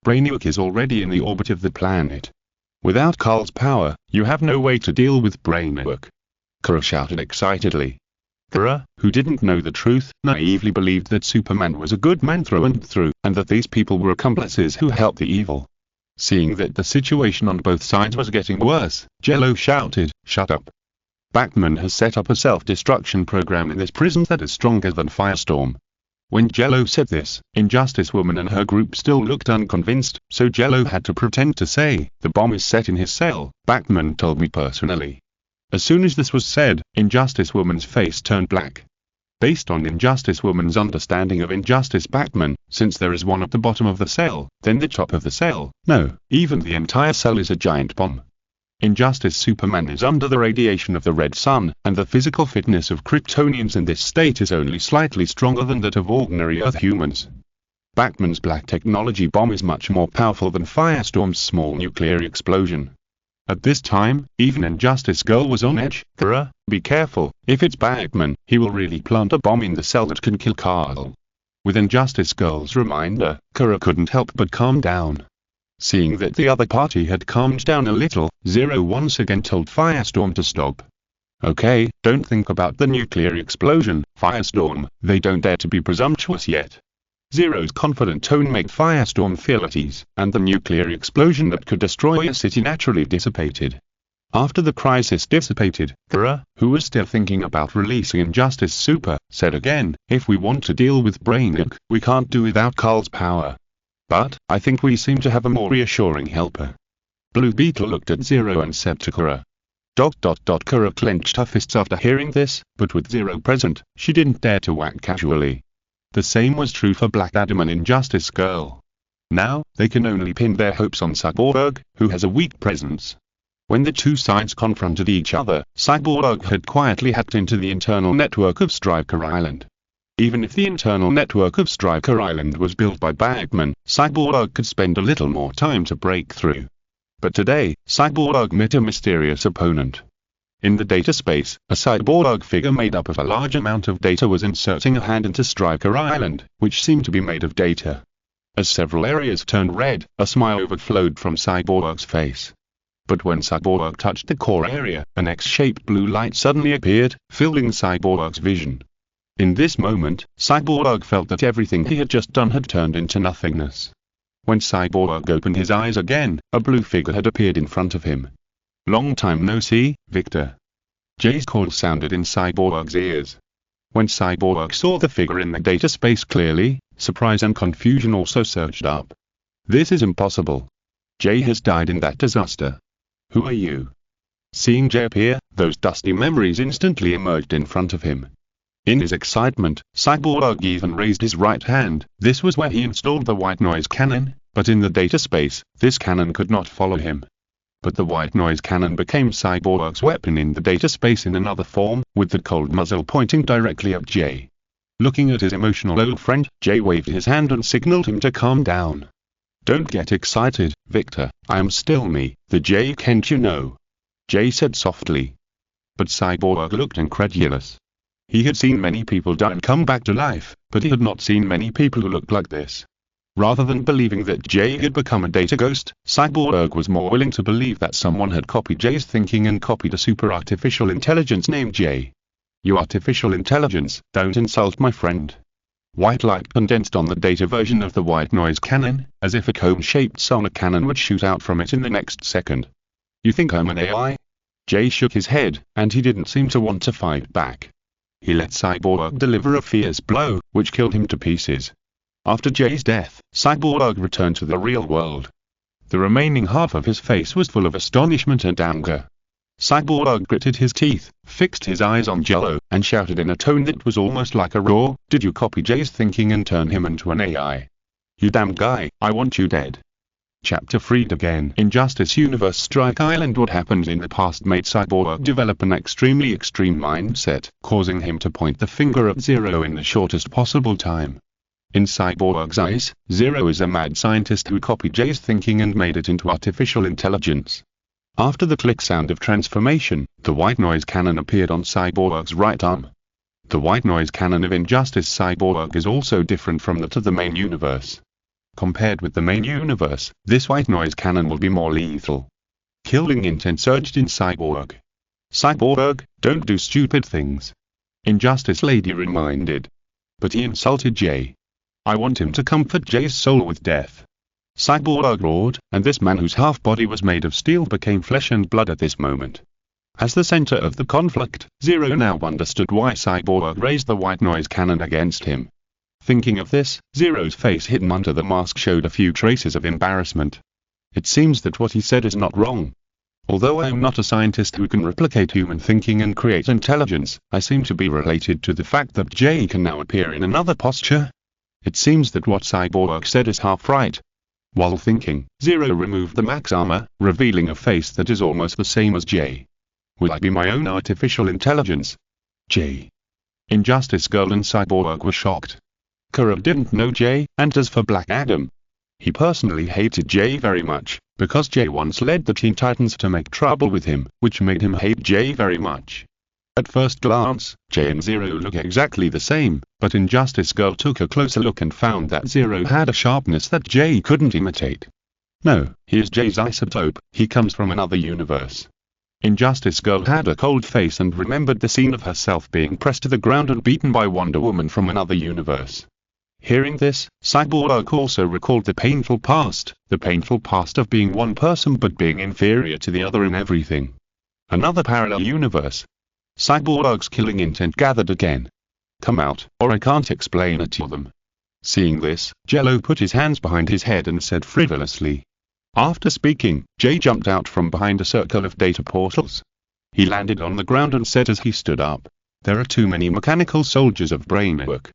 Speaker 1: Brainiac is already in the orbit of the planet. Without Carl's power, you have no way to deal with Brainiac." Kara shouted excitedly. Kara, who didn't know the truth, naively believed that Superman was a good man through and through, and that these people were accomplices who helped the evil. Seeing that the situation on both sides was getting worse, Jello shouted, "Shut up. Batman has set up a self-destruction program in this prison that is stronger than Firestorm." When Jello said this, Injustice Woman and her group still looked unconvinced, so Jello had to pretend to say, "The bomb is set in his cell, Batman told me personally." As soon as this was said, Injustice Woman's face turned black. Based on Injustice Woman's understanding of Injustice Batman, since there is one at the bottom of the cell, then the top of the cell, no, even the entire cell is a giant bomb. Injustice Superman is under the radiation of the red sun, and the physical fitness of Kryptonians in this state is only slightly stronger than that of ordinary Earth humans. Batman's black technology bomb is much more powerful than Firestorm's small nuclear explosion. At this time, even Injustice Girl was on edge. "Kara, be careful, if it's Batman, he will really plant a bomb in the cell that can kill Carl." With Injustice Girl's reminder, Kara couldn't help but calm down. Seeing that the other party had calmed down a little, Zero once again told Firestorm to stop. "Okay, don't think about the nuclear explosion, Firestorm, they don't dare to be presumptuous yet." Zero's confident tone made Firestorm feel at ease, and the nuclear explosion that could destroy a city naturally dissipated. After the crisis dissipated, Kara, who was still thinking about releasing Injustice Super, said again, "If we want to deal with Brainiac, we can't do without Carl's power. But, I think we seem to have a more reassuring helper." Blue Beetle looked at Zero and said to Kara. Kara clenched her fists after hearing this, but with Zero present, she didn't dare to act casually. The same was true for Black Adam and Injustice Girl. Now, they can only pin their hopes on Cyborg, who has a weak presence. When the two sides confronted each other, Cyborg had quietly hacked into the internal network of Stryker Island. Even if the internal network of Stryker Island was built by Batman, Cyborg could spend a little more time to break through. But today, Cyborg met a mysterious opponent. In the data space, a cyborg figure made up of a large amount of data was inserting a hand into Stryker Island, which seemed to be made of data. As several areas turned red, a smile overflowed from Cyborg's face. But when Cyborg touched the core area, an X-shaped blue light suddenly appeared, filling Cyborg's vision. In this moment, Cyborg felt that everything he had just done had turned into nothingness. When Cyborg opened his eyes again, a blue figure had appeared in front of him. "Long time no see, Victor." Jay's call sounded in Cyborg's ears. When Cyborg saw the figure in the data space clearly, surprise and confusion also surged up. "This is impossible. Jay has died in that disaster. Who are you?" Seeing Jay appear, those dusty memories instantly emerged in front of him. In his excitement, Cyborg even raised his right hand. This was where he installed the white noise cannon, but in the data space, this cannon could not follow him. But the white noise cannon became Cyborg's weapon in the data space in another form, with the cold muzzle pointing directly at Jay. Looking at his emotional old friend, Jay waved his hand and signaled him to calm down. "Don't get excited, Victor, I am still me, the Jello Kent you know," Jay said softly. But Cyborg looked incredulous. He had seen many people die and come back to life, but he had not seen many people who looked like this. Rather than believing that Jay had become a data ghost, Cyborg was more willing to believe that someone had copied Jay's thinking and copied a super artificial intelligence named Jay. "You artificial intelligence, don't insult my friend." White light condensed on the data version of the white noise cannon, as if a cone-shaped sonic cannon would shoot out from it in the next second. "You think I'm an AI?" Jay shook his head, and he didn't seem to want to fight back. He let Cyborg deliver a fierce blow, which killed him to pieces. After Jay's death, Cyborg returned to the real world. The remaining half of his face was full of astonishment and anger. Cyborg gritted his teeth, fixed his eyes on Jello, and shouted in a tone that was almost like a roar, "Did you copy Jay's thinking and turn him into an AI? You damn guy, I want you dead." Chapter 3 again. Injustice Universe Strike Island. What happened in the past made Cyborg develop an extremely extreme mindset, causing him to point the finger at Zero in the shortest possible time. In Cyborg's eyes, Zero is a mad scientist who copied Jay's thinking and made it into artificial intelligence. After the click sound of transformation, the white noise cannon appeared on Cyborg's right arm. The white noise cannon of Injustice Cyborg is also different from that of the main universe. Compared with the main universe, this white noise cannon will be more lethal. Killing intent surged in Cyborg. "Cyborg, don't do stupid things," Injustice Lady reminded. But he insulted Jay. "I want him to comfort Jay's soul with death." Cyborg roared, and this man whose half-body was made of steel became flesh and blood at this moment. As the center of the conflict, Zero now understood why Cyborg raised the white noise cannon against him. Thinking of this, Zero's face hidden under the mask showed a few traces of embarrassment. It seems that what he said is not wrong. Although I am not a scientist who can replicate human thinking and create intelligence, I seem to be related to the fact that Jay can now appear in another posture. It seems that what Cyborg said is half right. While thinking, Zero removed the max armor, revealing a face that is almost the same as Jay. "Will I be my own artificial intelligence?" Jay. Injustice Girl and Cyborg were shocked. Kara didn't know Jay, and as for Black Adam, he personally hated Jay very much, because Jay once led the Teen Titans to make trouble with him, which made him hate Jay very much. At first glance, Jay and Zero look exactly the same, but Injustice Girl took a closer look and found that Zero had a sharpness that Jay couldn't imitate. No, he is Jay's isotope, he comes from another universe. Injustice Girl had a cold face and remembered the scene of herself being pressed to the ground and beaten by Wonder Woman from another universe. Hearing this, Cyborg also recalled the painful past of being one person but being inferior to the other in everything. Another parallel universe. Cyborg's killing intent gathered again. "Come out, or I can't explain it to them." Seeing this, Jello put his hands behind his head and said frivolously. After speaking, Jay jumped out from behind a circle of data portals. He landed on the ground and said as he stood up, "There are too many mechanical soldiers of Brainiac.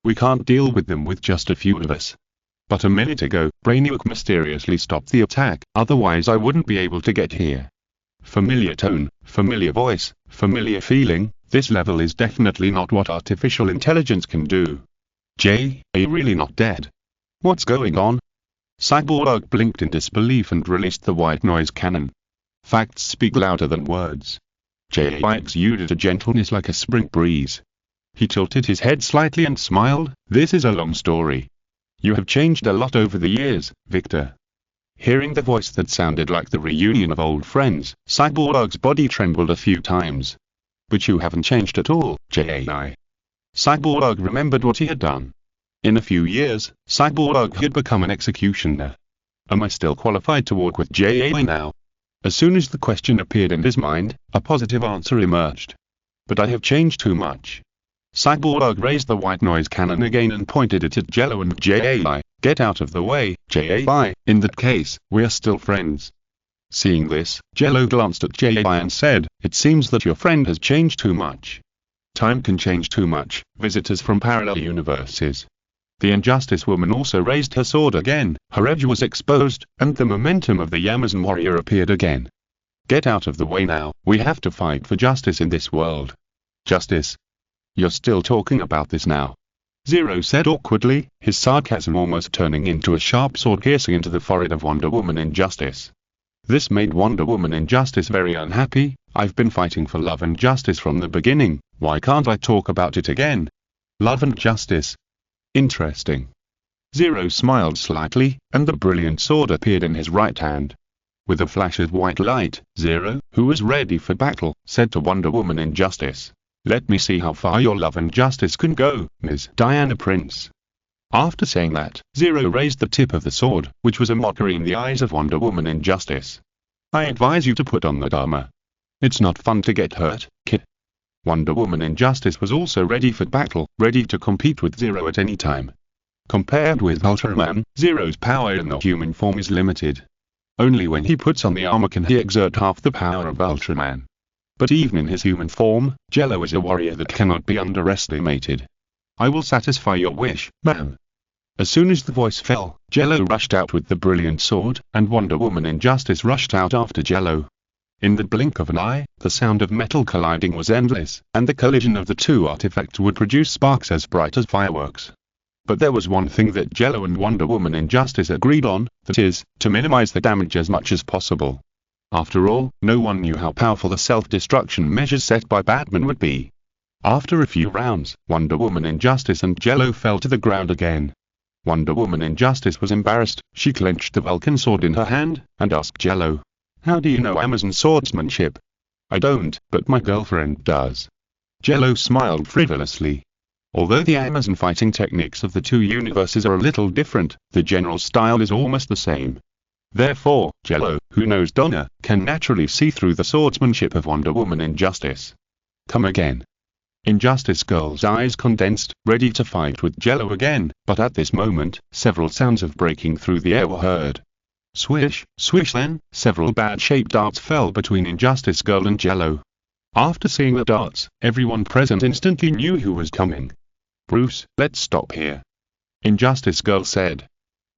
Speaker 1: We can't deal with them with just a few of us. But a minute ago, Brainiac mysteriously stopped the attack, otherwise I wouldn't be able to get here." Familiar tone, familiar voice, familiar feeling, this level is definitely not what artificial intelligence can do. Jay, are you really not dead? What's going on? Cyborg blinked in disbelief and released the white noise cannon. Facts speak louder than words. Jay exuded a gentleness like a spring breeze. He tilted his head slightly and smiled. "This is a long story. You have changed a lot over the years, Victor." Hearing the voice that sounded like the reunion of old friends, Cyborg's body trembled a few times. But you haven't changed at all, J.A.I. Cyborg remembered what he had done. In a few years, Cyborg had become an executioner. Am I still qualified to walk with J.A.I. now? As soon as the question appeared in his mind, a positive answer emerged. But I have changed too much. Cyborg raised the white noise cannon again and pointed it at Jello and J.A.I. Get out of the way, J.A.I. In that case, we are still friends. Seeing this, Jello glanced at J.A.I. and said, it seems that your friend has changed too much. Time can change too much, visitors from parallel universes. The Injustice Woman also raised her sword again, her edge was exposed, and the momentum of the Amazon warrior appeared again. Get out of the way now, we have to fight for justice in this world. Justice? You're still talking about this now? Zero said awkwardly, his sarcasm almost turning into a sharp sword piercing into the forehead of Wonder Woman Injustice. This made Wonder Woman Injustice very unhappy. I've been fighting for love and justice from the beginning, why can't I talk about it again? Love and justice. Interesting. Zero smiled slightly, and the brilliant sword appeared in his right hand. With a flash of white light, Zero, who was ready for battle, said to Wonder Woman Injustice, let me see how far your love and justice can go, Ms. Diana Prince. After saying that, Zero raised the tip of the sword, which was a mockery in the eyes of Wonder Woman Injustice. I advise you to put on that armor. It's not fun to get hurt, kid. Wonder Woman Injustice was also ready for battle, ready to compete with Zero at any time. Compared with Ultraman, Zero's power in the human form is limited. Only when he puts on the armor can he exert half the power of Ultraman. But even in his human form, Jello is a warrior that cannot be underestimated. I will satisfy your wish, ma'am. As soon as the voice fell, Jello rushed out with the brilliant sword, and Wonder Woman Injustice rushed out after Jello. In the blink of an eye, the sound of metal colliding was endless, and the collision of the two artifacts would produce sparks as bright as fireworks. But there was one thing that Jello and Wonder Woman Injustice agreed on, that is, to minimize the damage as much as possible. After all, no one knew how powerful the self-destruction measures set by Batman would be. After a few rounds, Wonder Woman Injustice and Jello fell to the ground again. Wonder Woman Injustice was embarrassed. She clenched the Vulcan sword in her hand, and asked Jello, how do you know Amazon swordsmanship? I don't, but my girlfriend does. Jello smiled frivolously. Although the Amazon fighting techniques of the two universes are a little different, the general style is almost the same. Therefore, Jello, who knows Donna, can naturally see through the swordsmanship of Wonder Woman Injustice. Come again. Injustice Girl's eyes condensed, ready to fight with Jello again, but at this moment, several sounds of breaking through the air were heard. Swish, swish then, several bad-shaped darts fell between Injustice Girl and Jello. After seeing the darts, everyone present instantly knew who was coming. Bruce, let's stop here. Injustice Girl said.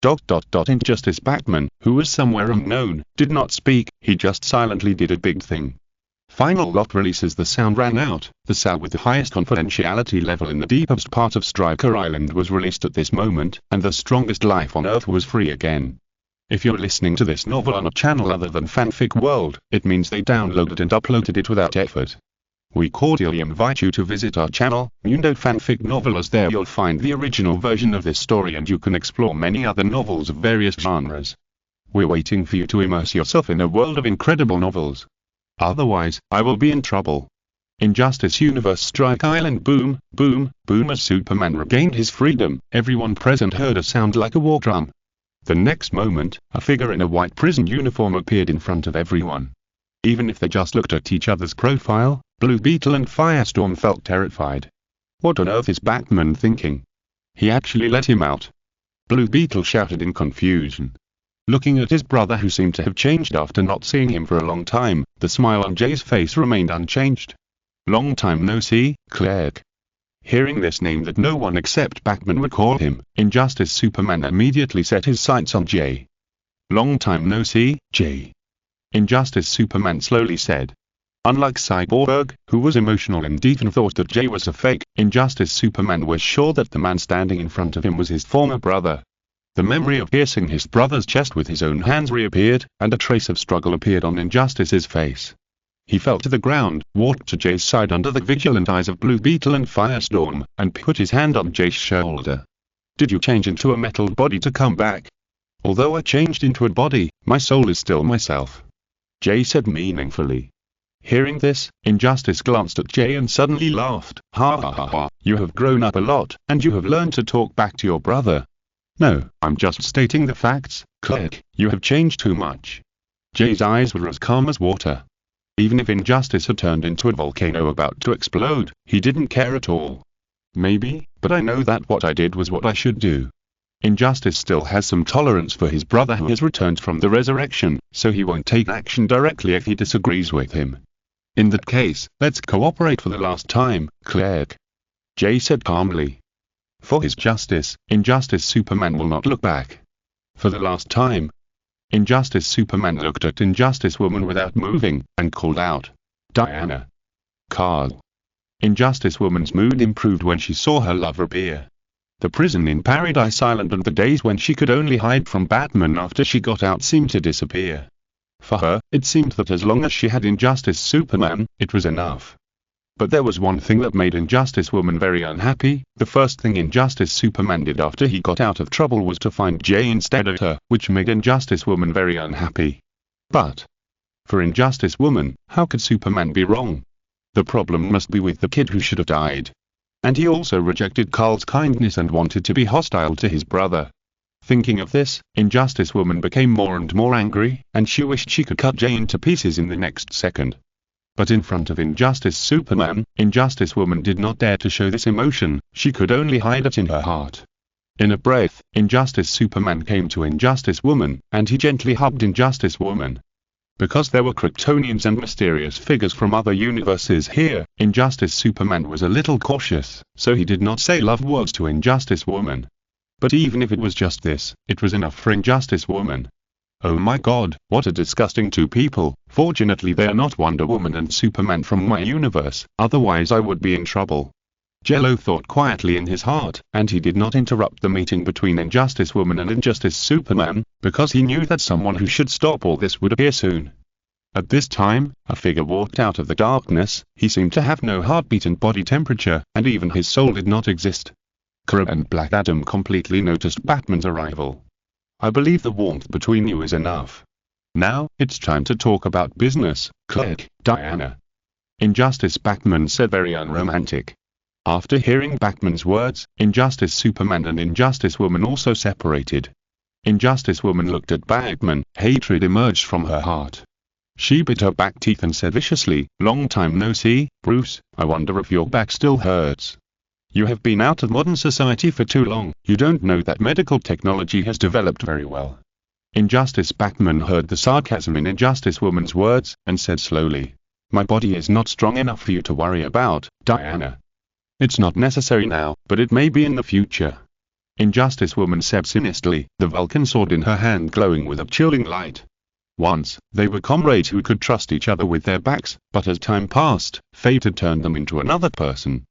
Speaker 1: Injustice Batman, who was somewhere unknown, did not speak, he just silently did a big thing. Final lot release as the sound ran out, the cell with the highest confidentiality level in the deepest part of Stryker Island was released at this moment, and the strongest life on Earth was free again. If you're listening to this novel on a channel other than Fanfic World, it means they downloaded and uploaded it without effort. We cordially invite you to visit our channel, Mundo Fanfic Novel, as there you'll find the original version of this story and you can explore many other novels of various genres. We're waiting for you to immerse yourself in a world of incredible novels. Otherwise, I will be in trouble. Injustice Universe Strike Island. Boom, boom, boom. As Superman regained his freedom, everyone present heard a sound like a war drum. The next moment, a figure in a white prison uniform appeared in front of everyone. Even if they just looked at each other's profile, Blue Beetle and Firestorm felt terrified. What on earth is Batman thinking? He actually let him out. Blue Beetle shouted in confusion. Looking at his brother, who seemed to have changed after not seeing him for a long time, the smile on Jay's face remained unchanged. Long time no see, Clerk. Hearing this name that no one except Batman would call him, Injustice Superman immediately set his sights on Jay. Long time no see, Jay. Injustice Superman slowly said. Unlike Cyborg, who was emotional and even thought that Jay was a fake, Injustice Superman was sure that the man standing in front of him was his former brother. The memory of piercing his brother's chest with his own hands reappeared, and a trace of struggle appeared on Injustice's face. He fell to the ground, walked to Jay's side under the vigilant eyes of Blue Beetle and Firestorm, and put his hand on Jay's shoulder. Did you change into a metal body to come back? Although I changed into a body, my soul is still myself," Jay said meaningfully. Hearing this, Injustice glanced at Jay and suddenly laughed. "Ha ha ha ha, you have grown up a lot, and you have learned to talk back to your brother." "No, I'm just stating the facts, Click. You have changed too much." Jay's eyes were as calm as water. Even if Injustice had turned into a volcano about to explode, he didn't care at all. "Maybe, but I know that what I did was what I should do." Injustice still has some tolerance for his brother who has returned from the resurrection, so he won't take action directly if he disagrees with him. "In that case, let's cooperate for the last time, Clerk," Jay said calmly. For his justice, Injustice Superman will not look back. For the last time. Injustice Superman looked at Injustice Woman without moving, and called out, "Diana." "Carl." Injustice Woman's mood improved when she saw her lover appear. The prison in Paradise Island and the days when she could only hide from Batman after she got out seemed to disappear. For her, it seemed that as long as she had Injustice Superman, it was enough. But there was one thing that made Injustice Woman very unhappy. The first thing Injustice Superman did after he got out of trouble was to find Jay instead of her, which made Injustice Woman very unhappy. But for Injustice Woman, how could Superman be wrong? The problem must be with the kid who should have died. And he also rejected Carl's kindness and wanted to be hostile to his brother. Thinking of this, Injustice Woman became more and more angry, and she wished she could cut Jay into pieces in the next second. But in front of Injustice Superman, Injustice Woman did not dare to show this emotion. She could only hide it in her heart. In a breath, Injustice Superman came to Injustice Woman, and he gently hugged Injustice Woman. Because there were Kryptonians and mysterious figures from other universes here, Injustice Superman was a little cautious, so he did not say love words to Injustice Woman. But even if it was just this, it was enough for Injustice Woman. Oh my god, what a disgusting two people. Fortunately they are not Wonder Woman and Superman from my universe, otherwise I would be in trouble. Jello thought quietly in his heart, and he did not interrupt the meeting between Injustice Woman and Injustice Superman, because he knew that someone who should stop all this would appear soon. At this time, a figure walked out of the darkness. He seemed to have no heartbeat and body temperature, and even his soul did not exist. Kara and Black Adam completely noticed Batman's arrival. "I believe the warmth between you is enough. Now, it's time to talk about business, Click, Diana," Injustice Batman said, very unromantic. After hearing Batman's words, Injustice Superman and Injustice Woman also separated. Injustice Woman looked at Batman. Hatred emerged from her heart. She bit her back teeth and said viciously, "Long time no see, Bruce. I wonder if your back still hurts. You have been out of modern society for too long. You don't know that medical technology has developed very well." Injustice Batman heard the sarcasm in Injustice Woman's words, and said slowly, "My body is not strong enough for you to worry about, Diana. It's not necessary now, but it may be in the future," Injustice Woman said sinisterly, the Vulcan sword in her hand glowing with a chilling light. Once, they were comrades who could trust each other with their backs, but as time passed, fate had turned them into another person.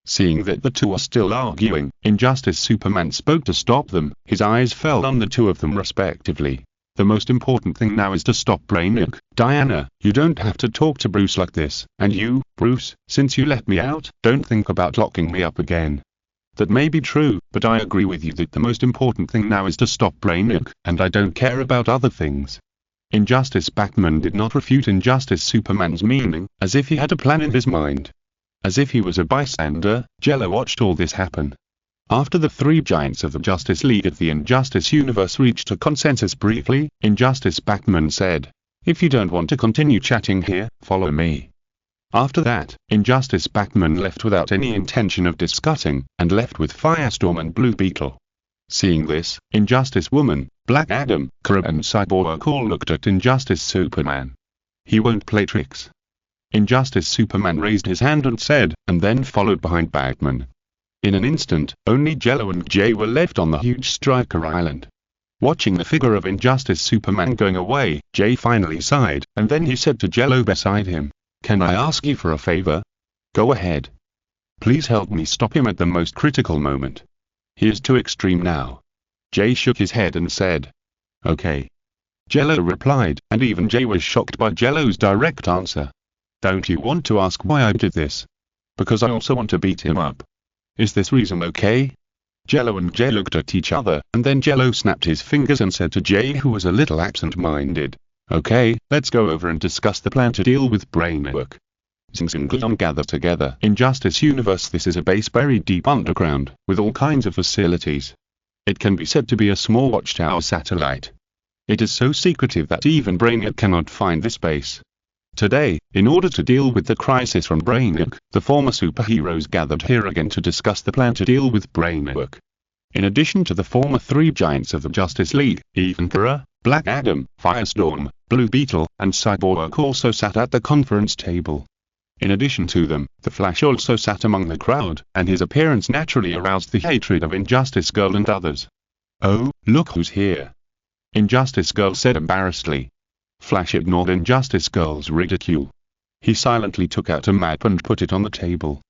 Speaker 1: Seeing that the two are still arguing, Injustice Superman spoke to stop them. His eyes fell on the two of them respectively. "The most important thing now is to stop Brainiac. Diana, you don't have to talk to Bruce like this, and you, Bruce, since you let me out, don't think about locking me up again." "That may be true, but I agree with you that the most important thing now is to stop Brainiac, and I don't care about other things." Injustice Batman did not refute Injustice Superman's meaning, as if he had a plan in his mind. As if he was a bystander, Jello watched all this happen. After the three giants of the Justice League of the Injustice universe reached a consensus briefly, Injustice Batman said, "If you don't want to continue chatting here, follow me." After that, Injustice Batman left without any intention of discussing, and left with Firestorm and Blue Beetle. Seeing this, Injustice Woman, Black Adam, Kara and Cyborg all looked at Injustice Superman. "He won't play tricks." Injustice Superman raised his hand and said, and then followed behind Batman. In an instant, only Jello and Jay were left on the huge Striker Island. Watching the figure of Injustice Superman going away, Jay finally sighed, and then he said to Jello beside him, "Can I ask you for a favor?" "Go ahead. Please help me stop him at the most critical moment. He is too extreme now." Jay shook his head and said, "Okay." Jello replied, and even Jay was shocked by Jello's direct answer. "Don't you want to ask why I did this?" "Because I also want to beat him up." "Is this reason okay?" Jello and Jay looked at each other, and then Jello snapped his fingers and said to Jay, who was a little absent-minded, "Okay, let's go over and discuss the plan to deal with brainwork." Zing and Glon gather together. In Justice Universe, this is a base buried deep underground, with all kinds of facilities. It can be said to be a small watchtower satellite. It is so secretive that even Brainiac cannot find this base. Today, in order to deal with the crisis from Brainiac, the former superheroes gathered here again to discuss the plan to deal with Brainiac. In addition to the former three giants of the Justice League, even Kara, Black Adam, Firestorm, Blue Beetle, and Cyborg also sat at the conference table. In addition to them, the Flash also sat among the crowd, and his appearance naturally aroused the hatred of Injustice Girl and others. "Oh, look who's here," Injustice Girl said embarrassedly. Flash ignored Injustice Girl's ridicule. He silently took out a map and put it on the table.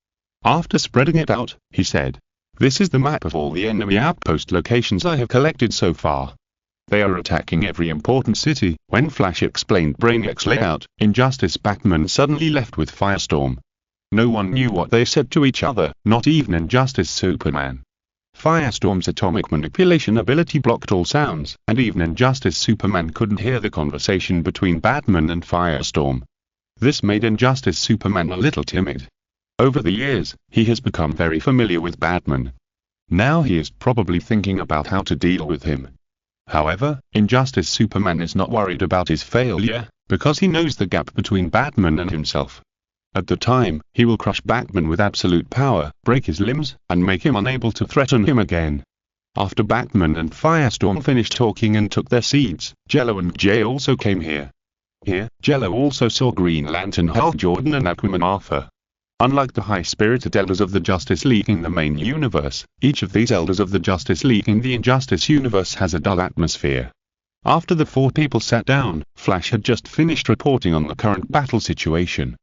Speaker 1: After spreading it out, he said, "This is the map of all the enemy outpost locations I have collected so far. They are attacking every important city." When Flash explained Brainiac's layout, Injustice Batman suddenly left with Firestorm. No one knew what they said to each other, not even Injustice Superman. Firestorm's atomic manipulation ability blocked all sounds, and even Injustice Superman couldn't hear the conversation between Batman and Firestorm. This made Injustice Superman a little timid. Over the years, he has become very familiar with Batman. Now he is probably thinking about how to deal with him. However, Injustice Superman is not worried about his failure, because he knows the gap between Batman and himself. At the time, he will crush Batman with absolute power, break his limbs, and make him unable to threaten him again. After Batman and Firestorm finished talking and took their seats, Jello and Jay also came here. Here, Jello also saw Green Lantern Hal Jordan and Aquaman Arthur. Unlike the high-spirited elders of the Justice League in the main universe, each of these elders of the Justice League in the Injustice universe has a dull atmosphere. After the four people sat down, Flash had just finished reporting on the current battle situation.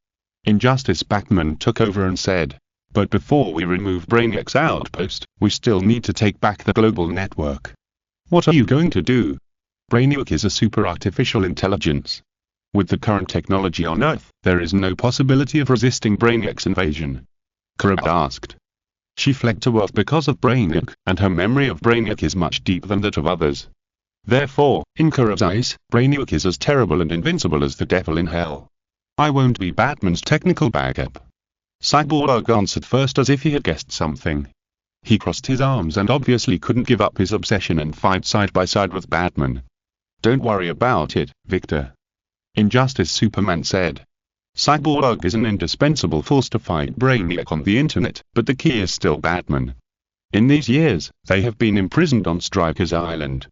Speaker 1: Injustice Batman took over and said, "But before we remove Brainiac's outpost, we still need to take back the global network." "What are you going to do?" "Brainiac is a super artificial intelligence. With the current technology on Earth, there is no possibility of resisting Brainiac's invasion." Kara asked. She fled to Earth because of Brainiac, and her memory of Brainiac is much deeper than that of others. Therefore, in Kara's eyes, Brainiac is as terrible and invincible as the devil in hell. "I won't be Batman's technical backup." Cyborg answered first as if he had guessed something. He crossed his arms and obviously couldn't give up his obsession and fight side by side with Batman. "Don't worry about it, Victor," Injustice Superman said. "Cyborg is an indispensable force to fight Brainiac on the internet, but the key is still Batman. In these years, they have been imprisoned on Stryker's Island.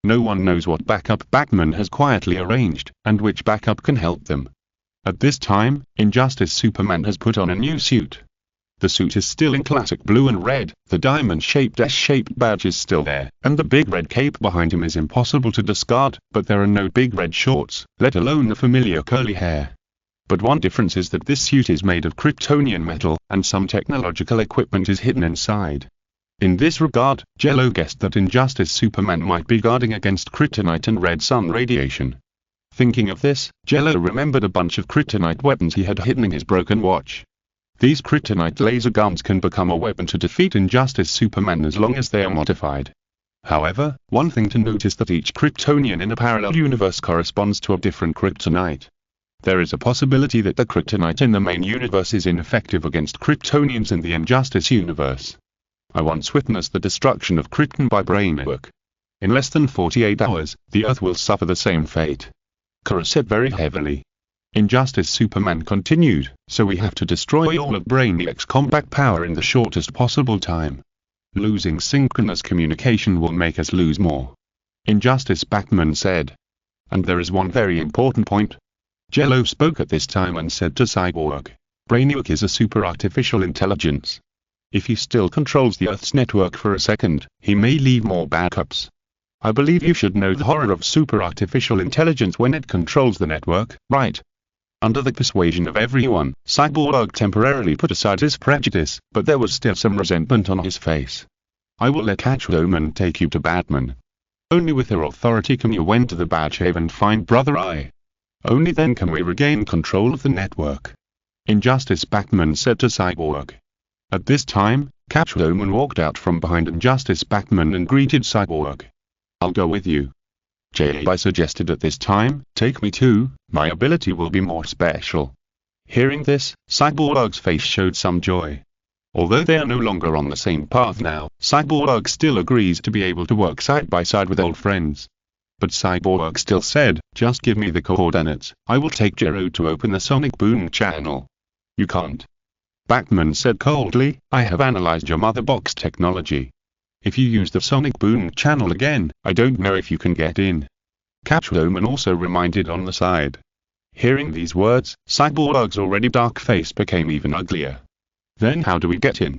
Speaker 1: No one knows what backup Batman has quietly arranged, and which backup can help them. At this time, Injustice Superman has put on a new suit. The suit is still in classic blue and red, the diamond-shaped S-shaped badge is still there, and the big red cape behind him is impossible to discard, but there are no big red shorts, let alone the familiar curly hair. But one difference is that this suit is made of Kryptonian metal, and some technological equipment is hidden inside. In this regard, Jello guessed that Injustice Superman might be guarding against kryptonite and red sun radiation. Thinking of this, Jello remembered a bunch of kryptonite weapons he had hidden in his broken watch. These kryptonite laser guns can become a weapon to defeat Injustice Superman as long as they are modified. However, one thing to note is that each Kryptonian in a parallel universe corresponds to a different kryptonite. There is a possibility that the kryptonite in the main universe is ineffective against Kryptonians in the Injustice universe. I once witnessed the destruction of Krypton by Brainiac. In less than 48 hours, the Earth will suffer the same fate. Kara said very heavily. Injustice Superman continued, "So we have to destroy all of Brainiac's combat power in the shortest possible time. Losing synchronous communication will make us lose more." Injustice Batman said. "And there is one very important point." Jello spoke at this time and said to Cyborg, "Brainiac is a super artificial intelligence. If he still controls the Earth's network for a second, he may leave more backups. I believe you should know the horror of super artificial intelligence when it controls the network, right?" Under the persuasion of everyone, Cyborg temporarily put aside his prejudice, but there was still some resentment on his face. "I will let Catwoman take you to Batman. Only with her authority can you went to the Batcave and find Brother Eye. Only then can we regain control of the network," Injustice Batman said to Cyborg. At this time, Catwoman walked out from behind Injustice Batman and greeted Cyborg. "I'll go with you." I suggested at this time, "Take me too, my ability will be more special." Hearing this, Cyborg's face showed some joy. Although they are no longer on the same path now, Cyborg still agrees to be able to work side by side with old friends. But Cyborg still said, "Just give me the coordinates, I will take Jello to open the Sonic Boom channel." "You can't." Batman said coldly, "I have analyzed your mother box technology. If you use the Sonic Boom channel again, I don't know if you can get in." Catwoman also reminded on the side. Hearing these words, Cyborg's already dark face became even uglier. "Then how do we get in?"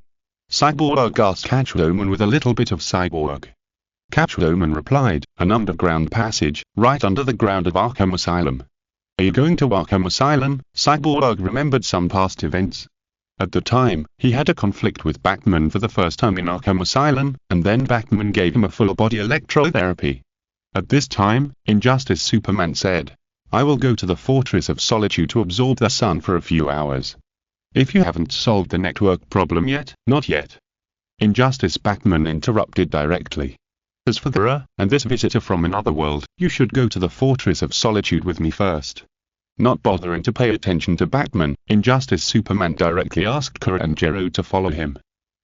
Speaker 1: Cyborg asked Catwoman with a little bit of Cyborg. Catwoman replied, "An underground passage, right under the ground of Arkham Asylum." "Are you going to Arkham Asylum?" Cyborg remembered some past events. At the time, he had a conflict with Batman for the first time in Arkham Asylum, and then Batman gave him a full-body electrotherapy. At this time, Injustice Superman said, "I will go to the Fortress of Solitude to absorb the sun for a few hours. If you haven't solved the network problem yet, not yet." Injustice Batman interrupted directly. "As for Kara, and this visitor from another world, you should go to the Fortress of Solitude with me first." Not bothering to pay attention to Batman, Injustice Superman directly asked Kara and Jello to follow him.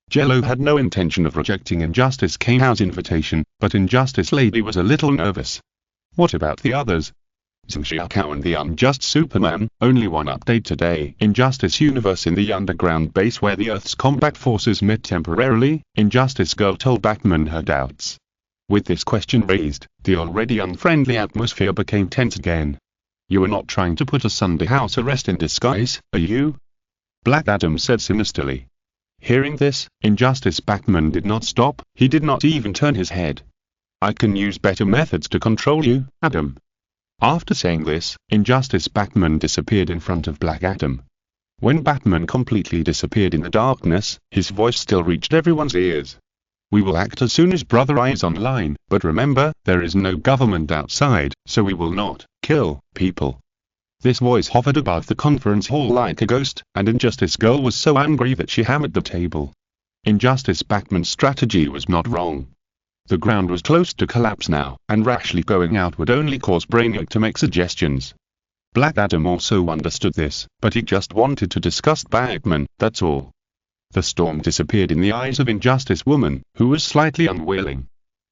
Speaker 1: Jello had no intention of rejecting Injustice K's invitation, but Injustice Lady was a little nervous. "What about the others?" "Xiao and the Unjust Superman, only one update today. Injustice Universe in the underground base where the Earth's combat forces met temporarily," Injustice Girl told Batman her doubts. With this question raised, the already unfriendly atmosphere became tense again. "You are not trying to put us under house arrest in disguise, are you?" Black Adam said sinisterly. Hearing this, Injustice Batman did not stop, he did not even turn his head. "I can use better methods to control you, Adam." After saying this, Injustice Batman disappeared in front of Black Adam. When Batman completely disappeared in the darkness, his voice still reached everyone's ears. "We will act as soon as Brother Eye is online, but remember, there is no government outside, so we will not kill people." This voice hovered above the conference hall like a ghost, and Injustice Girl was so angry that she hammered the table. Injustice Batman's strategy was not wrong. The ground was close to collapse now, and rashly going out would only cause Brainiac to make suggestions. Black Adam also understood this, but he just wanted to discuss Batman, that's all. The storm disappeared in the eyes of Injustice Woman, who was slightly unwilling.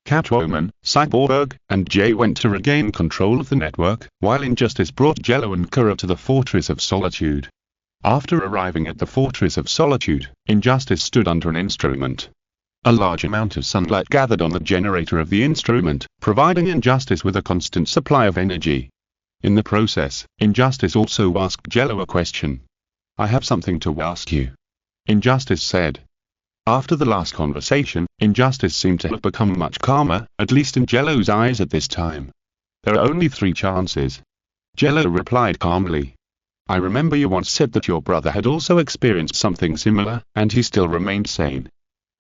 Speaker 1: Catwoman, Cyborg, and Jay went to regain control of the network, while Injustice brought Jello and Kara to the Fortress of Solitude. After arriving at the Fortress of Solitude, Injustice stood under an instrument. A large amount of sunlight gathered on the generator of the instrument, providing Injustice with a constant supply of energy. In the process, Injustice also asked Jello a question. "I have something to ask you," Injustice said. After the last conversation, Injustice seemed to have become much calmer, at least in Jello's eyes at this time. "There are only 3 chances." Jello replied calmly. "I remember you once said that your brother had also experienced something similar, and he still remained sane."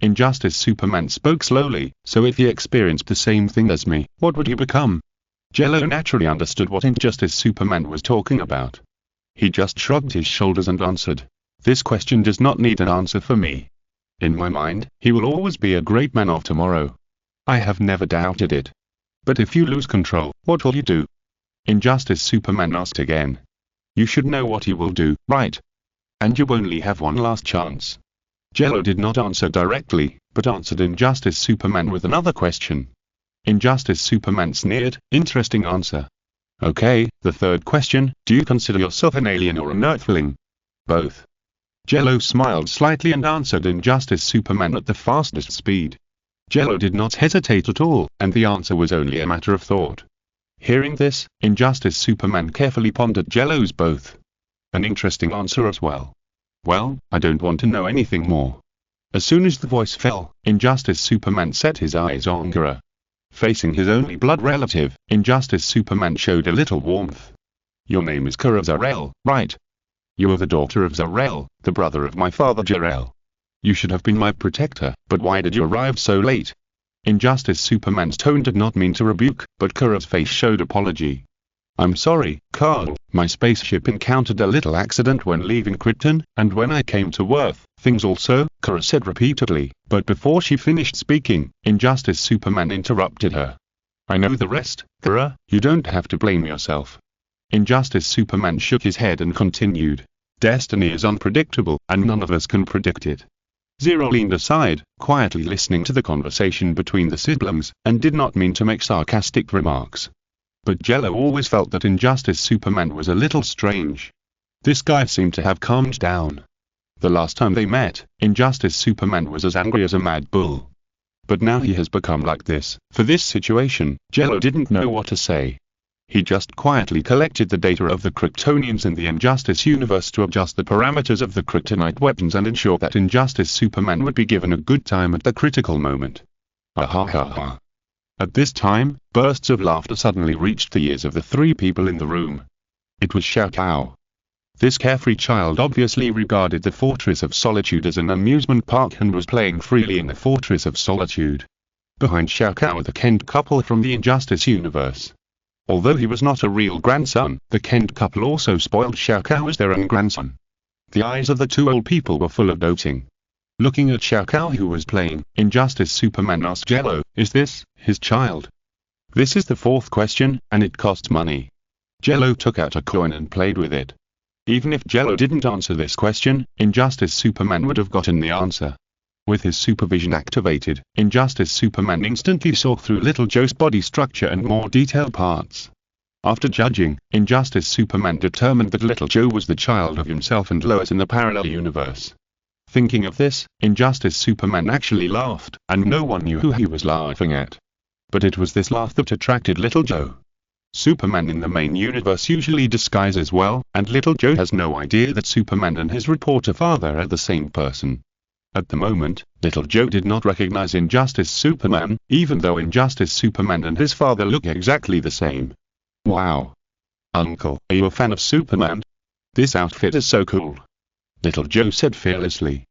Speaker 1: Injustice Superman spoke slowly, "So if he experienced the same thing as me, what would he become?" Jello naturally understood what Injustice Superman was talking about. He just shrugged his shoulders and answered, "This question does not need an answer for me. In my mind, he will always be a great man of tomorrow. I have never doubted it. But if you lose control, what will you do?" Injustice Superman asked again. "You should know what he will do, right? And you only have one last chance." Jello did not answer directly, but answered Injustice Superman with another question. Injustice Superman sneered, "Interesting answer. Okay, the third question, do you consider yourself an alien or an Earthling?" "Both." Jello smiled slightly and answered Injustice Superman at the fastest speed. Jello did not hesitate at all, and the answer was only a matter of thought. Hearing this, Injustice Superman carefully pondered Jello's both. An interesting answer as well. "Well, I don't want to know anything more." As soon as the voice fell, Injustice Superman set his eyes on Kara. Facing his only blood relative, Injustice Superman showed a little warmth. "Your name is Kara Zor-El, right? You are the daughter of Zor-El, the brother of my father Jor-El. You should have been my protector, but why did you arrive so late?" Injustice Superman's tone did not mean to rebuke, but Kara's face showed apology. "I'm sorry, Carl, my spaceship encountered a little accident when leaving Krypton, and when I came to Earth, things also, Kara said repeatedly, but before she finished speaking, Injustice Superman interrupted her. I know the rest, Kara, you don't have to blame yourself. Injustice Superman shook his head and continued. Destiny is unpredictable, and none of us can predict it. Zero leaned aside, quietly listening to the conversation between the siblings, and did not mean to make sarcastic remarks. But Jello always felt that Injustice Superman was a little strange. This guy seemed to have calmed down. The last time they met, Injustice Superman was as angry as a mad bull. But now he has become like this. For this situation, Jello didn't know what to say. He just quietly collected the data of the Kryptonians in the Injustice universe to adjust the parameters of the kryptonite weapons and ensure that Injustice Superman would be given a good time at the critical moment. Ha ha ha ha. At this time, bursts of laughter suddenly reached the ears of the three people in the room. It was Xiao Kao. This carefree child obviously regarded the Fortress of Solitude as an amusement park and was playing freely in the Fortress of Solitude. Behind Xiao Kao were the Kent couple from the Injustice universe. Although he was not a real grandson, the Kent couple also spoiled Xiao Kao as their own grandson. The eyes of the two old people were full of doting. Looking at Xiao Kao who was playing, Injustice Superman asked Jello, is this his child? This is the fourth question, and it costs money. Jello took out a coin and played with it. Even if Jello didn't answer this question, Injustice Superman would have gotten the answer. With his supervision activated, Injustice Superman instantly saw through Little Joe's body structure and more detailed parts. After judging, Injustice Superman determined that Little Joe was the child of himself and Lois in the parallel universe. Thinking of this, Injustice Superman actually laughed, and no one knew who he was laughing at. But it was this laugh that attracted Little Joe. Superman in the main universe usually disguises well, and Little Joe has no idea that Superman and his reporter father are the same person. At the moment, Little Joe did not recognize Injustice Superman, even though Injustice Superman and his father look exactly the same. Wow. Uncle, are you a fan of Superman? This outfit is so cool. Little Joe said fearlessly.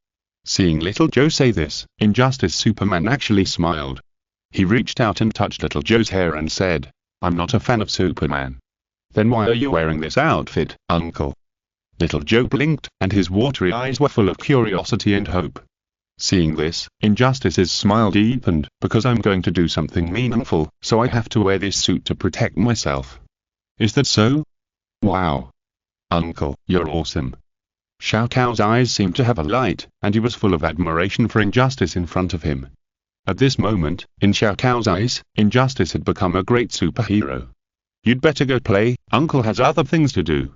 Speaker 1: Seeing Little Joe say this, Injustice Superman actually smiled. He reached out and touched Little Joe's hair and said, I'm not a fan of Superman. Then why are you wearing this outfit, Uncle? Little Joe blinked, and his watery eyes were full of curiosity and hope. Seeing this, Injustice's smile deepened, because I'm going to do something meaningful, so I have to wear this suit to protect myself. Is that so? Wow. Uncle, you're awesome. Xiao Kao's eyes seemed to have a light, and he was full of admiration for Injustice in front of him. At this moment, in Xiao Kao's eyes, Injustice had become a great superhero. You'd better go play, Uncle has other things to do.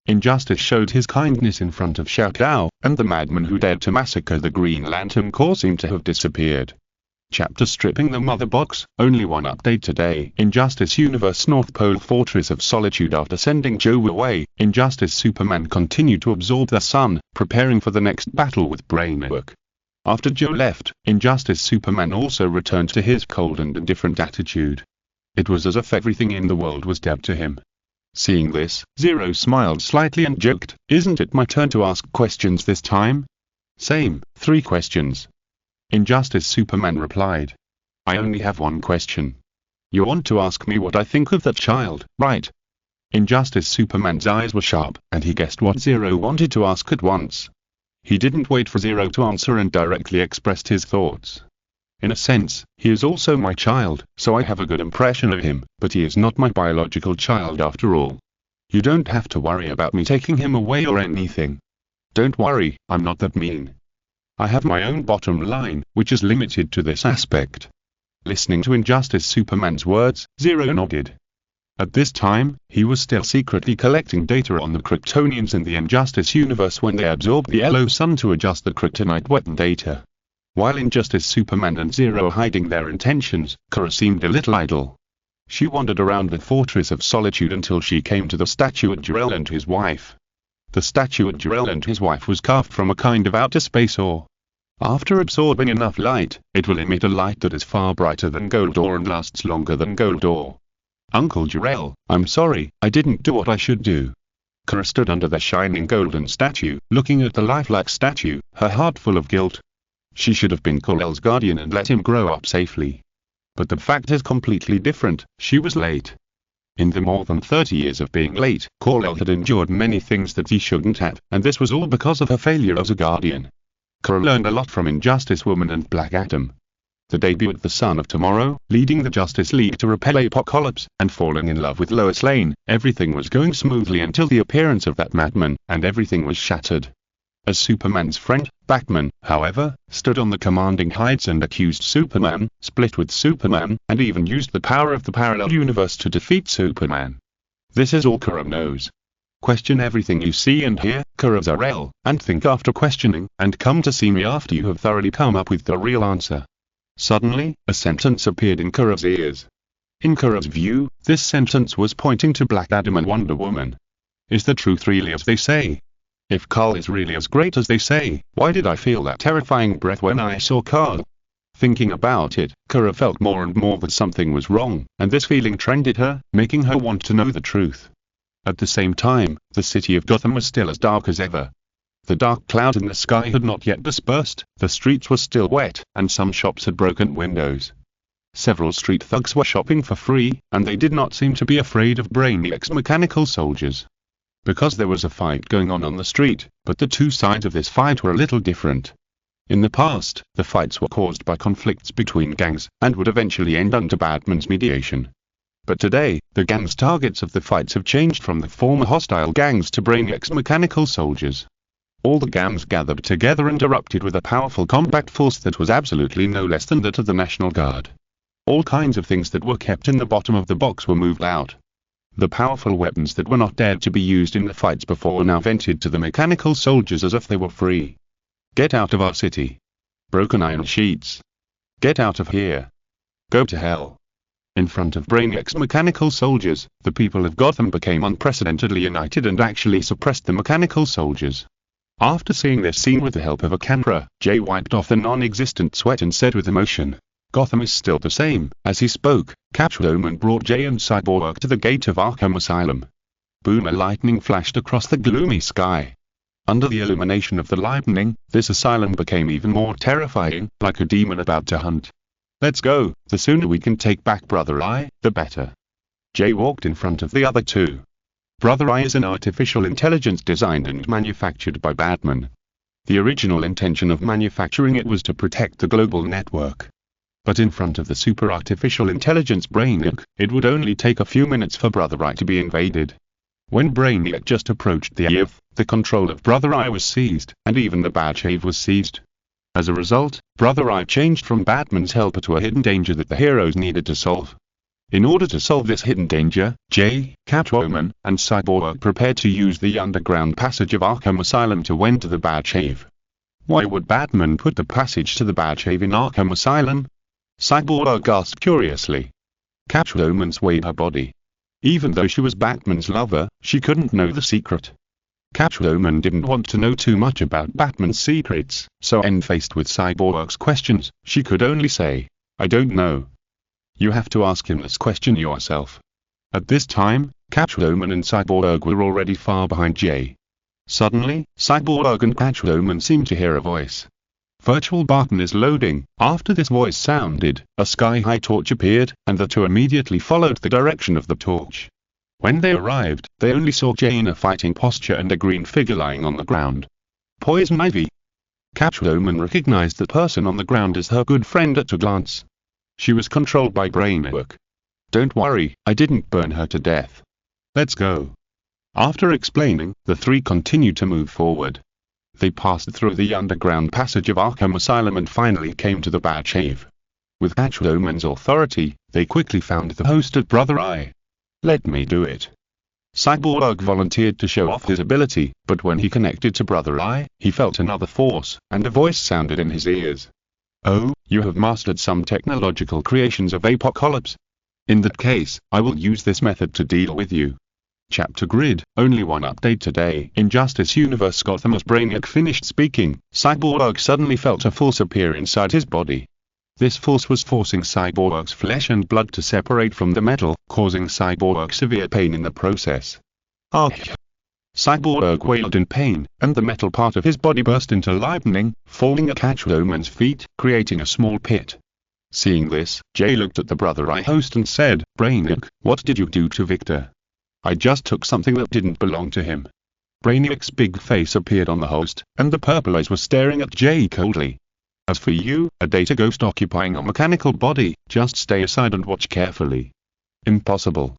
Speaker 1: Injustice showed his kindness in front of Xiao Kao, and the madman who dared to massacre the Green Lantern Corps seemed to have disappeared. Chapter Stripping the Mother Box, only one update today. Injustice Universe North Pole Fortress of Solitude. After sending Joe away, Injustice Superman continued to absorb the sun, preparing for the next battle with brainwork. After Joe left, Injustice Superman also returned to his cold and indifferent attitude. It was as if everything in the world was dead to him. Seeing this, Zero smiled slightly and joked, isn't it my turn to ask questions this time? Same, 3 questions. Injustice Superman replied. I only have one question. You want to ask me what I think of that child, right? Injustice Superman's eyes were sharp, and he guessed what Zero wanted to ask at once. He didn't wait for Zero to answer and directly expressed his thoughts. In a sense, he is also my child, so I have a good impression of him, but he is not my biological child after all. You don't have to worry about me taking him away or anything. Don't worry, I'm not that mean. I have my own bottom line, which is limited to this aspect. Listening to Injustice Superman's words, Zero nodded. At this time, he was still secretly collecting data on the Kryptonians in the Injustice universe when they absorbed the yellow sun to adjust the kryptonite weapon data. While Injustice Superman and Zero hiding their intentions, Kara seemed a little idle. She wandered around the Fortress of Solitude until she came to the statue of Jor-El and his wife. The statue of Jor-El and his wife was carved from a kind of outer space ore. After absorbing enough light, it will emit a light that is far brighter than gold ore and lasts longer than gold ore. Uncle Jor-El, I'm sorry, I didn't do what I should do. Kara stood under the shining golden statue, looking at the lifelike statue, her heart full of guilt. She should have been Kal-El's guardian and let him grow up safely. But the fact is completely different, she was late. In the more than 30 years of being late, Kal-El had endured many things that he shouldn't have, and this was all because of her failure as a guardian. Kara learned a lot from Injustice Woman and Black Adam. The debut of the Son of Tomorrow, leading the Justice League to repel Apocalypse, and falling in love with Lois Lane, everything was going smoothly until the appearance of that madman, and everything was shattered. As Superman's friend, Batman, however, stood on the commanding heights and accused Superman, split with Superman, and even used the power of the parallel universe to defeat Superman. This is all Kara knows. Question everything you see and hear, Kara Zor-El, and think after questioning, and come to see me after you have thoroughly come up with the real answer. Suddenly, a sentence appeared in Kara's ears. In Kara's view, this sentence was pointing to Black Adam and Wonder Woman. Is the truth really as they say? If Carl is really as great as they say, why did I feel that terrifying breath when I saw Carl? Thinking about it, Kara felt more and more that something was wrong, and this feeling trended her, making her want to know the truth. At the same time, the city of Gotham was still as dark as ever. The dark cloud in the sky had not yet dispersed, the streets were still wet, and some shops had broken windows. Several street thugs were shopping for free, and they did not seem to be afraid of Brainiac's mechanical soldiers. Because there was a fight going on the street, but the two sides of this fight were a little different. In the past, the fights were caused by conflicts between gangs, and would eventually end under Batman's mediation. But today, the gangs' targets of the fights have changed from the former hostile gangs to Brainiac's mechanical soldiers. All the gangs gathered together and erupted with a powerful combat force that was absolutely no less than that of the National Guard. All kinds of things that were kept in the bottom of the box were moved out. The powerful weapons that were not dared to be used in the fights before were now vented to the mechanical soldiers as if they were free. Get out of our city. Broken iron sheets. Get out of here. Go to hell. In front of Brainiac's mechanical soldiers, the people of Gotham became unprecedentedly united and actually suppressed the mechanical soldiers. After seeing this scene with the help of a camera, Jay wiped off the non-existent sweat and said with emotion, "Gotham is still the same." As he spoke, Catwoman brought Jay and Cyborg to the gate of Arkham Asylum. Boom! A lightning flashed across the gloomy sky. Under the illumination of the lightning, this asylum became even more terrifying, like a demon about to hunt. "Let's go, the sooner we can take back Brother Eye, the better." Jay walked in front of the other two. Brother Eye is an artificial intelligence designed and manufactured by Batman. The original intention of manufacturing it was to protect the global network. But in front of the super artificial intelligence Brainiac, it would only take a few minutes for Brother Eye to be invaded. When Brainiac just approached the Eve, the control of Brother Eye was seized, and even the Batcave was seized. As a result, Brother Eye changed from Batman's helper to a hidden danger that the heroes needed to solve. In order to solve this hidden danger, Jay, Catwoman, and Cyborg prepared to use the underground passage of Arkham Asylum to enter the Batcave. Why would Batman put the passage to the Batcave in Arkham Asylum? Cyborg asked curiously. Catwoman swayed her body. Even though she was Batman's lover, she couldn't know the secret. Catwoman didn't want to know too much about Batman's secrets, so when faced with Cyborg's questions, she could only say, "I don't know." You have to ask him this question yourself. At this time, Catwoman and Cyborg were already far behind Jay. Suddenly, Cyborg and Catwoman seemed to hear a voice. Virtual button is loading. After this voice sounded, a sky-high torch appeared, and the two immediately followed the direction of the torch. When they arrived, they only saw Jay in a fighting posture and a green figure lying on the ground. Poison Ivy. Catwoman recognized the person on the ground as her good friend at a glance. She was controlled by Brainiac. "Don't worry, I didn't burn her to death. Let's go." After explaining, the three continued to move forward. They passed through the underground passage of Arkham Asylum and finally came to the Batcave. With Catwoman's authority, they quickly found the host of Brother Eye. "Let me do it." Cyborg volunteered to show off his ability, but when he connected to Brother Eye, he felt another force, and a voice sounded in his ears. "Oh, you have mastered some technological creations of Apocalypse. In that case, I will use this method to deal with you." Chapter Grid. Only one update today. In Justice Universe Gotham. As Brainiac finished speaking, Cyborg suddenly felt a force appear inside his body. This force was forcing Cyborg's flesh and blood to separate from the metal, causing Cyborg severe pain in the process. "Ah!" Cyborg wailed in pain, and the metal part of his body burst into lightning, falling at Catwoman's feet, creating a small pit. Seeing this, Jay looked at the Brother Eye host and said, "Brainiac, what did you do to Victor?" "I just took something that didn't belong to him." Brainiac's big face appeared on the host, and the purple eyes were staring at Jay coldly. As for you, a data ghost occupying a mechanical body, just stay aside and watch carefully. Impossible.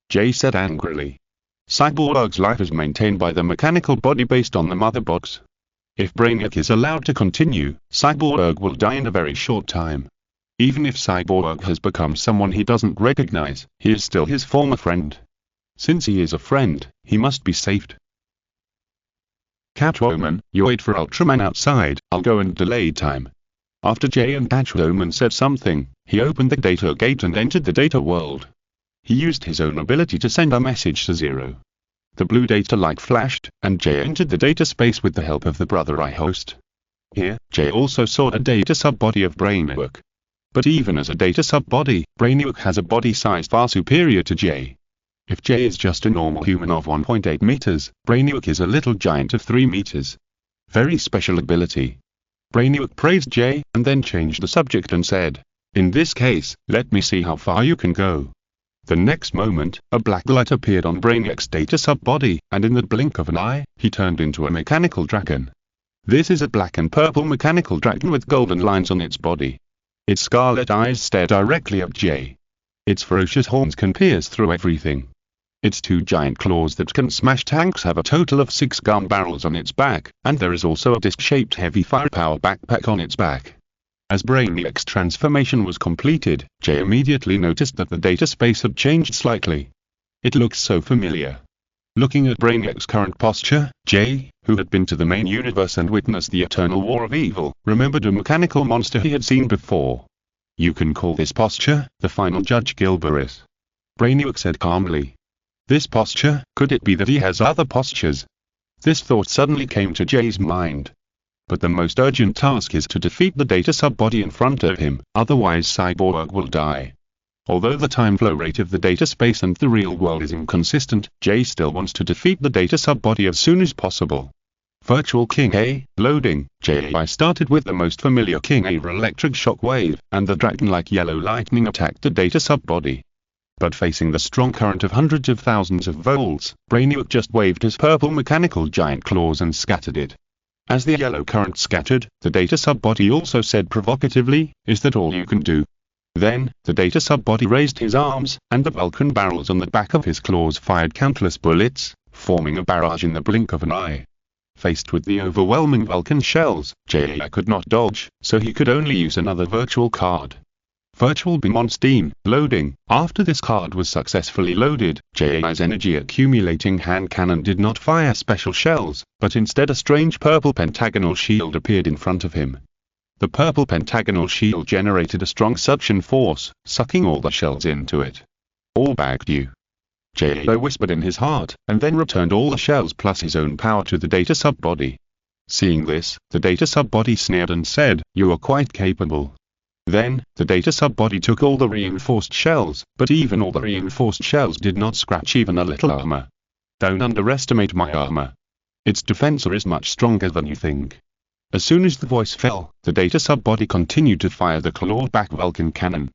Speaker 1: Jay said angrily. Cyborg's life is maintained by the mechanical body based on the mother box. If Brainiac is allowed to continue, Cyborg will die in a very short time. Even if Cyborg has become someone he doesn't recognize, he is still his former friend. Since he is a friend, he must be saved. Catwoman, you wait for Ultraman outside, I'll go and delay time. After Jay and Catwoman said something, he opened the data gate and entered the data world. He used his own ability to send a message to Zero. The blue data light flashed, and Jay entered the data space with the help of the Brother Eye host. Here, Jay also saw a data sub-body of Brainiac. But even as a data sub-body, Brainiac has a body size far superior to Jay. If Jay is just a normal human of 1.8 meters, Brainiac is a little giant of 3 meters. Very special ability. Brainiac praised Jay, and then changed the subject and said, "In this case, let me see how far you can go." The next moment, a black light appeared on Brainiac's data sub-body, and in the blink of an eye, he turned into a mechanical dragon. This is a black and purple mechanical dragon with golden lines on its body. Its scarlet eyes stare directly at Jay. Its ferocious horns can pierce through everything. Its 2 giant claws that can smash tanks have a total of 6 gun barrels on its back, and there is also a disc-shaped heavy firepower backpack on its back. As Brainiac's transformation was completed, Jay immediately noticed that the data space had changed slightly. It looked so familiar. Looking at Brainiac's current posture, Jay, who had been to the main universe and witnessed the eternal war of evil, remembered a mechanical monster he had seen before. "You can call this posture the final Judge Gilberis," Brainiac said calmly. This posture, could it be that he has other postures? This thought suddenly came to Jay's mind. But the most urgent task is to defeat the data sub-body in front of him, otherwise Cyborg will die. Although the time flow rate of the data space and the real world is inconsistent, Jay still wants to defeat the data sub-body as soon as possible. Virtual King A, loading. Jay started with the most familiar King A electric shock wave, and the dragon-like yellow lightning attacked the data sub-body. But facing the strong current of hundreds of thousands of volts, Brainiac just waved his purple mechanical giant claws and scattered it. As the yellow current scattered, the data sub-body also said provocatively, "Is that all you can do?" Then, the data sub-body raised his arms, and the Vulcan barrels on the back of his claws fired countless bullets, forming a barrage in the blink of an eye. Faced with the overwhelming Vulcan shells, Jay could not dodge, so he could only use another virtual card. Virtual Beam on Steam, loading. After this card was successfully loaded, Jay's energy accumulating hand cannon did not fire special shells, but instead a strange purple pentagonal shield appeared in front of him. The purple pentagonal shield generated a strong suction force, sucking all the shells into it. "All bagged you," Jay whispered in his heart, and then returned all the shells plus his own power to the data sub-body. Seeing this, the data sub-body sneered and said, "You are quite capable." Then, the data sub-body took all the reinforced shells, but even all the reinforced shells did not scratch even a little armor. "Don't underestimate my armor. Its defense is much stronger than you think." As soon as the voice fell, the data sub-body continued to fire the clawed-back Vulcan cannon.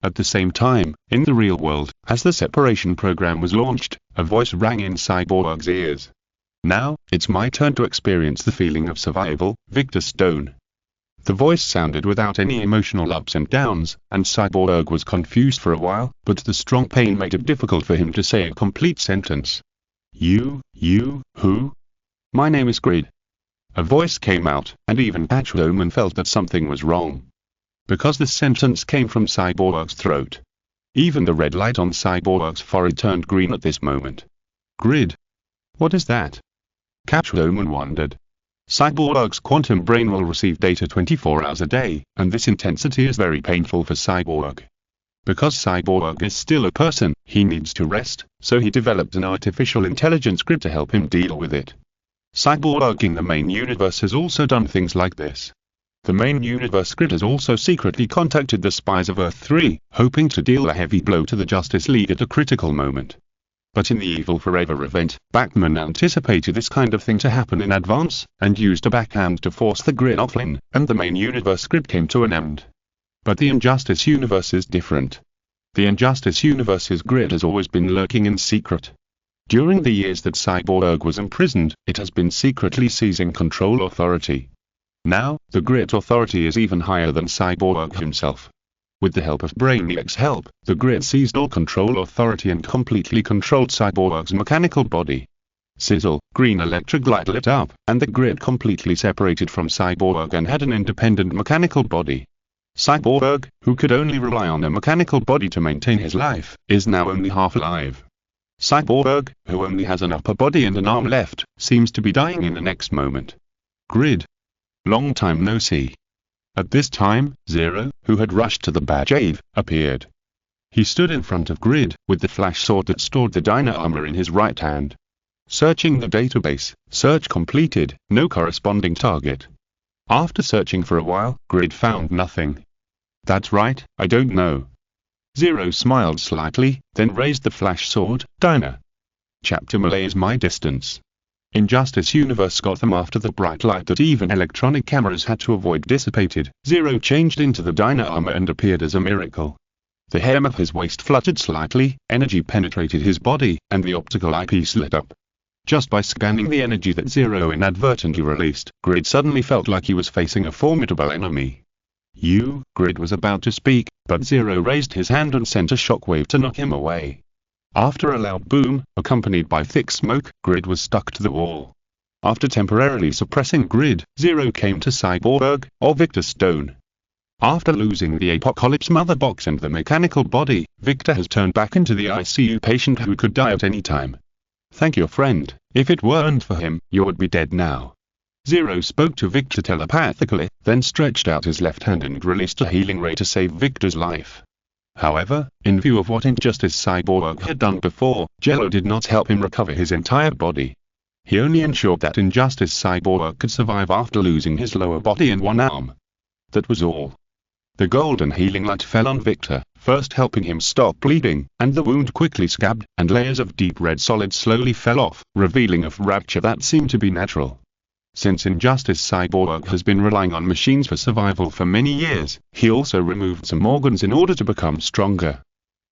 Speaker 1: At the same time, in the real world, as the separation program was launched, a voice rang in Cyborg's ears. "Now, it's my turn to experience the feeling of survival, Victor Stone." The voice sounded without any emotional ups and downs, and Cyborg was confused for a while, but the strong pain made it difficult for him to say a complete sentence. You, who? "My name is Grid." A voice came out, and even Catwoman felt that something was wrong. Because the sentence came from Cyborg's throat. Even the red light on Cyborg's forehead turned green at this moment. "Grid? What is that?" Catwoman wondered. Cyborg's quantum brain will receive data 24 hours a day, and this intensity is very painful for Cyborg. Because Cyborg is still a person, he needs to rest, so he developed an artificial intelligence grid to help him deal with it. Cyborg in the main universe has also done things like this. The main universe grid has also secretly contacted the spies of Earth-3, hoping to deal a heavy blow to the Justice League at a critical moment. But in the Evil Forever event, Batman anticipated this kind of thing to happen in advance, and used a backhand to force the grid offline, and the main universe grid came to an end. But the Injustice universe is different. The Injustice universe's grid has always been lurking in secret. During the years that Cyborg was imprisoned, it has been secretly seizing control authority. Now, the Grid Authority is even higher than Cyborg himself. With the help of Brainiac's help, the Grid seized all control authority and completely controlled Cyborg's mechanical body. Sizzle, green electric light lit up, and the Grid completely separated from Cyborg and had an independent mechanical body. Cyborg, who could only rely on a mechanical body to maintain his life, is now only half alive. Cyborg, who only has an upper body and an arm left, seems to be dying in the next moment. Grid. Long time no see. At this time, Zero, who had rushed to the Batcave, appeared. He stood in front of Grid, with the flash sword that stored the Dyna armor in his right hand. Searching the database, search completed, no corresponding target. After searching for a while, Grid found nothing. That's right, I don't know. Zero smiled slightly, then raised the flash sword. Dyna. Chapter Malaise my distance. Injustice Universe Gotham. After the bright light that even electronic cameras had to avoid dissipated, Zero changed into the Dyna armor and appeared as a miracle. The hem of his waist fluttered slightly, energy penetrated his body, and the optical eyepiece lit up. Just by scanning the energy that Zero inadvertently released, Grid suddenly felt like he was facing a formidable enemy. Grid was about to speak, but Zero raised his hand and sent a shockwave to knock him away. After a loud boom, accompanied by thick smoke, Grid was stuck to the wall. After temporarily suppressing Grid, Zero came to Cyborg, or Victor Stone. After losing the Apocalypse Mother Box and the mechanical body, Victor has turned back into the ICU patient who could die at any time. Thank your friend. If it weren't for him, you would be dead now. Zero spoke to Victor telepathically, then stretched out his left hand and released a healing ray to save Victor's life. However, in view of what Injustice Cyborg had done before, Jello did not help him recover his entire body. He only ensured that Injustice Cyborg could survive after losing his lower body and one arm. That was all. The golden healing light fell on Victor, first helping him stop bleeding, and the wound quickly scabbed, and layers of deep red solid slowly fell off, revealing a fracture that seemed to be natural. Since Injustice Cyborg has been relying on machines for survival for many years, he also removed some organs in order to become stronger.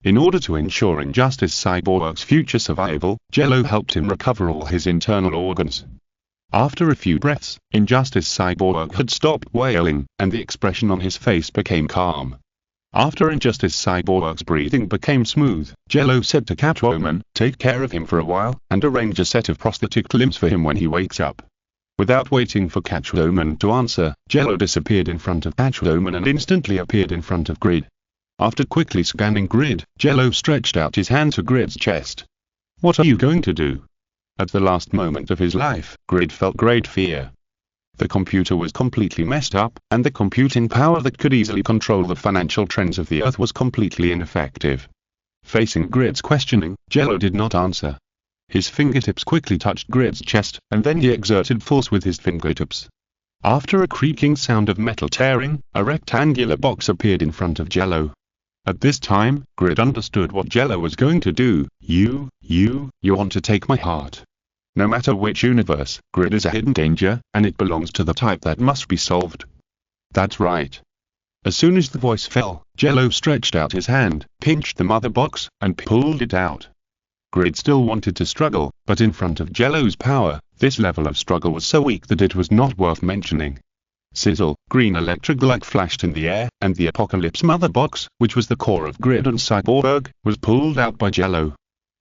Speaker 1: In order to ensure Injustice Cyborg's future survival, Jello helped him recover all his internal organs. After a few breaths, Injustice Cyborg had stopped wailing, and the expression on his face became calm. After Injustice Cyborg's breathing became smooth, Jello said to Catwoman, "Take care of him for a while, and arrange a set of prosthetic limbs for him when he wakes up." Without waiting for Catwoman to answer, Jello disappeared in front of Catwoman and instantly appeared in front of Grid. After quickly scanning Grid, Jello stretched out his hand to Grid's chest. "What are you going to do?" At the last moment of his life, Grid felt great fear. The computer was completely messed up, and the computing power that could easily control the financial trends of the Earth was completely ineffective. Facing Grid's questioning, Jello did not answer. His fingertips quickly touched Grid's chest, and then he exerted force with his fingertips. After a creaking sound of metal tearing, a rectangular box appeared in front of Jello. At this time, Grid understood what Jello was going to do. You want to take my heart. No matter which universe, Grid is a hidden danger, and it belongs to the type that must be solved. That's right. As soon as the voice fell, Jello stretched out his hand, pinched the mother box, and pulled it out. Grid still wanted to struggle, but in front of Jello's power, this level of struggle was so weak that it was not worth mentioning. Sizzle, green electric light flashed in the air, and the Apocalypse Mother Box, which was the core of Grid and Cyborg, was pulled out by Jello.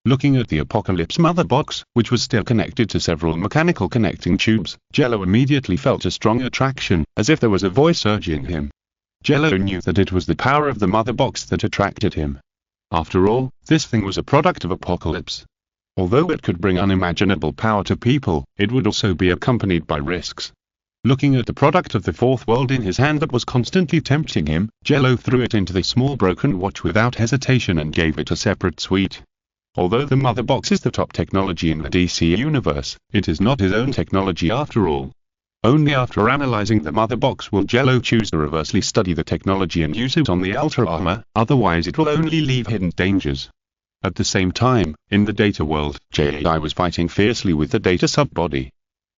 Speaker 1: Looking at the Apocalypse Mother Box, which was still connected to several mechanical connecting tubes, Jello immediately felt a strong attraction, as if there was a voice urging him. Jello knew that it was the power of the Mother Box that attracted him. After all, this thing was a product of Apocalypse. Although it could bring unimaginable power to people, it would also be accompanied by risks. Looking at the product of the fourth world in his hand that was constantly tempting him, Jello threw it into the small broken watch without hesitation and gave it a separate suite. Although the Mother Box is the top technology in the DC universe, it is not his own technology after all. Only after analyzing the Mother Box will Jello choose to reversely study the technology and use it on the Ultra Armor, otherwise it will only leave hidden dangers. At the same time, in the data world, J.I. was fighting fiercely with the data sub-body.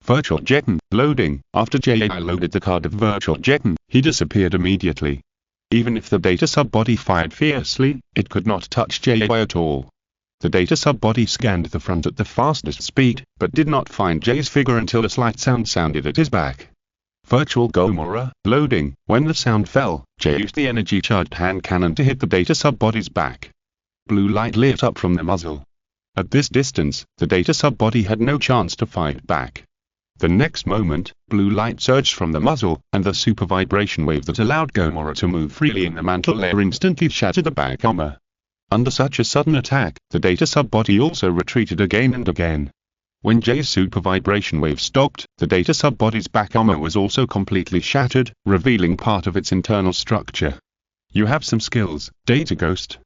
Speaker 1: Virtual Jeton, loading. After J.I. loaded the card of Virtual Jeton, he disappeared immediately. Even if the data sub-body fired fiercely, it could not touch J.I. at all. The data sub-body scanned the front at the fastest speed, but did not find Jay's figure until a slight sound sounded at his back. Virtual Gomorrah, loading. When the sound fell, Jay used the energy-charged hand cannon to hit the data sub-body's back. Blue light lit up from the muzzle. At this distance, the data sub-body had no chance to fight back. The next moment, blue light surged from the muzzle, and the super vibration wave that allowed Gomorrah to move freely in the mantle layer instantly shattered the back armor. Under such a sudden attack, the data sub-body also retreated again and again. When Jay's super vibration wave stopped, the data sub-body's back armor was also completely shattered, revealing part of its internal structure. "You have some skills, Data Ghost,"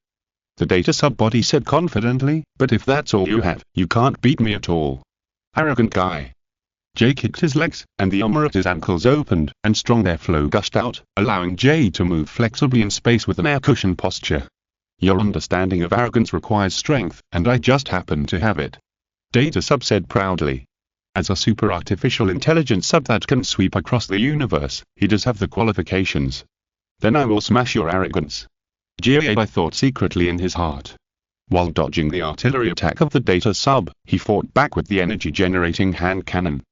Speaker 1: the data sub-body said confidently, "but if that's all you have, you can't beat me at all." Arrogant guy. Jay kicked his legs, and the armor at his ankles opened, and strong airflow gushed out, allowing Jay to move flexibly in space with an air cushion posture. "Your understanding of arrogance requires strength, and I just happen to have it," Data Sub said proudly. As a super artificial intelligence sub that can sweep across the universe, he does have the qualifications. "Then I will smash your arrogance," Jay thought secretly in his heart. While dodging the artillery attack of the data sub, he fought back with the energy-generating hand cannon.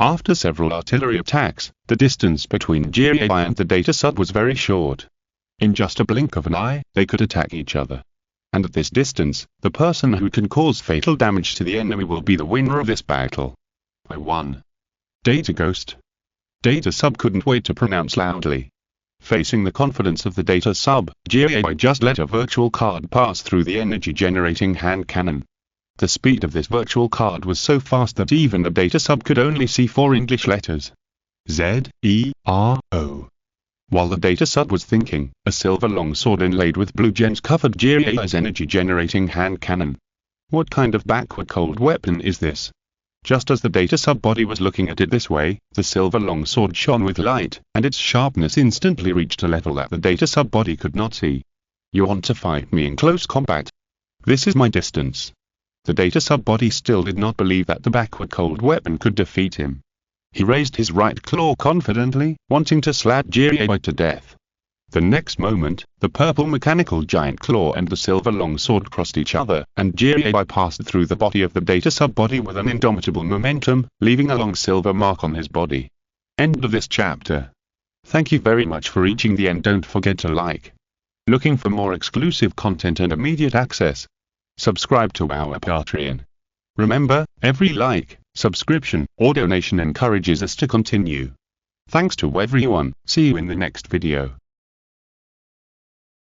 Speaker 1: After several artillery attacks, the distance between Jay and the data sub was very short. In just a blink of an eye, they could attack each other. And at this distance, the person who can cause fatal damage to the enemy will be the winner of this battle. "I won." Data Ghost. Data Sub couldn't wait to pronounce loudly. Facing the confidence of the data sub, Jay just let a virtual card pass through the energy-generating hand cannon. The speed of this virtual card was so fast that even the data sub could only see 4 English letters. Z-E-R-O. While the data sub was thinking, a silver longsword inlaid with blue gems covered Jay's energy-generating hand cannon. What kind of backward-cold weapon is this? Just as the data sub-body was looking at it this way, the silver longsword shone with light, and its sharpness instantly reached a level that the data sub-body could not see. "You want to fight me in close combat? This is my distance." The data sub-body still did not believe that the backward-cold weapon could defeat him. He raised his right claw confidently, wanting to slap Jay to death. The next moment, the purple mechanical giant claw and the silver longsword crossed each other, and Jay passed through the body of the data sub-body with an indomitable momentum, leaving a long silver mark on his body. End of this chapter. Thank you very much for reaching the end. Don't forget to like. Looking for more exclusive content and immediate access? Subscribe to our Patreon. Remember, every like, subscription, or donation encourages us to continue. Thanks to everyone. See you in the next video.